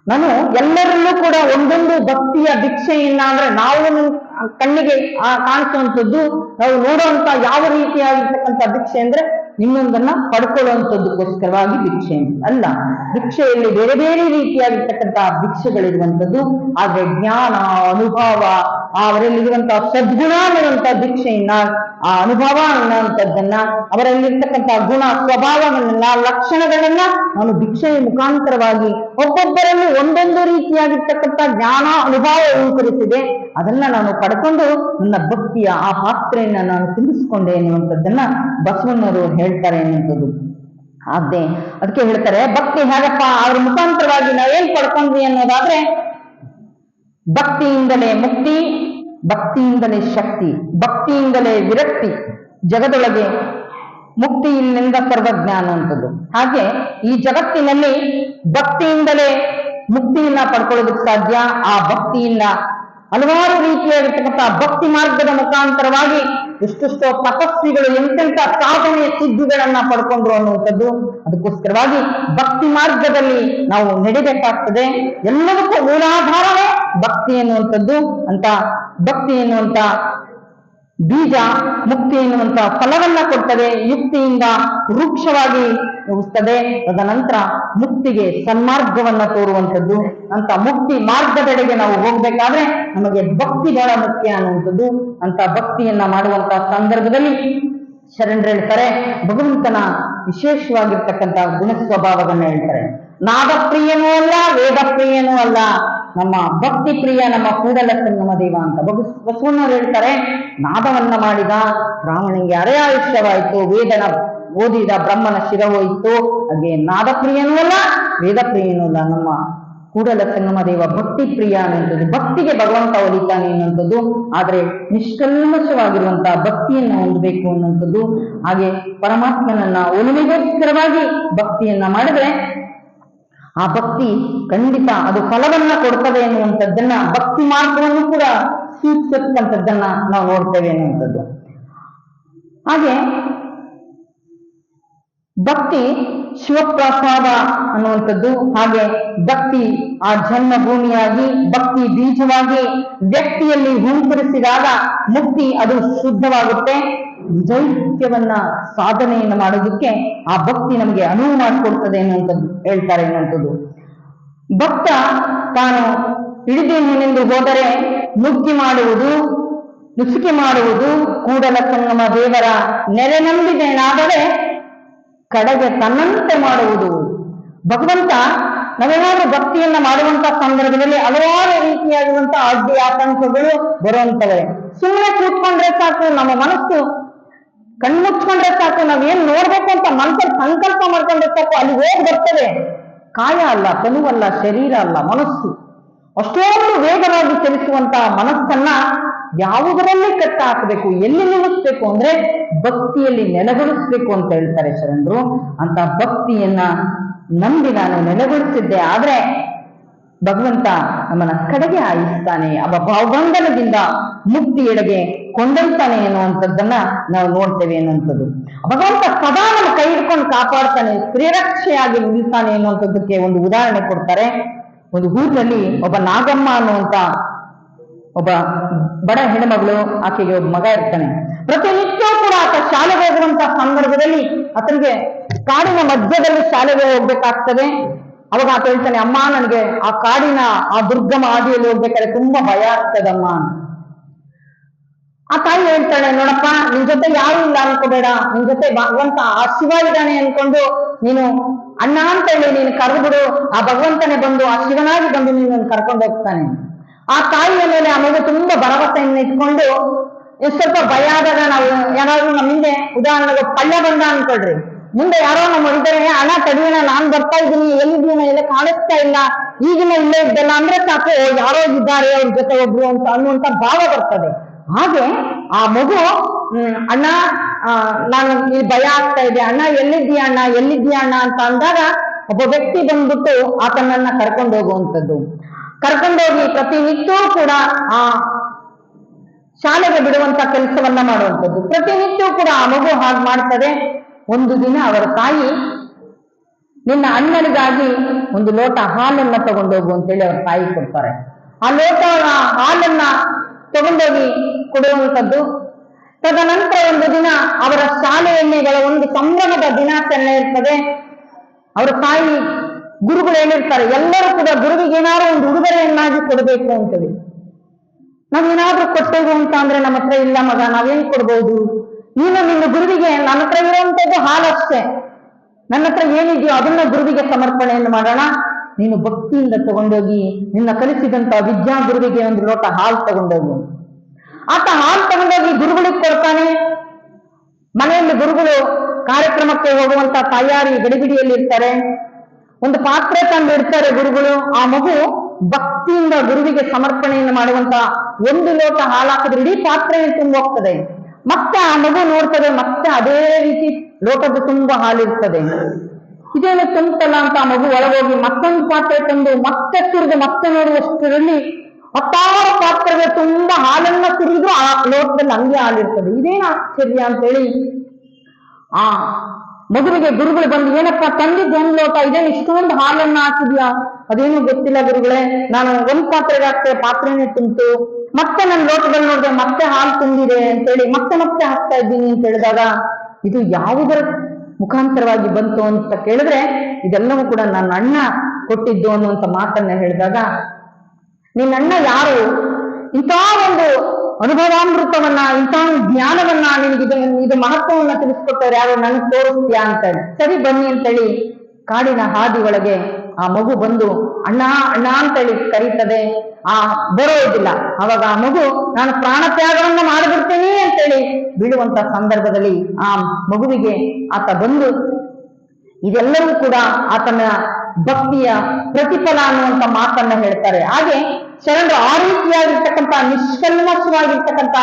ನಾನು ಎಲ್ಲರಲ್ಲೂ ಕೂಡ ಒಂದೊಂದು ಭಕ್ತಿಯ ಭಿಕ್ಷೆಯನ್ನ ಅಂದ್ರೆ ನಾವು ಕಣ್ಣಿಗೆ ಕಾಣಿಸುವಂಥದ್ದು, ನಾವು ನೋಡುವಂತ ಯಾವ ರೀತಿಯಾಗಿರ್ತಕ್ಕಂಥ ಭಿಕ್ಷೆ ಅಂದ್ರೆ ಇನ್ನೊಂದನ್ನ ಪಡ್ಕೊಳ್ಳುವಂಥದ್ದಕ್ಕೋಸ್ಕರವಾಗಿ ಭಿಕ್ಷೆ ಅಲ್ಲ. ಭಿಕ್ಷೆಯಲ್ಲಿ ಬೇರೆ ಬೇರೆ ರೀತಿಯಾಗಿರ್ತಕ್ಕಂತಹ ಭಿಕ್ಷೆಗಳಿರುವಂಥದ್ದು. ಆದ್ರೆ ಜ್ಞಾನ, ಅನುಭವ, ಅವರಲ್ಲಿರುವಂತಹ ಸದ್ಗುಣ ಅನ್ನುವಂತಹ ಭಿಕ್ಷೆಯನ್ನ, ಆ ಅನುಭವ ಅನ್ನುವಂಥದ್ದನ್ನ, ಅವರಲ್ಲಿರ್ತಕ್ಕಂತಹ ಗುಣ ಸ್ವಭಾವಗಳನ್ನ, ಲಕ್ಷಣಗಳನ್ನ ನಾನು ಭಿಕ್ಷೆಯ ಮುಖಾಂತರವಾಗಿ ಒಬ್ಬೊಬ್ಬರಲ್ಲೂ ಒಂದೊಂದು ರೀತಿಯಾಗಿರ್ತಕ್ಕಂಥ ಜ್ಞಾನ ಅನುಭವ ಉಂಟರಿಸಿದೆ. ಅದನ್ನ ನಾನು ಪಡ್ಕೊಂಡು ನನ್ನ ಭಕ್ತಿಯ ಆ ಪಾತ್ರೆಯನ್ನ ನಾನು ತುಂಬಿಸಿಕೊಂಡೆ ಎನ್ನುವಂಥದ್ದನ್ನ ಬಸವಣ್ಣವರು ಹೇಳ್ತಾರೆ ಎನ್ನುವಂಥದ್ದು. ಅದಕ್ಕೆ ಹೇಳ್ತಾರೆ ಭಕ್ತಿ ಹೇಗಪ್ಪ, ಅವ್ರ ಮುಖಾಂತರವಾಗಿ ನಾವೇನ್ ಪಡ್ಕೊಂಡ್ವಿ ಅನ್ನೋದಾದ್ರೆ ಭಕ್ತಿಯಿಂದಲೇ ಮುಕ್ತಿ, ಭಕ್ತಿಯಿಂದಲೇ ಶಕ್ತಿ, ಭಕ್ತಿಯಿಂದಲೇ ವಿರಕ್ತಿ, ಜಗದೊಳಗೆ ಮುಕ್ತಿಯಿಂದ ಸರ್ವಜ್ಞಾನ ಅನ್ನುವಂಥದ್ದು. ಹಾಗೆ ಈ ಜಗತ್ತಿನಲ್ಲಿ ಭಕ್ತಿಯಿಂದಲೇ ಮುಕ್ತಿಯನ್ನ ಪಡ್ಕೊಳ್ಳೋದಕ್ಕೆ ಸಾಧ್ಯ. ಆ ಭಕ್ತಿಯಿಂದ ಹಲವಾರು ರೀತಿಯಾಗಿರ್ತಕ್ಕಂಥ ಭಕ್ತಿ ಮಾರ್ಗದ ಮುಖಾಂತರವಾಗಿ ಎಷ್ಟೆಷ್ಟೋ ತಪಸ್ವಿಗಳು ಎಂತೆಂಥ ಸಾಧನೆಯ ಸಿದ್ಧಿಗಳನ್ನ ಪಡ್ಕೊಂಡ್ರು ಅನ್ನುವಂಥದ್ದು. ಅದಕ್ಕೋಸ್ಕರವಾಗಿ ಭಕ್ತಿ ಮಾರ್ಗದಲ್ಲಿ ನಾವು ನಡೆಯಬೇಕಾಗ್ತದೆ. ಎಲ್ಲದಕ್ಕೂ ಮೂಲಾಧಾರವೇ ಭಕ್ತಿ ಎನ್ನುವಂಥದ್ದು. ಅಂತ ಭಕ್ತಿ ಎನ್ನುವಂತ ಬೀಜ ಮುಕ್ತಿ ಎನ್ನುವಂತ ಫಲವನ್ನ ಕೊಡ್ತದೆ, ಯುಕ್ತಿಯಿಂದ ವೃಕ್ಷವಾಗಿ ಉಳಿಸ್ತದೆ. ತದನಂತರ ಮುಕ್ತಿಗೆ ಸನ್ಮಾರ್ಗವನ್ನ ತೋರುವಂಥದ್ದು. ಅಂತ ಮುಕ್ತಿ ಮಾರ್ಗದೆಡೆಗೆ ನಾವು ಹೋಗ್ಬೇಕಾದ್ರೆ ನಮಗೆ ಭಕ್ತಿ ಬಹಳ ಮುಖ್ಯ ಅನ್ನುವಂಥದ್ದು. ಅಂತ ಭಕ್ತಿಯನ್ನ ಮಾಡುವಂತಹ ಸಂದರ್ಭದಲ್ಲಿ ಶರಣರು ಹೇಳ್ತಾರೆ, ಭಗವಂತನ ವಿಶೇಷವಾಗಿರ್ತಕ್ಕಂಥ ಗುಣ ಸ್ವಭಾವಗಳನ್ನ ಹೇಳ್ತಾರೆ. ನಾದ ಪ್ರಿಯನೂ ಅಲ್ಲ, ವೇದ ಪ್ರಿಯನೂ ಅಲ್ಲ, ನಮ್ಮ ಭಕ್ತಿ ಪ್ರಿಯ ನಮ್ಮ ಕೂಡಲ ಸಂಗಮ ದೇವ ಅಂತ ಬಸವಣ್ಣವರು ಹೇಳ್ತಾರೆ. ನಾದವನ್ನ ಮಾಡಿದ ರಾವಣನಿಗೆ ಅರೆಯಾಯುಷ್ಯವಾಯಿತು, ವೇದನ ಓದಿದ ಬ್ರಹ್ಮನ ಶಿರ ಹೋಯಿತು. ಹಾಗೆ ನಾದ ಪ್ರಿಯನೂ ಅಲ್ಲ, ವೇದ ಪ್ರಿಯನೂ ಅಲ್ಲ, ನಮ್ಮ ಕೂಡಲ ಸಂಗಮ ದೇವ ಭಕ್ತಿ ಪ್ರಿಯ ಅನ್ನುವಂಥದ್ದು. ಭಕ್ತಿಗೆ ಭಗವಂತ ಒಲಿತಾನೆ ಅನ್ನುವಂಥದ್ದು. ಆದ್ರೆ ನಿಷ್ಕಲ್ಮಶವಾಗಿರುವಂತಹ ಭಕ್ತಿಯನ್ನ ಹೊಂದಬೇಕು ಅನ್ನುವಂಥದ್ದು. ಹಾಗೆ ಪರಮಾತ್ಮನನ್ನ ಒಲಿಮೆಗೋಸ್ಕರವಾಗಿ ಭಕ್ತಿಯನ್ನ ಮಾಡಿದ್ರೆ ಆ ಭಕ್ತಿ ಖಂಡಿತ ಅದು ಫಲವನ್ನ ಕೊಡ್ತದೆ ಎನ್ನುವಂಥದ್ದನ್ನ, ಭಕ್ತಿ ಮಾರ್ಗವನ್ನು ಕೂಡ ಸೂಚಿಸತಕ್ಕಂಥದ್ದನ್ನ ನಾವು ನೋಡ್ತೇವೆ ಅನ್ನುವಂಥದ್ದು. ಹಾಗೆ ಭಕ್ತಿ ಶಿವಪ್ರಸಾದ ಅನ್ನುವಂಥದ್ದು. ಹಾಗೆ ಭಕ್ತಿ ಆ ಜನ್ಮಭೂಮಿಯಾಗಿ, ಭಕ್ತಿ ಬೀಜವಾಗಿ ವ್ಯಕ್ತಿಯಲ್ಲಿ ಹುಂಕರಿಸಿದಾಗ ಮುಕ್ತಿ ಅದು ಶುದ್ಧವಾಗುತ್ತೆ. ನಿಜೈಕ್ಯವನ್ನ ಸಾಧನೆಯನ್ನು ಮಾಡೋದಕ್ಕೆ ಆ ಭಕ್ತಿ ನಮಗೆ ಅನುವು ಮಾಡಿಕೊಡ್ತದೆ ಎನ್ನುವಂಥದ್ದು ಹೇಳ್ತಾರೆ ಎನ್ನುವಂಥದ್ದು. ಭಕ್ತ ತಾನು ಹಿಡಿದೇನೆಂದು ಹೋದರೆ ನುಗ್ಗಿ ಮಾಡುವುದು, ನುಸುಕಿ ಮಾಡುವುದು, ಕೂಡಲ ಸಂಗಮ ದೇವರ ನೆರೆ ನಂಬಿದೇನಾದರೆ ಕಡೆಗೆ ತನ್ನಂತೆ ಮಾಡುವುದು. ಭಗವಂತ ನಾವೇನಾದ್ರೂ ಭಕ್ತಿಯನ್ನ ಮಾಡುವಂತ ಸಂದರ್ಭದಲ್ಲಿ ಹಲವಾರು ರೀತಿಯಾಗಿರುವಂತಹ ಅಡ್ಡಿ ಆತಂಕಗಳು ಬರುವಂತವೆ. ಸುಮ್ಮನೆ ಕೂತ್ಕೊಂಡ್ರೆ ಸಾಕು, ನಮ್ಮ ಮನಸ್ಸು ಕಣ್ಮುಚ್ಕೊಂಡ್ರೆ ಸಾಕು, ನಾವೇನ್ ನೋಡ್ಬೇಕು ಅಂತ ಮನಸ್ಸಲ್ಲಿ ಸಂಕಲ್ಪ ಮಾಡ್ಕೊಂಡ್ರೆ ಸಾಕು, ಅಲ್ಲಿ ಹೋಗಿ ಬರ್ತದೆ. ಕಾಯ ಅಲ್ಲ, ತನುವಲ್ಲ, ಶರೀರ ಅಲ್ಲ, ಮನಸ್ಸು. ಅಷ್ಟೊಂದು ವೇಗವಾಗಿ ಚಲಿಸುವಂತಹ ಮನಸ್ಸನ್ನ ಯಾವುದರಲ್ಲಿ ಕಟ್ಟ ಹಾಕಬೇಕು, ಎಲ್ಲಿ ನಿಲ್ಲಿಸ್ಬೇಕು ಅಂದ್ರೆ ಭಕ್ತಿಯಲ್ಲಿ ನೆಲೆಗೊಳಿಸ್ಬೇಕು ಅಂತ ಹೇಳ್ತಾರೆ ಶರಣರು. ಅಂತ ಭಕ್ತಿಯನ್ನ ನಂಬಿ ನಾನು ನೆಲೆಗೊಳಿಸಿದ್ದೆ ಆದ್ರೆ ಭಗವಂತ ನಮ್ಮನ್ನ ಕಡೆಗೆ ಆಯಿಸ್ತಾನೆ, ಅವ ಭಾವಬಂಧನದಿಂದ ಮುಕ್ತಿಯೆಡೆಗೆ ಕೊಂಡೊಯ್ತಾನೆ ಎನ್ನುವಂಥದ್ದನ್ನ ನಾವು ನೋಡ್ತೇವೆ ಎನ್ನುವಂಥದ್ದು. ಭಗವಂತ ಸದಾ ನಮ್ಮ ಕೈ ಹಿಡ್ಕೊಂಡು ಕಾಪಾಡ್ತಾನೆ, ಶ್ರೀರಕ್ಷೆಯಾಗಿ ನಿಲ್ತಾನೆ ಎನ್ನುವಂಥದ್ದಕ್ಕೆ ಒಂದು ಉದಾಹರಣೆ ಕೊಡ್ತಾರೆ. ಒಂದು ಊರಿನಲ್ಲಿ ಒಬ್ಬ ನಾಗಮ್ಮ ಅನ್ನುವಂತ ಒಬ್ಬ ಬಡ ಹೆಣ್ಮಗಳು, ಆಕೆಗೆ ಒಬ್ಬ ಮಗ ಇರ್ತಾನೆ. ಪ್ರತಿನಿತ್ಯ ಕೂಡ ಆತ ಶಾಲೆಗೆ ಹೋಗುವಂತ ಸಂದರ್ಭದಲ್ಲಿ ಆತನಿಗೆ ಕಾಡಿನ ಮಧ್ಯದಲ್ಲಿ ಶಾಲೆಗೆ ಹೋಗ್ಬೇಕಾಗ್ತದೆ. ಅವಾಗ ಆತ ಹೇಳ್ತಾನೆ, ಅಮ್ಮ ನನಗೆ ಆ ಕಾಡಿನ ಆ ದುರ್ಗಮ ಹಾದಿಯಲ್ಲಿ ಹೋಗ್ಬೇಕಾದ್ರೆ ತುಂಬಾ ಭಯ ಆಗ್ತದಮ್ಮ. ಆ ತಾಯಿ ಹೇಳ್ತಾಳೆ, ನೋಡಪ್ಪ ನಿನ್ ಜೊತೆ ಯಾರು ಇಲ್ಲ ಅನ್ಕೋಬೇಡ, ನಿನ್ ಜೊತೆ ಭಗವಂತ ಆ ಶಿವ ಇದ್ದಾನೆ ಅನ್ಕೊಂಡು ನೀನು ಅಣ್ಣ ಅಂತ ಹೇಳಿ ನೀನು ಕರೆದ್ಬಿಡು, ಆ ಭಗವಂತನೇ ಬಂದು ಆ ಶಿವನಾಗಿ ಬಂದು ನೀನು ಕರ್ಕೊಂಡು ಹೋಗ್ತಾನೆ. ಆ ತಾಯಿಯ ಮೇಲೆ ಆ ಮಗು ತುಂಬಾ ಭರವಸೆಯನ್ನು ಇಟ್ಕೊಂಡು ಸ್ವಲ್ಪ ಭಯ ಆದಾಗ ನಾವು ಯಾರಾದ್ರೂ ನಮ್ಮ ಹಿಂದೆ ಉದಾಹರಣೆಗೆ ಪಳ್ಳ ಬಂದ ಅನ್ಕೊಳ್ರಿ, ಮುಂದೆ ಯಾರೋ ನಮ್ಮ ಇದ್ದಾರೆ, ಹಣ ತಡಿಯೋಣ, ನಾನ್ ಬರ್ತಾ ಇದ್ದೀನಿ, ಎಲ್ಲಿದ್ದೀನ, ಎಲ್ಲ ಕಾಣಿಸ್ತಾ ಇಲ್ಲ, ಈಗಿನ ಇಲ್ಲೇ ಇದ್ದಲ್ಲ ಅಂದ್ರೆ ಸಾಕು, ಯಾರೋ ಇದ್ದಾರೆ ಅವ್ರ ಜೊತೆ ಒಬ್ರು ಅಂತ ಅನ್ನುವಂತ ಭಾವ ಬರ್ತದೆ. ಹಾಗೆ ಆ ಮಗು ಅಣ್ಣ ನಾನು ಇಲ್ಲಿ ಭಯ ಆಗ್ತಾ ಇದೆ, ಅಣ್ಣ ಎಲ್ಲಿದ್ದೀಯ ಅಣ್ಣ, ಎಲ್ಲಿದ್ದೀಯ ಅಣ್ಣ ಅಂತ ಅಂದಾಗ ಒಬ್ಬ ವ್ಯಕ್ತಿ ಬಂದ್ಬಿಟ್ಟು ಆತನನ್ನ ಕರ್ಕೊಂಡು ಹೋಗುವಂಥದ್ದು. ಕರ್ಕೊಂಡೋಗಿ ಪ್ರತಿನಿತ್ಯವೂ ಕೂಡ ಆ ಶಾಲೆಗೆ ಬಿಡುವಂತ ಕೆಲಸವನ್ನ ಮಾಡುವಂಥದ್ದು. ಪ್ರತಿನಿತ್ಯವೂ ಕೂಡ ಆ ಮಗು ಹಾಗೆ ಮಾಡ್ತದೆ. ಒಂದು ದಿನ ಅವರ ತಾಯಿ, ನಿನ್ನ ಅಣ್ಣನಿಗಾಗಿ ಒಂದು ಲೋಟ ಹಾಲನ್ನ ತಗೊಂಡೋಗು ಅಂತೇಳಿ ಅವ್ರ ತಾಯಿ ಕೊಡ್ತಾರೆ. ಆ ಲೋಟ ಹಾಲನ್ನ ತಗೊಂಡೋಗಿ ಕೊಡುವಂಥದ್ದು. ತದನಂತರ ಒಂದು ದಿನ ಅವರ ಶಾಲೆಯಲ್ಲಿ ಒಂದು ಸಂಭ್ರಮದ ದಿನಾಚರಣೆ ಇರ್ತದೆ. ಅವರ ತಾಯಿ ಗುರುಗಳು ಹೇಳಿರ್ತಾರೆ, ಎಲ್ಲರೂ ಕೂಡ ಗುರುವಿಗೆ ಏನಾದ್ರು ಒಂದು ಉಡುಗೊರೆಯನ್ನಾಗಿ ಕೊಡಬೇಕು ಅಂತೇಳಿ. ನಾವೇನಾದ್ರೂ ಕೊಟ್ಟೇವು ಅಂತ ಅಂದ್ರೆ ನಮ್ಮ ಹತ್ರ ಇಲ್ಲ ಮಗ, ನಾವೇನ್ ಕೊಡ್ಬೋದು, ನೀನು ನಿನ್ನ ಗುರುವಿಗೆ, ನನ್ನ ಹತ್ರ ಇರುವಂತದ್ದು ಹಾಲಷ್ಟೇ, ನನ್ನ ಹತ್ರ ಏನಿದೆಯೋ ಅದನ್ನ ಗುರುವಿಗೆ ಸಮರ್ಪಣೆಯನ್ನು ಮಾಡೋಣ, ನೀನು ಭಕ್ತಿಯಿಂದ ತಗೊಂಡೋಗಿ ನಿನ್ನ ಕಲಿಸಿದಂತ ವಿದ್ಯಾ ಗುರುವಿಗೆ ಒಂದು ಲೋಟ ಹಾಲು ತಗೊಂಡೋಗು. ಆತ ಹಾಲು ತಗೊಂಡೋಗಿ ಗುರುಗಳಿಗೆ ಕೊಡ್ತಾನೆ. ಮನೆಯಲ್ಲಿ ಗುರುಗಳು ಕಾರ್ಯಕ್ರಮಕ್ಕೆ ಹೋಗುವಂತ ತಯಾರಿ ಗಡಿಬಿಡಿಯಲ್ಲಿ ಇರ್ತಾರೆ. ಒಂದು ಪಾತ್ರೆ ತಂದು ಇಡ್ತಾರೆ ಗುರುಗಳು. ಆ ಮಗು ಭಕ್ತಿಯಿಂದ ಗುರುವಿಗೆ ಸಮರ್ಪಣೆಯನ್ನು ಮಾಡುವಂತ ಒಂದು ಲೋಟ ಹಾಲು ಹಾಕಿದ್ರೆ ಇಡೀ ಪಾತ್ರೆಯನ್ನು ತುಂಬ ಹೋಗ್ತದೆ. ಮತ್ತೆ ಆ ಮಗು ನೋಡ್ತದೆ, ಮತ್ತೆ ಅದೇ ರೀತಿ ಲೋಟದ ತುಂಬಾ ಹಾಲಿರ್ತದೆ. ಇದೇನು ತುಂಬಲ್ಲ ಅಂತ ಆ ಮಗು ಒಳಗೋಗಿ ಮತ್ತೊಂದು ಪಾತ್ರೆ ತಂದು ಮತ್ತೆ ತಿರುಗಿ ಮತ್ತೆ ನೋಡುವಷ್ಟರಲ್ಲಿ 10 ಪಾತ್ರೆಗೆ ತುಂಬಾ ಹಾಲನ್ನ ತಿರುಗಿದ್ರು ಆ ಲೋಟದಲ್ಲಿ ಹಂಗೆ ಹಾಲಿರ್ತದೆ. ಇದೇನು ಆಶ್ಚರ್ಯ ಅಂತೇಳಿ ಆ ಮಗುವಿಗೆ ಗುರುಗಳು ಬಂದು, ಏನಪ್ಪ ತಂದಿದ್ದು ಒಂದು ಲೋಟ, ಇದೇನು ಇಷ್ಟೊಂದು ಹಾಲನ್ನ ಹಾಕಿದ್ಯಾ? ಅದೇನು ಗೊತ್ತಿಲ್ಲ ಗುರುಗಳೇ, ನಾನು ಒಂದ್ ಪಾತ್ರೆಗೆ ಹಾಕ್ತೆ, ಪಾತ್ರೆನೇ ತುಂಬಿತು, ಮತ್ತೆ ನನ್ನ ಲೋಟದಲ್ಲಿ ನೋಡಿದೆ ಮತ್ತೆ ಹಾಲು ತುಂಬಿದೆ ಅಂತೇಳಿ ಮತ್ತೆ ಮತ್ತೆ ಹಾಕ್ತಾ ಇದ್ದೀನಿ ಅಂತ ಹೇಳಿದಾಗ, ಇದು ಯಾವುದರ ಮುಖಾಂತರವಾಗಿ ಬಂತು ಅಂತ ಕೇಳಿದ್ರೆ ಇದೆಲ್ಲವೂ ಕೂಡ ನನ್ನ ಅಣ್ಣ ಕೊಟ್ಟಿದ್ದು ಅನ್ನುವಂತ ಮಾತನ್ನ ಹೇಳಿದಾಗ, ನಿನ್ನ ಅಣ್ಣ ಯಾರು, ಇಂಥ ಒಂದು ಅನುಭವಾಮೃತವನ್ನ, ಇಂಥ ಜ್ಞಾನವನ್ನ, ನಿನಗೆ ಇದು ಮಹತ್ವವನ್ನ ತಿಳಿಸ್ಕೊಟ್ಟವ್ರು ಯಾರು, ನನಗೆ ತೋರಿಸ್ತೀಯಾ ಅಂತ ಹೇಳಿ. ಸರಿ ಬನ್ನಿ ಅಂತೇಳಿ ಕಾಡಿನ ಹಾದಿ ಒಳಗೆ ಆ ಮಗು ಬಂದು ಅಣ್ಣ ಅಣ್ಣ ಅಂತೇಳಿ ಕರೀತದೆ. ಬರೋದಿಲ್ಲ. ಅವಾಗ ಆ ಮಗು ನಾನು ಪ್ರಾಣ ತ್ಯಾಗವನ್ನ ಮಾಡಿಬಿಡ್ತೀನಿ ಅಂತೇಳಿ ಬೀಳುವಂತ ಸಂದರ್ಭದಲ್ಲಿ ಆ ಮಗುವಿಗೆ ಆತ ಬಂದು ಇದೆಲ್ಲವೂ ಕೂಡ ಆತನ ಭಕ್ತಿಯ ಪ್ರತಿಫಲ ಅನ್ನುವಂತ ಮಾತನ್ನ ಹೇಳ್ತಾರೆ. ಹಾಗೆ ಶರಣರು ಆ ರೀತಿಯಾಗಿರ್ತಕ್ಕಂಥ ನಿಷ್ಕಲ್ಮಶವಾಗಿರ್ತಕ್ಕಂಥ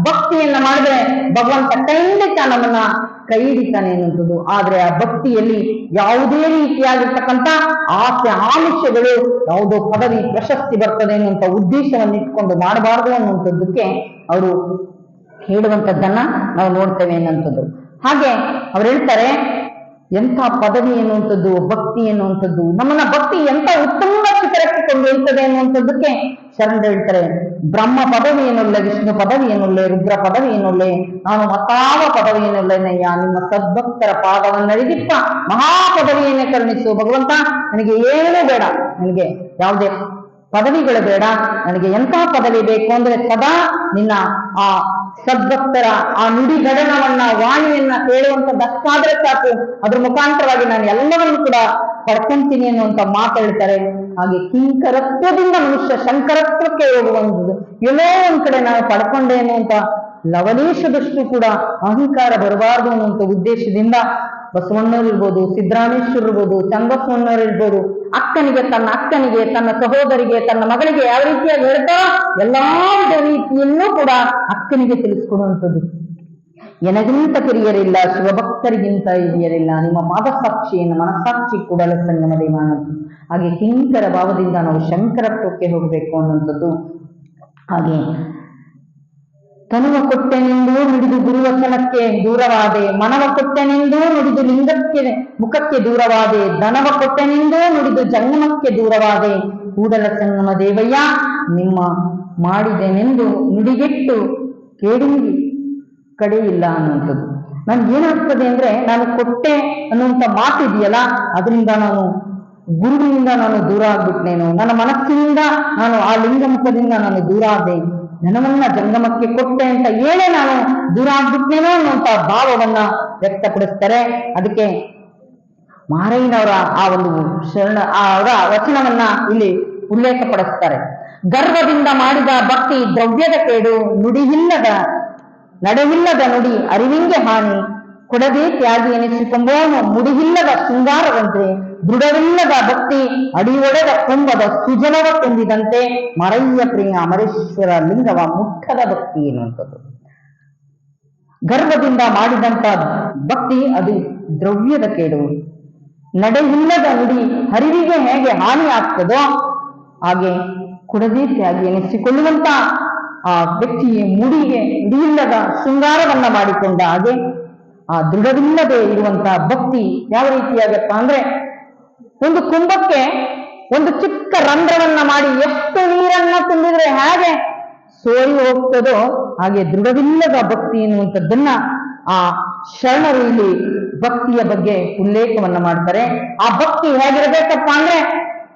ಭಕ್ತಿಯನ್ನ ಮಾಡಿದ್ರೆ ಭಗವಂತ ಖಂಡಿತ ನಮ್ಮನ್ನ ಕೈ ಹಿಡಿತಾನೆ ಅನ್ನುವಂಥದ್ದು. ಆದ್ರೆ ಆ ಭಕ್ತಿಯಲ್ಲಿ ಯಾವುದೇ ರೀತಿಯಾಗಿರ್ತಕ್ಕಂಥ ಆಸೆ ಆಮಿಷಗಳು, ಯಾವುದೋ ಪದವಿ ಪ್ರಶಸ್ತಿ ಬರ್ತದೆ ಅನ್ನುವಂಥ ಉದ್ದೇಶವನ್ನು ಇಟ್ಕೊಂಡು ಮಾಡಬಾರ್ದು ಅನ್ನುವಂಥದ್ದಕ್ಕೆ ಅವರು ಹೇಳುವಂಥದ್ದನ್ನ ನಾವು ನೋಡ್ತೇವೆ ಅನ್ನುವಂಥದ್ದು. ಹಾಗೆ ಅವ್ರು ಹೇಳ್ತಾರೆ, ಎಂಥ ಪದವಿ ಎನ್ನುವಂಥದ್ದು, ಭಕ್ತಿ ಎನ್ನುವಂಥದ್ದು ನಮ್ಮನ್ನ ಭಕ್ತಿ ಎಂತ ಉತ್ತಮ ಶಿಖರಕ್ಕೆ ಕೊಂಡೊಯ್ತದೆ ಅನ್ನುವಂಥದ್ದಕ್ಕೆ ಶರಣರು ಹೇಳ್ತಾರೆ, ಬ್ರಹ್ಮ ಪದವಿ ಎನ್ನುಳ್ಳೆ, ವಿಷ್ಣು ಪದವಿ ಎನ್ನುಳ್ಳೆ, ರುದ್ರ ಪದವಿ ಎನ್ನುಳ್ಳೆ, ನಾನು ಮತಾವ ಪದವಿ ಎನ್ನುಳ್ಳೆನಯ್ಯ, ನಿಮ್ಮ ಸದ್ಭಕ್ತರ ಪಾದವನ್ನರಿದಿಪ್ಪ ಮಹಾಪದವಿಯನ್ನೇ ಕರುಣಿಸು ಭಗವಂತ, ನನಗೆ ಏನೂ ಬೇಡ, ನನಗೆ ಯಾವುದೇ ಪದವಿಗಳು ಬೇಡ, ನನಗೆ ಎಂಥ ಪದವಿ ಬೇಕು ಅಂದ್ರೆ ಸದಾ ನಿನ್ನ ಆ ಸದ್ಭಕ್ತರ ಆ ನುಡಿಗಡನವನ್ನ ವಾಣಿಯನ್ನ ಕೇಳುವಂತದ್ದಕ್ಕಾದ್ರೆ ಸಾಕು, ಅದ್ರ ಮುಖಾಂತರವಾಗಿ ನಾನು ಎಲ್ಲವನ್ನು ಕೂಡ ಪಡ್ಕೊಂತೀನಿ ಅನ್ನುವಂತ ಮಾತು ಹೇಳ್ತಾರೆ. ಹಾಗೆ ಕಿಂಕರತ್ವದಿಂದ ಮನುಷ್ಯ ಶಂಕರತ್ವಕ್ಕೆ ಹೋಗುವಂಥದ್ದು. ಎಲ್ಲೋ ಒಂದ್ ಕಡೆ ನಾನು ಪಡ್ಕೊಂಡೆ ಅನ್ನುವಂತ ಲವಲೇಶದಷ್ಟು ಕೂಡ ಅಹಂಕಾರ ಬರಬಾರದು ಅನ್ನುವಂಥ ಉದ್ದೇಶದಿಂದ ಬಸವಣ್ಣವ್ರು ಇರ್ಬೋದು, ಸಿದ್ದರಾಮೇಶ್ವರ್ ಇರ್ಬೋದು, ಚನ್ನಬಸವಣ್ಣವ್ರು ಇರ್ಬೋದು, ಅಕ್ಕನಿಗೆ ತನ್ನ ಸಹೋದರಿಗೆ ತನ್ನ ಮಗಳಿಗೆ ಯಾವ ರೀತಿಯಾಗಿ ಹೇಳ್ತಾರೋ ಎಲ್ಲಾ ರೀತಿಯಲ್ಲೂ ಕೂಡ ಅಕ್ಕನಿಗೆ ತಿಳಿಸ್ಕೊಡುವಂಥದ್ದು. ಎನಗಿಂತ ಕಿರಿಯರಿಲ್ಲ, ಶಿವಭಕ್ತರಿಗಿಂತ ಹಿರಿಯರಿಲ್ಲ, ನಿಮ್ಮ ಪಾದಸಾಕ್ಷಿಯನ್ನು ಮನಸ್ಸಾಕ್ಷಿ ಕೂಡಲ ಸಂಗಮ ದೇವ ಅನ್ನೋದು. ಹಾಗೆ ಕಿಂಕರ ಭಾವದಿಂದ ನಾವು ಶಂಕರತ್ವಕ್ಕೆ ಹೋಗಬೇಕು ಅನ್ನುವಂಥದ್ದು. ಹಾಗೆ ತನುವ ಕೊಟ್ಟೆನೆಂದೂ ನುಡಿದು ಗುರುವಚನಕ್ಕೆ ದೂರವಾದೆ, ಮನವ ಕೊಟ್ಟೆನೆಂದೂ ನುಡಿದು ಲಿಂಗಕ್ಕೆ ಮುಖಕ್ಕೆ ದೂರವಾದೆ, ಧನವ ಕೊಟ್ಟೆನೆಂದೂ ನುಡಿದು ಜಂಗಮಕ್ಕೆ ದೂರವಾದೆ, ಕೂಡಲ ಸಂಗಮ ದೇವಯ್ಯ ನಿಮ್ಮ ಮಾಡಿದೆನೆಂದು ನುಡಿಗೆಟ್ಟು ಕೇಡಿಂಗಿ ಕಡೆ ಇಲ್ಲ ಅನ್ನುವಂಥದ್ದು. ನನ್ಗೆ ಏನಾಗ್ತದೆ ಅಂದ್ರೆ, ನಾನು ಕೊಟ್ಟೆ ಅನ್ನುವಂಥ ಮಾತಿದೆಯಲ್ಲ, ಅದರಿಂದ ನಾನು ಗುರುವಿನಿಂದ ನಾನು ದೂರ ಆಗ್ಬಿಟ್ನೇನು, ನನ್ನ ಮನಸ್ಸಿನಿಂದ ನಾನು ಆ ಲಿಂಗಮುಖದಿಂದ ನಾನು ದೂರ ಆದೆ, ಧನವನ್ನ ಜಂಗಮಕ್ಕೆ ಕೊಟ್ಟೆ ಅಂತ ಹೇಳೇ ನಾನು ದೂರ ಆಗ್ಬಿಟ್ನೇನೋ ಅನ್ನುವಂತ ಭಾವವನ್ನ ವ್ಯಕ್ತಪಡಿಸ್ತಾರೆ. ಅದಕ್ಕೆ ಮಾರಯ್ಯನವರ ಆ ಒಂದು ಅವರ ವಚನವನ್ನ ಇಲ್ಲಿ ಉಲ್ಲೇಖ ಪಡಿಸ್ತಾರೆ. ಗರ್ವದಿಂದ ಮಾಡಿದ ಭಕ್ತಿ ದ್ರವ್ಯದ ಕೇಡು, ನುಡಿಯಿಲ್ಲದ ನಡೆಯಿಲ್ಲದ ನುಡಿ ಅರಿವಿಂಗೆ ಹಾನಿ, ಕೊಡದೆ ತ್ಯಾಗಿ ಎನಿಸಿಕೊಂಬೋನು ಮುಡಿಯಿಲ್ಲದ ಶೃಂಗಾರವಂತೆ, ದೃಢವಿಲ್ಲದ ಭಕ್ತಿ ಅಡಿಯೊಡೆದ ಕುಂಭದ ಸುಜಲವ ತುಂಬಿದಂತೆ, ಮರಯ್ಯ ಪ್ರಿಯ ಅಮರೇಶ್ವರ ಲಿಂಗವ ಮುಟ್ಟದ ಭಕ್ತಿ ಎನ್ನುವಂಥದ್ದು. ಗರ್ವದಿಂದ ಮಾಡಿದಂತ ಭಕ್ತಿ ಅದು ದ್ರವ್ಯದ ಕೇಡು, ನಡೆಯಿಲ್ಲದ ನುಡಿ ಅರಿವಿಗೆ ಹೇಗೆ ಹಾನಿ ಆಗ್ತದೋ ಹಾಗೆ ಕೊಡದೆ ತ್ಯಾಗಿ ಎನಿಸಿಕೊಳ್ಳುವಂತ ಆ ವ್ಯಕ್ತಿಯ ಮುಡಿಗೆ ಇಡಿಯಿಲ್ಲದ ಶೃಂಗಾರವನ್ನ ಮಾಡಿಕೊಂಡ ಹಾಗೆ ಆ ದೃಢವಿಲ್ಲದೆ ಇರುವಂತಹ ಭಕ್ತಿ ಯಾವ ರೀತಿಯಾಗತ್ತ ಅಂದ್ರೆ, ಒಂದು ಕುಂಭಕ್ಕೆ ಒಂದು ಚಿಕ್ಕ ರಂಧ್ರವನ್ನ ಮಾಡಿ ಎಷ್ಟು ನೀರನ್ನ ತುಂಬಿದ್ರೆ ಹೇಗೆ ಸೋರಿ ಹೋಗ್ತದೋ ಹಾಗೆ ದೃಢವಿಲ್ಲದ ಭಕ್ತಿ ಎನ್ನುವಂಥದ್ದನ್ನ ಆ ಶರಣರು ಇಲ್ಲಿ ಭಕ್ತಿಯ ಬಗ್ಗೆ ಉಲ್ಲೇಖವನ್ನ ಮಾಡ್ತಾರೆ. ಆ ಭಕ್ತಿ ಹೇಗಿರಬೇಕಪ್ಪ ಅಂದ್ರೆ,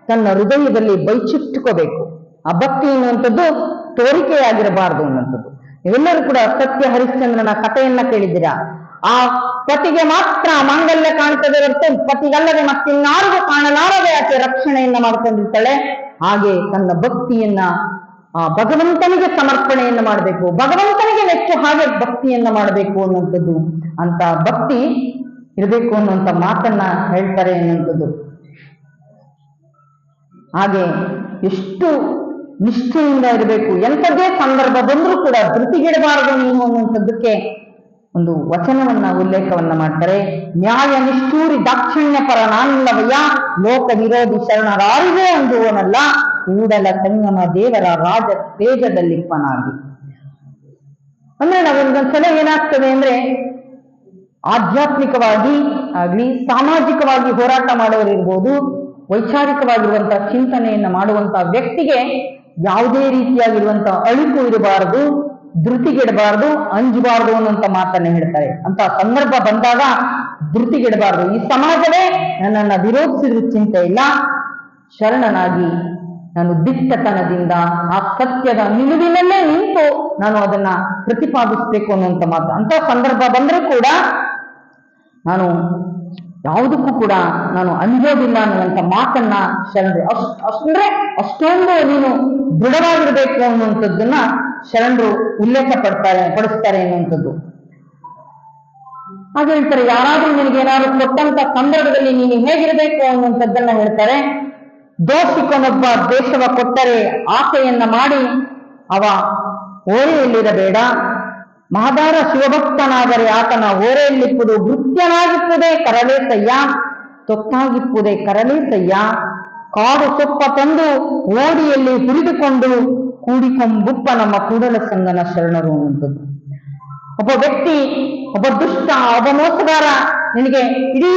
ತನ್ನ ಹೃದಯದಲ್ಲಿ ಬೈಚಿಟ್ಟುಕೋಬೇಕು. ಆ ಭಕ್ತಿ ಎನ್ನುವಂಥದ್ದು ತೋರಿಕೆಯಾಗಿರಬಾರದು ಅನ್ನುವಂಥದ್ದು. ನೀವೆಲ್ಲರೂ ಕೂಡ ಸತ್ಯ ಹರಿಶ್ಚಂದ್ರನ ಕಥೆಯನ್ನ ಕೇಳಿದ್ದೀರಾ. ಆ ಪತಿಗೆ ಮಾತ್ರ ಮಾಂಗಲ್ಯ ಕಾಣ್ತದೆ ಹೊರತು ಪತಿಗಲ್ಲದೆ ಮತ್ತಿನ್ನಾರಿಗೂ ಕಾಣಲಾರದೆ ಆಕೆ ರಕ್ಷಣೆಯನ್ನ ಮಾಡ್ಕೊಂಡಿರ್ತಾಳೆ. ಹಾಗೆ ತನ್ನ ಭಕ್ತಿಯನ್ನ ಆ ಭಗವಂತನಿಗೆ ಸಮರ್ಪಣೆಯನ್ನು ಮಾಡಬೇಕು, ಭಗವಂತನಿಗೆ ಮೆಚ್ಚು ಹಾಗೆ ಭಕ್ತಿಯನ್ನ ಮಾಡಬೇಕು ಅನ್ನುವಂಥದ್ದು. ಅಂತ ಭಕ್ತಿ ಇರಬೇಕು ಅನ್ನುವಂಥ ಮಾತನ್ನ ಹೇಳ್ತಾರೆ ಅನ್ನುವಂಥದ್ದು. ಹಾಗೆ ಎಷ್ಟು ನಿಷ್ಠೆಯಿಂದ ಇರಬೇಕು, ಎಂಥದ್ದೇ ಸಂದರ್ಭ ಬಂದರೂ ಕೂಡ ಧೃತಿಗೆಡಬಾರದು ನೀವು ಅನ್ನುವಂಥದ್ದಕ್ಕೆ ಒಂದು ವಚನವನ್ನ ಉಲ್ಲೇಖವನ್ನ ಮಾಡ್ತಾರೆ. ನ್ಯಾಯ ನಿಷ್ಠೂರಿ ದಾಕ್ಷಿಣ್ಯ ಪರ ನಾನಿಲ್ಲವಯ್ಯ, ಲೋಕ ವಿರೋಧಿ ಶರಣರಾರಿಗೂ ಅಂದುವನಲ್ಲ, ಕೂಡಲ ಸಂಗಮ ದೇವರ ರಾಜ ತೇಜದಲ್ಲಿಪ್ಪನಾಗಿ. ಅಂದ್ರೆ ನಾವೊಂದೊಂದ್ಸಲ ಏನಾಗ್ತದೆ ಅಂದ್ರೆ, ಆಧ್ಯಾತ್ಮಿಕವಾಗಿ ಆಗ್ಲಿ ಸಾಮಾಜಿಕವಾಗಿ ಹೋರಾಟ ಮಾಡೋರಿರ್ಬೋದು, ವೈಚಾರಿಕವಾಗಿರುವಂತಹ ಚಿಂತನೆಯನ್ನ ಮಾಡುವಂತಹ ವ್ಯಕ್ತಿಗೆ ಯಾವುದೇ ರೀತಿಯಾಗಿರುವಂತಹ ಅಳಿಕು ಇರಬಾರದು, ಧೃತಿಗೆಡಬಾರದು, ಅಂಜಬಾರದು ಅನ್ನುವಂತ ಮಾತನ್ನ ಹೇಳ್ತಾರೆ. ಅಂತ ಸಂದರ್ಭ ಬಂದಾಗ ಧೃತಿಗೆಡಬಾರದು. ಈ ಸಮಾಜವೇ ನನ್ನನ್ನ ವಿರೋಧಿಸಿದ್ರು ಚಿಂತೆ ಇಲ್ಲ, ಶರಣನಾಗಿ ನಾನು ದಿಟ್ಟತನದಿಂದ ಆ ಸತ್ಯದ ನಿಲುವಿನಲ್ಲೇ ನಿಂತು ನಾನು ಅದನ್ನ ಪ್ರತಿಪಾದಿಸ್ಬೇಕು ಅನ್ನುವಂತ ಮಾತು. ಅಂತ ಸಂದರ್ಭ ಬಂದರೂ ಕೂಡ ನಾನು ಯಾವುದಕ್ಕೂ ಕೂಡ ನಾನು ಅಂಜೋದಿಲ್ಲ ಅನ್ನುವಂಥ ಮಾತನ್ನ ಶರಣರು ಅಂದ್ರೆ ಅಷ್ಟೊಂದು ನೀನು ದೃಢವಾಗಿರ್ಬೇಕು ಅನ್ನುವಂಥದ್ದನ್ನ ಶರಣರು ಉಲ್ಲೇಖ ಪಡಿಸ್ತಾರೆ ಅನ್ನುವಂಥದ್ದು. ಹಾಗೆ ಹೇಳ್ತಾರೆ, ಯಾರಾದ್ರೂ ನಿನಗೇನಾದ್ರು ಕೊಟ್ಟಂತ ಸಂದರ್ಭದಲ್ಲಿ ನೀನು ಹೇಗಿರಬೇಕು ಅನ್ನುವಂಥದ್ದನ್ನ ಹೇಳ್ತಾರೆ. ದೋಷಿಕೊನೊಬ್ಬ ದೇಶವ ಕೊಟ್ಟರೆ ಆಸೆಯನ್ನ ಮಾಡಿ ಅವ ಓರೆಯಲ್ಲಿರಬೇಡ, ಮಹದಾರ ಶಿವಭಕ್ತನಾದರೆ ಆತನ ಓರೆಯಲ್ಲಿಪ್ಪುದು ಭೃತ್ಯನಾಗಿಪ್ಪುದೇ ಕರಲೇಸಯ್ಯ, ತೊತ್ತಾಗಿಪ್ಪುದೇ ಕರಲೇಸಯ್ಯ, ಕಾಡು ಸೊಪ್ಪ ತಂದು ಓಡಿಯಲ್ಲಿ ಹುರಿದುಕೊಂಡು ಕೂಡಿಕೊಂಬುಪ್ಪ ನಮ್ಮ ಕೂಡಲ ಸಂಗನ ಶರಣರು ಅನ್ನುವಂಥದ್ದು. ಒಬ್ಬ ವ್ಯಕ್ತಿ, ಒಬ್ಬ ದುಷ್ಟ, ಒಬ್ಬ ಮೋಸಗಾರ ನಿನಗೆ ಇಡೀ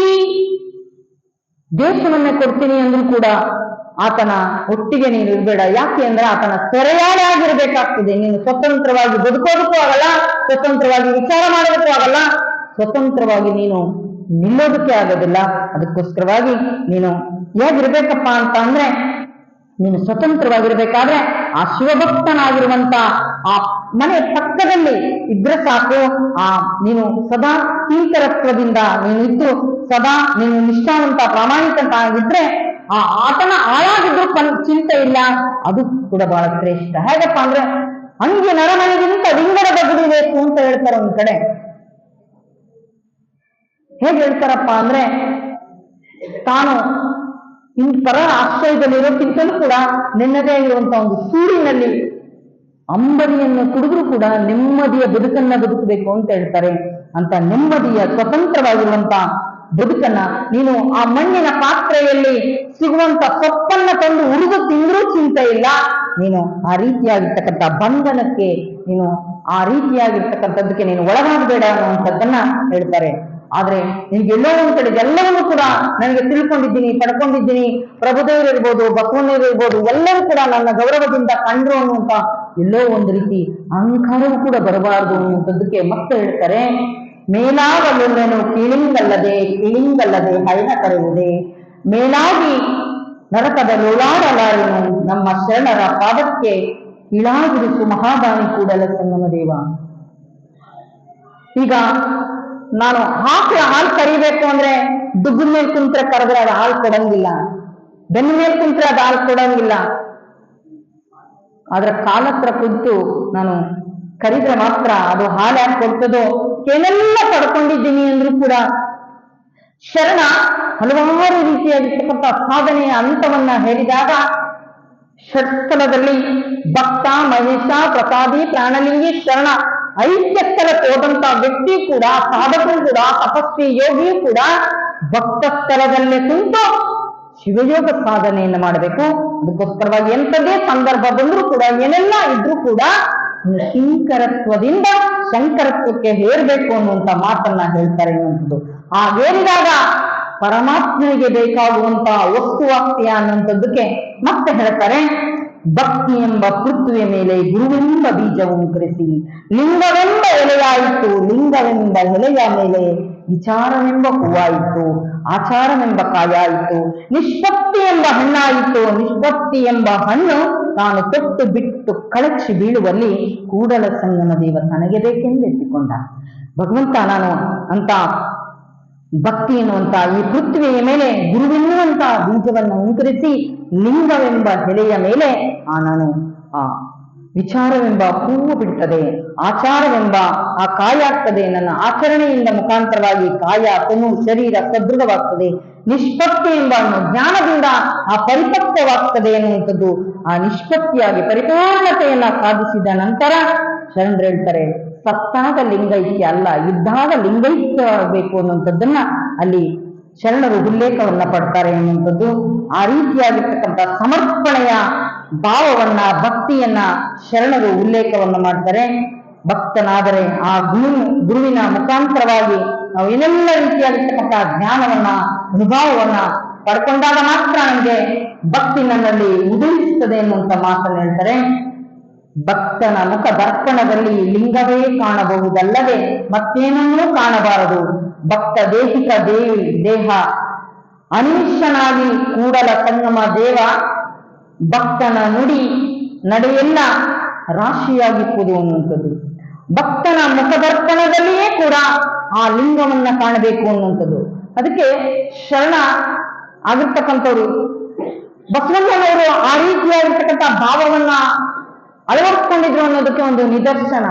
ದೇಶವನ್ನೇ ಕೊಡ್ತೀನಿ ಅಂದ್ರೂ ಕೂಡ ಆತನ ಒಟ್ಟಿಗೆ ನೀನು ಇರಬೇಡ. ಯಾಕೆ ಅಂದ್ರೆ ಆತನ ಸೆರೆಯಾಳೆ ಆಗಿರ್ಬೇಕಾಗ್ತದೆ. ನೀನು ಸ್ವತಂತ್ರವಾಗಿ ಬದುಕೋದಕ್ಕೂ ಆಗಲ್ಲ, ಸ್ವತಂತ್ರವಾಗಿ ವಿಚಾರ ಮಾಡೋದಕ್ಕೂ ಆಗಲ್ಲ, ಸ್ವತಂತ್ರವಾಗಿ ನೀನು ನಿಲ್ಲೋದಕ್ಕೆ ಆಗೋದಿಲ್ಲ. ಅದಕ್ಕೋಸ್ಕರವಾಗಿ ನೀನು ಹೇಗಿರ್ಬೇಕಪ್ಪ ಅಂತ ಅಂದ್ರೆ, ನೀನು ಸ್ವತಂತ್ರವಾಗಿರ್ಬೇಕಾದ್ರೆ ಆ ಶಿವಭಕ್ತನಾಗಿರುವಂತ ಆ ಮನೆ ಪಕ್ಕದಲ್ಲಿ ಇದ್ರೆ ಸಾಕು. ನೀನು ಸದಾ ಕಿಂಕರತ್ವದಿಂದ ನೀನು ಇದ್ದು ಸದಾ ನೀನು ನಿಷ್ಠಾವಂತ ಪ್ರಾಮಾಣಿಕಂತ ಆಗಿದ್ರೆ ಆತನ ಹಾಳಾಗಿದ್ರು ಚಿಂತೆ ಇಲ್ಲ. ಅದು ಕೂಡ ಬಹಳ ಶ್ರೇಷ್ಠ. ಹೇಗಪ್ಪ ಅಂದ್ರೆ ಹಂಗೆ ನರಮನೆಗಿಂತ ವಿಂಗಡದ ಗುಡಿ ಬೇಕು ಅಂತ ಹೇಳ್ತಾರೆ ಒಂದ್ ಕಡೆ. ಹೇಗೆ ಹೇಳ್ತಾರಪ್ಪ ಅಂದ್ರೆ ತಾನು ಪರ ಆಶ್ರಯದಲ್ಲಿರೋಕ್ಕಿಂತಲೂ ಕೂಡ ನಿನ್ನದೇ ಇರುವಂತ ಒಂದು ಸೂರಿನಲ್ಲಿ ಅಂಬಲಿಯನ್ನು ಕುಡಿದ್ರೂ ಕೂಡ ನೆಮ್ಮದಿಯ ಬದುಕನ್ನ ಬದುಕಬೇಕು ಅಂತ ಹೇಳ್ತಾರೆ. ಅಂತ ನೆಮ್ಮದಿಯ ಸ್ವತಂತ್ರವಾಗಿರುವಂತ ಬದುಕನ್ನ ನೀನು ಆ ಮಣ್ಣಿನ ಪಾತ್ರೆಯಲ್ಲಿ ಸಿಗುವಂತ ಸೊಪ್ಪನ್ನ ತಂದು ಉರಿದು ತಿಂದ್ರೂ ಚಿಂತೆ ಇಲ್ಲ. ನೀನು ಆ ರೀತಿಯಾಗಿರ್ತಕ್ಕಂಥ ಬಂಧನಕ್ಕೆ ನೀನು ಆ ರೀತಿಯಾಗಿರ್ತಕ್ಕಂಥದ್ದಕ್ಕೆ ನೀನು ಒಳಗಾಗಬೇಡ ಅನ್ನುವಂಥದ್ದನ್ನ ಹೇಳ್ತಾರೆ. ಆದ್ರೆ ನಿನ್ಗೆಲ್ಲೋ ಒಂದ್ ಕಡೆ ಎಲ್ಲವನ್ನೂ ಕೂಡ ನನಗೆ ತಿಳ್ಕೊಂಡಿದ್ದೀನಿ, ಪಡ್ಕೊಂಡಿದ್ದೀನಿ, ಪ್ರಭುದೇವರಿರ್ಬೋದು, ಬಸವಣ್ಣರಿರ್ಬೋದು, ಎಲ್ಲರೂ ಕೂಡ ನನ್ನ ಗೌರವದಿಂದ ಕಂಡ್ರು ಅನ್ನುವಂತ ಎಲ್ಲೋ ಒಂದು ರೀತಿ ಅಹಂಕಾರವೂ ಕೂಡ ಬರಬಾರದು ಅನ್ನುವಂಥದ್ದಕ್ಕೆ ಮತ್ತೆ ಹೇಳ್ತಾರೆ. ಮೇಲಾಗಲೊಲ್ಲೆನು ಕೀಳಿಂಗಲ್ಲದೆ ಕೀಳಿಂಗಲ್ಲದೆ ಹೈನ ಕರೆಯುವುದೇ, ಮೇಲಾಗಿ ನರಕದ ಲೋಳಾಡಲಾರೆನು ನಮ್ಮ ಶರಣರ ಪಾದಕ್ಕೆ ಕೀಳಾಗಿರಿಸು ಮಹಾದಾನಿ ಕೂಡಲ ಸಂಗಮ ದೇವ. ಈಗ ನಾನು ಹಾಲು ಕರಿಬೇಕು ಅಂದ್ರೆ ದುಗ್ಗದ ಮೇಲೆ ಕುಂತ್ರೆ ಕರೆದ್ರೆ ಅದು ಹಾಲು ಕೊಡಂಗಿಲ್ಲ, ಬೆನ್ನ ಮೇಲೆ ಕುಂತ್ರೆ ಅದು ಹಾಲು ಕೊಡಂಗಿಲ್ಲ. ಆದ್ರೆ ಕಾಲತ್ರ ಕುಂತು ನಾನು ಕರಿದ್ರೆ ಮಾತ್ರ ಅದು ಹಾಲು ಯಾಕೆ ಕೊಡ್ತದೋ. ಏನೆಲ್ಲ ಪಡ್ಕೊಂಡಿದ್ದೀನಿ ಅಂದ್ರೂ ಕೂಡ ಶರಣ ಹಲವಾರು ರೀತಿಯಾಗಿರ್ತಕ್ಕಂಥ ಸಾಧನೆಯ ಹಂತವನ್ನ ಹೇಳಿದಾಗ ಷಟ್ಸ್ಥಲದಲ್ಲಿ ಭಕ್ತ, ಮಹೇಶ, ಪ್ರಸಾದಿ, ಪ್ರಾಣಲಿಂಗಿ, ಶರಣ ಐಕ್ಯ ಸ್ಥಳಕ್ಕೆ ಹೋದಂತ ವ್ಯಕ್ತಿ ಕೂಡ, ಸಾಧಕರು ಕೂಡ, ತಪಸ್ವಿ ಯೋಗಿಯೂ ಕೂಡ ಭಕ್ತ ಸ್ಥಳದಲ್ಲೇ ಕುಂತು ಶಿವಯೋಗ ಸಾಧನೆಯನ್ನು ಮಾಡಬೇಕು. ಅದಕ್ಕೋಸ್ಕರವಾಗಿ ಎಂಥದೇ ಸಂದರ್ಭ ಬಂದ್ರೂ ಕೂಡ ಏನೆಲ್ಲ ಇದ್ರೂ ಕೂಡ ಕಿಂಕರತ್ವದಿಂದ ಶಂಕರತ್ವಕ್ಕೆ ಹೇರಬೇಕು ಅನ್ನುವಂತ ಮಾತನ್ನ ಹೇಳ್ತಾರೆ ಅನ್ನುವಂಥದ್ದು. ಆ ಹೇರಿದಾಗ ಪರಮಾತ್ಮನಿಗೆ ಬೇಕಾಗುವಂತಹ ವಸ್ತುವಾಕ್ಯ ಅನ್ನುವಂಥದ್ದಕ್ಕೆ ಮತ್ತೆ ಹೇಳ್ತಾರೆ. ಭಕ್ತಿ ಎಂಬ ಪೃಥ್ವಿಯ ಮೇಲೆ ಗುರುವೆಂಬ ಬೀಜವನ್ನು ಕರೆಸಿ ಲಿಂಗವೆಂಬ ಎಲೆಯಾಯಿತು, ಲಿಂಗವೆಂಬ ಎಲೆಯ ಮೇಲೆ ವಿಚಾರವೆಂಬ ಹೂವಾಯಿತು, ಆಚಾರವೆಂಬ ಕಾಯಾಯಿತು, ನಿಷ್ಪತ್ತಿ ಎಂಬ ಹಣ್ಣಾಯಿತು, ನಿಷ್ಪತ್ತಿ ಎಂಬ ಹಣ್ಣು ತಾನು ತೊಟ್ಟು ಬಿಟ್ಟು ಕಳಚಿ ಬೀಳುವಲ್ಲಿ ಕೂಡಲ ಸಂಗಮ ದೇವ ತನಗೆ ಬೇಕೆಂದು ಎತ್ತಿಕೊಂಡ. ಭಗವಂತ ನಾನು ಅಂತ ಭಕ್ತಿ ಎನ್ನುವಂತ ಈ ಪೃಥ್ವಿಯ ಮೇಲೆ ಗುರುವೆನ್ನುವಂತ ಬೀಜವನ್ನು ಉಂಕರಿಸಿ ಲಿಂಗವೆಂಬ ಎಲೆಯ ಮೇಲೆ ನಾನು ವಿಚಾರವೆಂಬ ಹೂವು ಬಿಡ್ತದೆ, ಆಚಾರವೆಂಬ ಕಾಯಾಗ್ತದೆ. ನನ್ನ ಆಚರಣೆಯಿಂದ ಮುಖಾಂತರವಾಗಿ ಕಾಯ, ತನು, ಶರೀರ ಸದೃಢವಾಗ್ತದೆ. ನಿಷ್ಪತ್ತಿ ಎಂಬ ಜ್ಞಾನದಿಂದ ಪರಿಪಕ್ವವಾಗ್ತದೆ ಎನ್ನುವಂಥದ್ದು. ನಿಷ್ಪತ್ತಿಯಾಗಿ ಪರಿಪೂರ್ಣತೆಯನ್ನ ಸಾಧಿಸಿದ ನಂತರ ಶರಣರು ಹೇಳ್ತಾರೆ, ಸತ್ತಾಗ ಲಿಂಗೈಕ್ಯ ಅಲ್ಲ, ಇದ್ದಾಗ ಲಿಂಗೈಕ್ಯ ಆಗಬೇಕು ಅನ್ನುವಂಥದ್ದನ್ನ ಅಲ್ಲಿ ಶರಣರು ಉಲ್ಲೇಖವನ್ನ ಪಡ್ತಾರೆ ಎನ್ನುವಂಥದ್ದು. ಆ ರೀತಿಯಾಗಿರ್ತಕ್ಕಂಥ ಸಮರ್ಪಣೆಯ ಭಾವವನ್ನ, ಭಕ್ತಿಯನ್ನ ಶರಣರು ಉಲ್ಲೇಖವನ್ನ ಮಾಡ್ತಾರೆ. ಭಕ್ತನಾದರೆ ಆ ಗುರುವಿನ ಮುಖಾಂತರವಾಗಿ ನಾವು ಏನೆಲ್ಲ ರೀತಿಯಾಗಿರ್ತಕ್ಕಂಥ ಜ್ಞಾನವನ್ನ, ಅನುಭವವನ್ನ ಪಡ್ಕೊಂಡಾಗ ಮಾತ್ರ ನಮಗೆ ಭಕ್ತಿ ನನ್ನಲ್ಲಿ ಉದಯಿಸುತ್ತದೆ ಎನ್ನುವಂತ ಮಾತನ್ನು ಹೇಳ್ತಾರೆ. ಭಕ್ತನ ಮುಖ ದರ್ಪಣದಲ್ಲಿ ಲಿಂಗವೇ ಕಾಣಬಹುದಲ್ಲದೆ ಮತ್ತೇನನ್ನೂ ಕಾಣಬಾರದು. ಭಕ್ತ ದೇಹಿಕ ದೇಹ ಅನಿಶ್ಚನಾಗಿ ಕೂಡಲ ಸಂಗಮ ದೇವ, ಭಕ್ತನ ನುಡಿ ನಡೆಯೆಲ್ಲ ರಾಶಿಯಾಗಿಪ್ಪುದು ಅನ್ನುವಂಥದ್ದು. ಭಕ್ತನ ಮುಖದರ್ಪಣದಲ್ಲಿಯೇ ಕೂಡ ಆ ಲಿಂಗವನ್ನ ಕಾಣಬೇಕು ಅನ್ನುವಂಥದ್ದು. ಅದಕ್ಕೆ ಶರಣ ಆಗಿರ್ತಕ್ಕಂಥವ್ರು ಬಸವಣ್ಣನವರು ಆ ರೀತಿಯಾಗಿರ್ತಕ್ಕಂಥ ಭಾವವನ್ನ ಅಳವಡಿಸ್ಕೊಂಡಿದ್ರು ಅನ್ನೋದಕ್ಕೆ ಒಂದು ನಿದರ್ಶನ.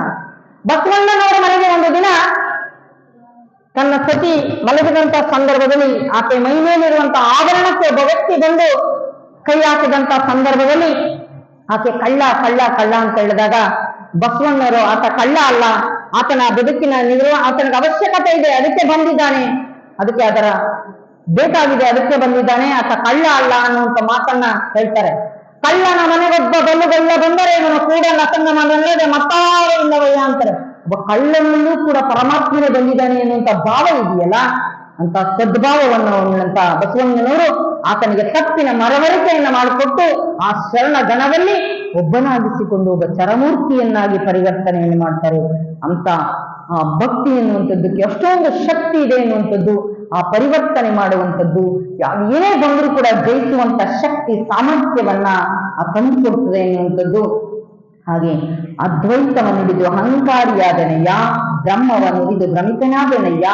ಬಸವಣ್ಣನವರ ಮನೆಗೆ ಒಂದು ದಿನ ತನ್ನ ಸತಿ ಮಲಗಿದಂತ ಸಂದರ್ಭದಲ್ಲಿ ಆಕೆ ಮೈ ಮೇಲಿರುವಂತಹ ಆಭರಣಕ್ಕೆ ಒಬ್ಬ ವ್ಯಕ್ತಿ ಬಂದು ಕೈ ಹಾಕಿದಂತ ಸಂದರ್ಭದಲ್ಲಿ ಆಕೆ ಕಳ್ಳ ಕಳ್ಳ ಕಳ್ಳ ಅಂತ ಹೇಳಿದಾಗ ಬಸವಣ್ಣವರು ಆತ ಕಳ್ಳ ಅಲ್ಲ, ಆತನ ಬದುಕಿನ ಆತನಿಗೆ ಅವಶ್ಯಕತೆ ಇದೆ, ಅದಕ್ಕೆ ಬಂದಿದ್ದಾನೆ, ಅದಕ್ಕೆ ಅದರ ಬೇಕಾಗಿದೆ, ಅದಕ್ಕೆ ಬಂದಿದ್ದಾನೆ, ಆತ ಕಳ್ಳ ಅಲ್ಲ ಅನ್ನುವಂತ ಮಾತನ್ನ ಹೇಳ್ತಾರೆ. ಕಳ್ಳನ ಮನೆಗೊಬ್ಬ ಬಲ್ಲುಗಳ್ಳ ಬಂದರೆ ಇವನು ಕೂಡ ನಸಂಗಮನಲ್ಲದೆ ಮತ್ತಾರು ಇಲ್ಲವಯ್ಯ ಅಂತಾರೆ. ಒಬ್ಬ ಕಳ್ಳನಲ್ಲೂ ಕೂಡ ಪರಮಾತ್ಮನೇ ಬಂದಿದ್ದಾನೆ ಎನ್ನುವಂತ ಭಾವ ಇದೆಯಲ್ಲ, ಅಂತ ಸದ್ಭಾವವನ್ನು ಉಳ್ಳಂತ ಬಸವಣ್ಣನವರು ಆತನಿಗೆ ತಪ್ಪಿನ ಮರವರಿಕೆಯನ್ನ ಮಾಡಿಕೊಟ್ಟು ಆ ಶರಣ ಗಣದಲ್ಲಿ ಒಬ್ಬನಾಗಿಸಿಕೊಂಡು ಒಬ್ಬ ಚರಮೂರ್ತಿಯನ್ನಾಗಿ ಪರಿವರ್ತನೆಯನ್ನು ಮಾಡ್ತಾರೆ. ಅಂತ ಭಕ್ತಿ ಎನ್ನುವಂಥದ್ದಕ್ಕೆ ಅಷ್ಟೊಂದು ಶಕ್ತಿ ಇದೆ ಎನ್ನುವಂಥದ್ದು ಆ ಪರಿವರ್ತನೆ ಮಾಡುವಂಥದ್ದು, ಏನೇ ಬಂದರೂ ಕೂಡ ಜಯಿಸುವಂತ ಶಕ್ತಿ ಸಾಮರ್ಥ್ಯವನ್ನ ತಂದುಕೊಡ್ತದೆ ಎನ್ನುವಂಥದ್ದು. ಹಾಗೆ ಅದ್ವೈತವ ನುಡಿದು ಅಹಂಕಾರಿಯಾದನೆಯ, ಬ್ರಹ್ಮವ ನುಡಿದು ಭ್ರಮಿತನಾದನೆಯ,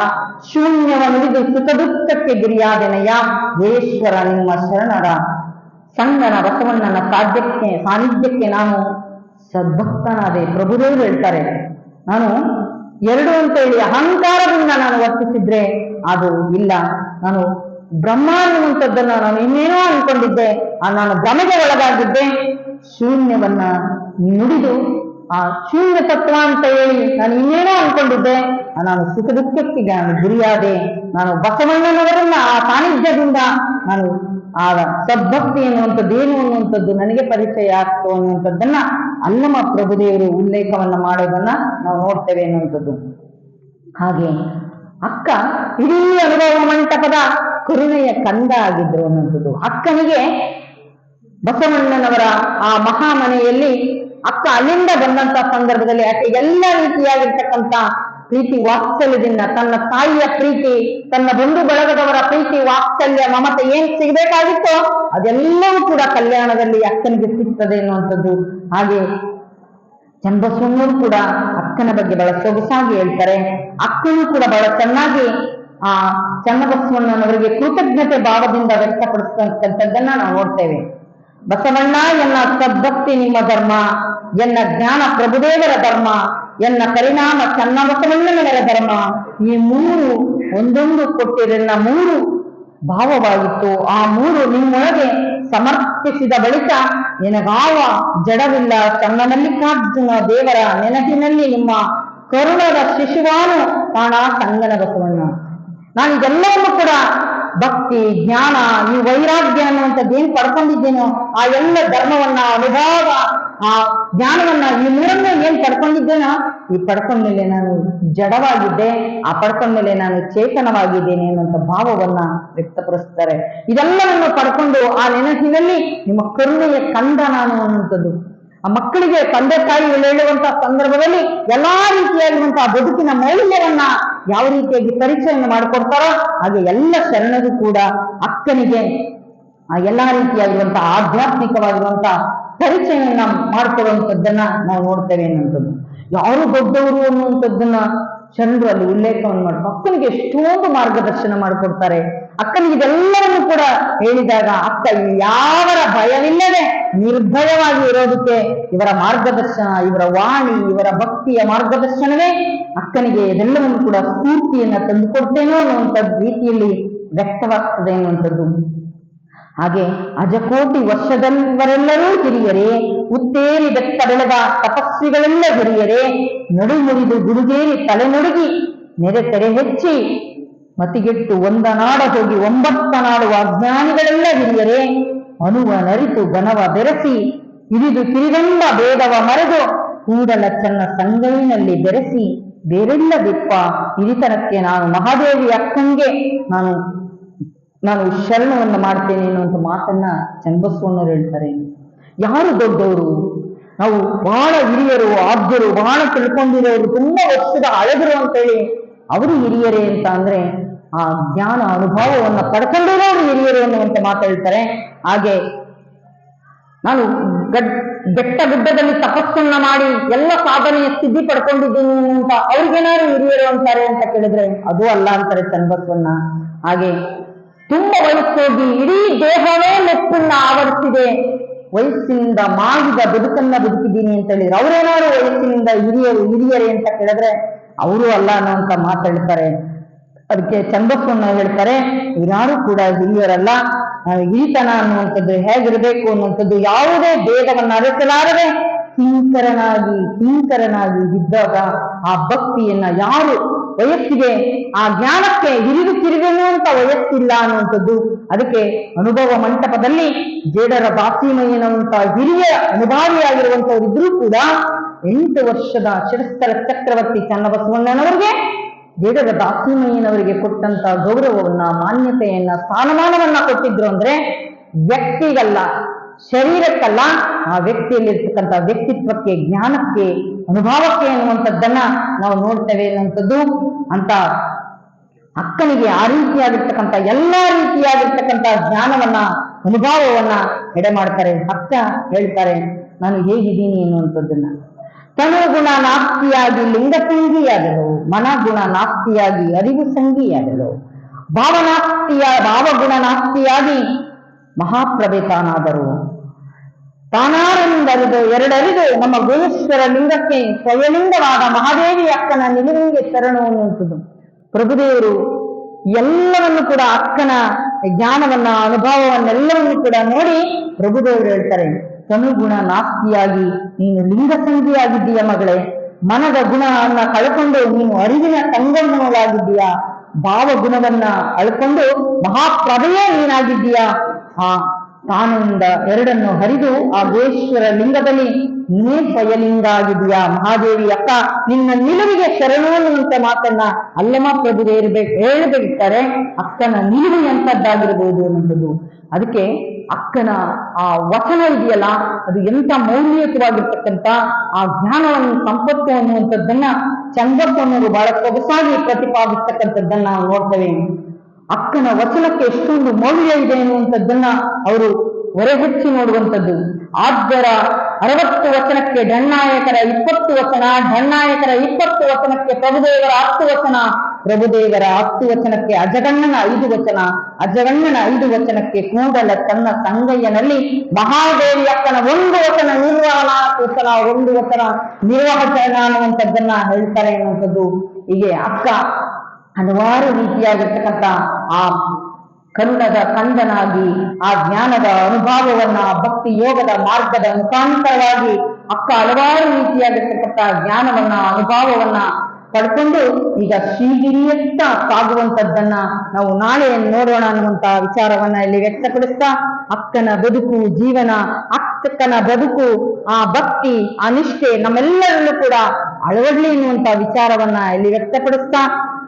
ಶೂನ್ಯವ ನುಡಿದು ಸುಖ ದುಃಖಕ್ಕೆ ಗಿರಿಯಾದನೆಯ, ಈಶ್ವರ ನಿಮ್ಮ ಶರಣರ ಸಂಗನ ಬಸವಣ್ಣನ ಸಾನ್ನಿಧ್ಯಕ್ಕೆ ನಾನು ಸದ್ಭಕ್ತನಾದೆ. ಪ್ರಭುದೇವರು ಹೇಳ್ತಾರೆ, ನಾನು ಎರಡು ಅಂತ ಹೇಳಿ ಅಹಂಕಾರದಿಂದ ನಾನು ವರ್ತಿಸಿದ್ರೆ ಅದು ಇಲ್ಲ. ನಾನು ಬ್ರಹ್ಮ ಅನ್ನುವಂಥದ್ದನ್ನ ನಾನು ಇನ್ನೇನೋ ಅನ್ಕೊಂಡಿದ್ದೆ, ನಾನು ಭ್ರಮೆಗೆ ಒಳಗಾಗಿದ್ದೆ. ಶೂನ್ಯವನ್ನ ನುಡಿದು ಆ ಶೂನ್ಯ ತತ್ವ ಅಂತ ಹೇಳಿ ನಾನು ಇನ್ನೇನೋ ಅನ್ಕೊಂಡಿದ್ದೆ, ನಾನು ಸುಖ ದುಃಖಕ್ಕೆ ನಾನು ಗುರಿಯಾದೆ. ನಾನು ಬಸವಣ್ಣನವರನ್ನ ಆ ಸಾನ್ನಿಧ್ಯದಿಂದ ನಾನು ಆ ಸದ್ಭಕ್ತಿ ಎನ್ನುವಂಥದ್ದು ಏನು ಅನ್ನುವಂಥದ್ದು ನನಗೆ ಪರಿಚಯ ಆಗ್ತು ಅನ್ನುವಂಥದ್ದನ್ನ ಅಲ್ಲಮ ಪ್ರಭುದೇವರು ಉಲ್ಲೇಖವನ್ನ ಮಾಡೋದನ್ನ ನಾವು ನೋಡ್ತೇವೆ ಅನ್ನುವಂಥದ್ದು. ಹಾಗೆ ಅಕ್ಕ ಇಡೀ ಅನುಭವ ಮಂಟಪದ ಕರುಣೆಯ ಕಂದ ಆಗಿದ್ರು ಅನ್ನುವಂಥದ್ದು. ಅಕ್ಕನಿಗೆ ಬಸವಣ್ಣನವರ ಆ ಮಹಾಮನೆಯಲ್ಲಿ ಅಕ್ಕ ಅಲ್ಲಿಂದ ಬಂದಂತ ಸಂದರ್ಭದಲ್ಲಿ ಆಕೆ ಎಲ್ಲ ರೀತಿಯಾಗಿರ್ತಕ್ಕಂಥ ಪ್ರೀತಿ ವಾತ್ಸಲ್ಯದಿಂದ, ತನ್ನ ತಾಯಿಯ ಪ್ರೀತಿ, ತನ್ನ ಬಂಧು ಬಳಗದವರ ಪ್ರೀತಿ ವಾತ್ಸಲ್ಯ ಮಮತೆ ಏನ್ ಸಿಗಬೇಕಾಗಿತ್ತೋ ಅದೆಲ್ಲವೂ ಕೂಡ ಕಲ್ಯಾಣದಲ್ಲಿ ಅಕ್ಕನಿಗೆ ಸಿಗ್ತದೆ ಎನ್ನುವಂಥದ್ದು. ಹಾಗೆ ಚನ್ನಬಸವಣ್ಣವರು ಕೂಡ ಅಕ್ಕನ ಬಗ್ಗೆ ಬಹಳ ಸೊಗಸಾಗಿ ಹೇಳ್ತಾರೆ. ಅಕ್ಕನೂ ಕೂಡ ಬಹಳ ಚೆನ್ನಾಗಿ ಆ ಚನ್ನಬಸವಣ್ಣನವರಿಗೆ ಕೃತಜ್ಞತೆ ಭಾವದಿಂದ ವ್ಯಕ್ತಪಡಿಸ್ತಕ್ಕಂಥದ್ದನ್ನ ನಾವು ನೋಡ್ತೇವೆ. ಬಸವಣ್ಣ ಎನ್ನ ಸದ್ಭಕ್ತಿ ನಿಮ್ಮ ಧರ್ಮ, ಎನ್ನ ಜ್ಞಾನ ಪ್ರಭುದೇವರ ಧರ್ಮ, ಎನ್ನ ಪರಿಣಾಮ ಚನ್ನಬಸವಣ್ಣನವರ ಧರ್ಮ. ಈ ಮೂರು ಒಂದೊಂದು ಕೊಟ್ಟಿರನ್ನ ಮೂರು ಭಾವವಾಗಿತ್ತು. ಆ ಮೂರು ನಿಮ್ಮೊಳಗೆ ಸಮರ್ಪಿಸಿದ ಬಳಿಕ ನಿನಗಾವ ಜಡವಿಲ್ಲ. ಚನ್ನಮಲ್ಲಿಕಾರ್ಜುನ ದೇವರ ನೆನಪಿನಲ್ಲಿ ನಿಮ್ಮ ಕರುಣದ ಶಿಶುವಾನು ಕಾಣ ಸಂಗನ ಬಸವಣ್ಣ. ನಾನು ಇದೆಲ್ಲವನ್ನು ಕೂಡ ಭಕ್ತಿ, ಜ್ಞಾನ, ಈ ವೈರಾಗ್ಯ ಅನ್ನುವಂಥದ್ದು ಏನ್ ಪಡ್ಕೊಂಡಿದ್ದೇನೋ ಆ ಎಲ್ಲ ಧರ್ಮವನ್ನ, ಅನುಭವ, ಆ ಜ್ಞಾನವನ್ನ, ಈ ಮೂರನ್ನು ಏನ್ ಪಡ್ಕೊಂಡಿದ್ದೇನೋ ಈ ಪಡ್ಕೊಂಡ್ಮೇಲೆ ನಾನು ಜಡವಾಗಿದ್ದೆ, ಆ ಪಡ್ಕೊಂಡ್ಮೇಲೆ ನಾನು ಚೇತನವಾಗಿದ್ದೇನೆ ಅನ್ನುವಂಥ ಭಾವವನ್ನ ವ್ಯಕ್ತಪಡಿಸ್ತಾರೆ. ಇದೆಲ್ಲವನ್ನು ಪಡ್ಕೊಂಡು ಆ ನೆನಪಿನಲ್ಲಿ ನಿಮ್ಮ ಕರುಣೆಯ ಕಂದ ನಾನು ಅನ್ನುವಂಥದ್ದು. ಆ ಮಕ್ಕಳಿಗೆ ತಂದೆ ತಾಯಿಗಳು ಹೇಳುವಂತಹ ಸಂದರ್ಭದಲ್ಲಿ ಎಲ್ಲಾ ರೀತಿಯಾಗಿರುವಂತಹ ಬದುಕಿನ ಮೌಲ್ಯವನ್ನ ಯಾವ ರೀತಿಯಾಗಿ ಪರಿಚಯವನ್ನು ಮಾಡಿಕೊಡ್ತಾರೋ ಹಾಗೆ ಎಲ್ಲ ಶರಣರು ಕೂಡ ಅಕ್ಕನಿಗೆ ಆ ಎಲ್ಲಾ ರೀತಿಯಾಗಿರುವಂತಹ ಆಧ್ಯಾತ್ಮಿಕವಾಗಿರುವಂತಹ ಪರಿಚಯವನ್ನ ಮಾಡಿಕೊಡುವಂಥದ್ದನ್ನ ನಾವು ನೋಡ್ತೇವೆ ಅನ್ನುವಂಥದ್ದು. ಯಾರು ದೊಡ್ಡವರು ಅನ್ನುವಂಥದ್ದನ್ನ ಶರಣರು ಅಲ್ಲಿ ಉಲ್ಲೇಖವನ್ನು ಮಾಡ್ತಾರೆ. ಅಕ್ಕನಿಗೆ ಎಷ್ಟೊಂದು ಮಾರ್ಗದರ್ಶನ ಮಾಡಿಕೊಡ್ತಾರೆ. ಅಕ್ಕನಿಗೆ ಇದೆಲ್ಲವನ್ನು ಕೂಡ ಹೇಳಿದಾಗ ಅಕ್ಕ ಯಾವರ ಭಯವಿಲ್ಲದೆ ನಿರ್ಭಯವಾಗಿ ಇರೋದಕ್ಕೆ ಇವರ ಮಾರ್ಗದರ್ಶನ, ಇವರ ವಾಣಿ, ಇವರ ಭಕ್ತಿಯ ಮಾರ್ಗದರ್ಶನವೇ ಅಕ್ಕನಿಗೆ ಇದೆಲ್ಲವನ್ನು ಕೂಡ ಸ್ಫೂರ್ತಿಯನ್ನ ತಂದುಕೊಡ್ತೇನೋ ಅನ್ನುವಂಥ ರೀತಿಯಲ್ಲಿ ವ್ಯಕ್ತವಾಗ್ತದೆ ಅನ್ನುವಂಥದ್ದು. ಹಾಗೆ ಅಜಕೋಟಿ ವರ್ಷದವರೆಲ್ಲರೂ ಹಿರಿಯರೇ, ಉತ್ತೇರಿ ಬೆತ್ತ ಬೆಳೆದ ತಪಸ್ವಿಗಳೆಲ್ಲ ಹಿರಿಯರೇ, ನಡು ಮುರಿದು ಗುಡುಗೇರಿ ತಲೆ ನಡುಗಿ ನೆರೆ ತೆರೆ ಹೆಚ್ಚಿ ಮತಿಗೆಟ್ಟು ಒಂದ ನಾಡ ಹೋಗಿ ಒಂಬತ್ತ ನಾಡುವ ಅಜ್ಞಾನಿಗಳೆಲ್ಲ ಹಿರಿಯರೇ, ಅನುವ ನರಿತು ಘನವ ಬೆರೆಸಿ ಇರಿದು ತಿರಿವೆಂಬ ಭೇದವ ಮರೆದು ಕೂಡಲ ಚನ್ನ ಸಂಗೈನಲ್ಲಿ ಬೆರೆಸಿ ಬೇರೆಲ್ಲ ಬಿಪ್ಪ ಹಿರಿತನಕ್ಕೆ ನಾನು ಮಹಾದೇವಿ ಅಕ್ಕಂಗೆ ನಾನು ಶರಣವನ್ನು ಮಾಡ್ತೇನೆ ಅನ್ನುವಂಥ ಮಾತನ್ನ ಚನ್ನಬಸವಣ್ಣವರು ಹೇಳ್ತಾರೆ. ಯಾರು ದೊಡ್ಡವರು? ನಾವು ಬಹಳ ಹಿರಿಯರು, ಆದ್ಯರು, ಬಹಳ ತಿಳ್ಕೊಂಡಿರೋರು, ತುಂಬಾ ವರ್ಷದ ಹಳೆದರು ಅಂತೇಳಿ ಅವರು ಹಿರಿಯರೇ ಅಂತ ಅಂದ್ರೆ ಆ ಜ್ಞಾನ ಅನುಭವವನ್ನ ಪಡ್ಕೊಂಡಿರೋರು ಹಿರಿಯರು ಅನ್ನುವಂತ ಮಾತಾಡ್ತಾರೆ. ಹಾಗೆ ನಾನು ಬೆಟ್ಟ ಗುಡ್ಡದಲ್ಲಿ ತಪಸ್ಸನ್ನ ಮಾಡಿ ಎಲ್ಲ ಸಾಧನೆಯ ಸ್ಥಿತಿ ಪಡ್ಕೊಂಡಿದ್ದೀನಿ ಅಂತ ಅವ್ರಿಗೇನಾದ್ರು ಹಿರಿಯರು ಅಂತಾರೆ ಅಂತ ಕೇಳಿದ್ರೆ ಅದು ಅಲ್ಲ ಅಂತಾರೆ ಚನ್ನಬಸವಣ್ಣ. ಹಾಗೆ ತುಂಬ ವಯಸ್ಸೋಗಿ ಇಡೀ ದೇಹವೇ ಮೆಚ್ಚನ್ನ ಆವರಿಸಿದೆ, ವಯಸ್ಸಿನಿಂದ ಮಾಡಿದ ಬದುಕನ್ನ ಬದುಕಿದ್ದೀನಿ ಅಂತ ಹೇಳಿದ್ರೆ ಅವರೇನಾದ್ರು ವಯಸ್ಸಿನಿಂದ ಹಿರಿಯರೇ ಅಂತ ಕೇಳಿದ್ರೆ ಅವರು ಅಲ್ಲ ಅನ್ನೋಂತ ಮಾತಾಡ್ತಾರೆ. ಅದಕ್ಕೆ ಚನ್ನಬಸವಣ್ಣ ಹೇಳ್ತಾರೆ, ಯಾರು ಕೂಡ ಹಿರಿಯರಲ್ಲ. ಹಿರಿತನ ಅನ್ನುವಂಥದ್ದು ಹೇಗಿರ್ಬೇಕು ಅನ್ನುವಂಥದ್ದು ಯಾವುದೇ ಭೇದವನ್ನ ಅರಿಸಲಾರದೆ ಕಿಂಕರನಾಗಿ ಇದ್ದಾಗ ಆ ಭಕ್ತಿಯನ್ನ ಯಾರು ವಯಸ್ಸಿಗೆ ಆ ಜ್ಞಾನಕ್ಕೆ ಹಿರಿದು ತಿರುವೆನ್ನುವಂತ ವಯಸ್ಸಿಲ್ಲ ಅನ್ನುವಂಥದ್ದು. ಅದಕ್ಕೆ ಅನುಭವ ಮಂಟಪದಲ್ಲಿ ಜೇಡರ ದಾಸಿಮಯ್ಯನಂತ ಹಿರಿಯ ಅನುಭಾವಿಯಾಗಿರುವಂತವ್ರು ಇದ್ರೂ ಕೂಡ 8 ವರ್ಷದ ಶಿರಸ್ಥಲ ಚಕ್ರವರ್ತಿ ಚನ್ನಬಸವಣ್ಣನವರಿಗೆ ಜೇಡರ ದಾಸಿಮಯ್ಯನವರಿಗೆ ಕೊಟ್ಟಂತ ಗೌರವವನ್ನ, ಮಾನ್ಯತೆಯನ್ನ, ಸ್ಥಾನಮಾನವನ್ನ ಕೊಟ್ಟಿದ್ರು ಅಂದ್ರೆ ವ್ಯಕ್ತಿಗಲ್ಲ, ಶರೀರಕ್ಕಲ್ಲ, ಆ ವ್ಯಕ್ತಿಯಲ್ಲಿರ್ತಕ್ಕಂಥ ವ್ಯಕ್ತಿತ್ವಕ್ಕೆ, ಜ್ಞಾನಕ್ಕೆ, ಅನುಭವಕ್ಕೆ ಅನ್ನುವಂಥದ್ದನ್ನ ನಾವು ನೋಡ್ತೇವೆ ಅನ್ನುವಂಥದ್ದು. ಅಂತ ಅಕ್ಕನಿಗೆ ಆ ರೀತಿಯಾಗಿರ್ತಕ್ಕಂಥ ಎಲ್ಲಾ ರೀತಿಯಾಗಿರ್ತಕ್ಕಂಥ ಜ್ಞಾನವನ್ನ ಅನುಭವವನ್ನ ಎಡೆ ಮಾಡ್ತಾರೆ. ಅಕ್ಕ ಹೇಳ್ತಾರೆ, ನಾನು ಹೇಗಿದ್ದೀನಿ ಎನ್ನುವಂಥದ್ದನ್ನ. ತನುಗುಣ ನಾಸ್ತಿಯಾಗಿ ಲಿಂಗ ಸಂಗಿಯಾದಳು, ಮನಗುಣ ನಾಸ್ತಿಯಾಗಿ ಅರಿವು ಸಂಗಿಯಾದಳು, ಭಾವಗುಣ ನಾಸ್ತಿಯಾಗಿ ಮಹಾಪ್ರಭೆ ತಾನಾದರು. ತಾನಾರೆಂದರಿದು ಎರಡರಿದು ನಮ್ಮ ಗುಣೇಶ್ವರ ಲಿಂಗಕ್ಕೆ ಸ್ವಯಲಿಂಗವಾದ ಮಹಾದೇವಿ ಅಕ್ಕನ ನಿಲುವಿಗೆ ಶರಣು ಅನ್ನುವಂಥದ್ದು. ಪ್ರಭುದೇವರು ಎಲ್ಲವನ್ನು ಕೂಡ ಅಕ್ಕನ ಜ್ಞಾನವನ್ನ ಅನುಭವವನ್ನೆಲ್ಲವನ್ನು ಕೂಡ ನೋಡಿ ಪ್ರಭುದೇವರು ಹೇಳ್ತಾರೆ, ತನುಗುಣ ನಾಸ್ತಿಯಾಗಿ ನೀನು ಲಿಂಗ ಸಂಧಿಯಾಗಿದ್ದೀಯ ಮಗಳೇ, ಮನದ ಗುಣವನ್ನ ಕಳ್ಕೊಂಡು ನೀನು ಅರಿವಿನ ಸಂಗಮವಾಗಿದ್ದೀಯಾ, ಭಾವಗುಣವನ್ನ ಅಳ್ಕೊಂಡು ಮಹಾಪ್ರಭೆಯೇ ನೀನಾಗಿದ್ದೀಯಾ. ಆ ತಾನಿಂದ ಎರಡನ್ನು ಹರಿದು ಆ ಗುಹೇಶ್ವರ ಲಿಂಗದಲ್ಲಿ ನೀ ಸ್ವಯಲಿಂಗ ಆಗಿದೆಯಾ. ಮಹಾದೇವಿ ಅಕ್ಕ ನಿನ್ನ ನಿಲುವಿಗೆ ಶರಣು ಅನ್ನುವಂತ ಮಾತನ್ನ ಅಲ್ಲಮ ಪ್ರಭುದೇವರು ಹೇಳಬೇಕಾರೆ ಅಕ್ಕನ ನಿಲುವು ಎಂತದ್ದಾಗಿರ್ಬೋದು ಅನ್ನೋದು. ಅದಕ್ಕೆ ಅಕ್ಕನ ಆ ವಚನ ಇದೆಯಲ್ಲ, ಅದು ಎಂತ ಮೌಲ್ಯಯುತವಾಗಿರ್ತಕ್ಕಂಥ ಆ ಜ್ಞಾನವನ್ನು ಸಂಪತ್ತು ಅನ್ನುವಂಥದ್ದನ್ನ ಚಂದ್ರಪ್ಪನವರು ಬಹಳ ಸೊಗಸಾಗಿ ಪ್ರತಿಪಾದಿಸ್ತಕ್ಕಂಥದ್ದನ್ನ ನಾವು ನೋಡ್ತೇವೆ. ಅಕ್ಕನ ವಚನಕ್ಕೆ ಎಷ್ಟೊಂದು ಮೌಲ್ಯ ಇದೆ ಎನ್ನುವಂಥದ್ದನ್ನ ಅವರು ಹೊರಹೆಚ್ಚಿ ನೋಡುವಂಥದ್ದು. ಆದ್ಯರ 60 ವಚನಕ್ಕೆ ಢಣ್ಣಾಯಕರ 20 ವಚನ, ಢಣ್ಣಾಯಕರ 20 ವಚನಕ್ಕೆ ಪ್ರಭುದೇವರ 10 ವಚನ, ಪ್ರಭುದೇವರ 10 ವಚನಕ್ಕೆ ಅಜಗಣ್ಣನ 5 ವಚನ, ಅಜಗಣ್ಣನ 5 ವಚನಕ್ಕೆ ಕೂಡಲ ತನ್ನ ಸಂಗಯ್ಯನಲ್ಲಿ ಮಹಾದೇವಿ ಅಕ್ಕನ 1 ವಚನ ನಿರ್ವಹಣಾ ವಚನ, 1 ವಚನ ನಿರ್ವಹಣ ಅನ್ನುವಂಥದ್ದನ್ನ ಹೇಳ್ತಾರೆ ಅನ್ನುವಂಥದ್ದು. ಹೀಗೆ ಅಕ್ಕ ಹಲವಾರು ರೀತಿಯಾಗಿರ್ತಕ್ಕಂಥ ಆ ಕರುಣದ ಕಂದನಾಗಿ ಆ ಜ್ಞಾನದ ಅನುಭವವನ್ನ ಭಕ್ತಿ ಯೋಗದ ಮಾರ್ಗದ ಮುಖಾಂತರವಾಗಿ ಅಕ್ಕ ಹಲವಾರು ರೀತಿಯಾಗಿರ್ತಕ್ಕಂಥ ಜ್ಞಾನವನ್ನ ಅನುಭವವನ್ನ ಪಡ್ಕೊಂಡು ಈಗ ಶ್ರೀಗಿರಿಯತ್ತ ಸಾಗುವಂತದ್ದನ್ನ ನಾವು ನಾಳೆ ನೋಡೋಣ ಅನ್ನುವಂತ ವಿಚಾರವನ್ನ ಇಲ್ಲಿ ವ್ಯಕ್ತಪಡಿಸ್ತಾ, ಅಕ್ಕನ ಬದುಕು ಜೀವನ, ಅಕ್ಕನ ಬದುಕು ಆ ಭಕ್ತಿ ಆ ನಿಷ್ಠೆ ನಮ್ಮೆಲ್ಲರಲ್ಲೂ ಕೂಡ ಅಳವಡ್ಲಿ ಎನ್ನುವಂತ ವಿಚಾರವನ್ನ ಇಲ್ಲಿ ವ್ಯಕ್ತಪಡಿಸ್ತಾ,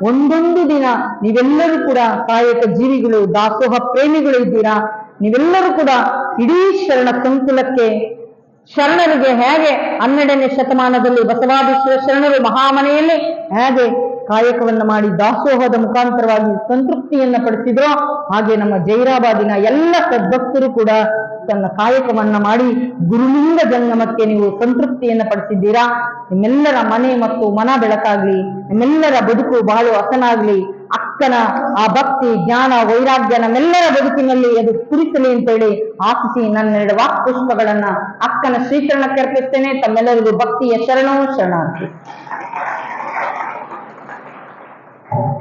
ಒಂದೊಂದು ದಿನ ನೀವೆಲ್ಲರೂ ಕೂಡ ಕಾಯಕ ಜೀವಿಗಳು, ದಾಸೋಹ ಪ್ರೇಮಿಗಳು ಇದ್ದೀರಾ. ನೀವೆಲ್ಲರೂ ಕೂಡ ಇಡೀ ಶರಣ ಸಂಕುಲಕ್ಕೆ ಶರಣರಿಗೆ ಹೇಗೆ 12ನೇ ಶತಮಾನದಲ್ಲಿ ಬಸವಾದೀಶ್ವರ ಶರಣರು ಮಹಾಮನೆಯಲ್ಲಿ ಹೇಗೆ ಕಾಯಕವನ್ನ ಮಾಡಿ ದಾಸೋಹದ ಮುಖಾಂತರವಾಗಿ ಸಂತೃಪ್ತಿಯನ್ನ ಪಡಿಸಿದ್ರೋ, ಹಾಗೆ ನಮ್ಮ ಜೈರಾಬಾದಿನ ಎಲ್ಲ ಸದ್ಭಕ್ತರು ಕೂಡ ತನ್ನ ಕಾಯಕವನ್ನ ಮಾಡಿ ಗುರುಲಿಂಗ ಜಂಗಮಕ್ಕೆ ನೀವು ಸಂತೃಪ್ತಿಯನ್ನ ಪಡಿಸಿದ್ದೀರಾ. ನಿಮ್ಮೆಲ್ಲರ ಮನೆ ಮತ್ತು ಮನ ಬೆಳಕಾಗ್ಲಿ, ನಿಮ್ಮೆಲ್ಲರ ಬದುಕು ಬಹಳ ಹಸನಾಗ್ಲಿ, ಅಕ್ಕನ ಆ ಭಕ್ತಿ ಜ್ಞಾನ ವೈರಾಗ್ಯ ನಮ್ಮೆಲ್ಲರ ಬದುಕಿನಲ್ಲಿ ಅದು ಸ್ಫುರಿಸಲಿ ಅಂತೇಳಿ ಆಶಿಸಿ ನನ್ನ 2 ವಾಕ್ಪುಷ್ಪಗಳನ್ನ ಅಕ್ಕನ ಶ್ರೀಚರಣಕ್ಕೆ ಅರ್ಪಿಸ್ತೇನೆ. ತಮ್ಮೆಲ್ಲರಿಗೂ ಭಕ್ತಿಯ ಶರಣಾರ್ಥಿ.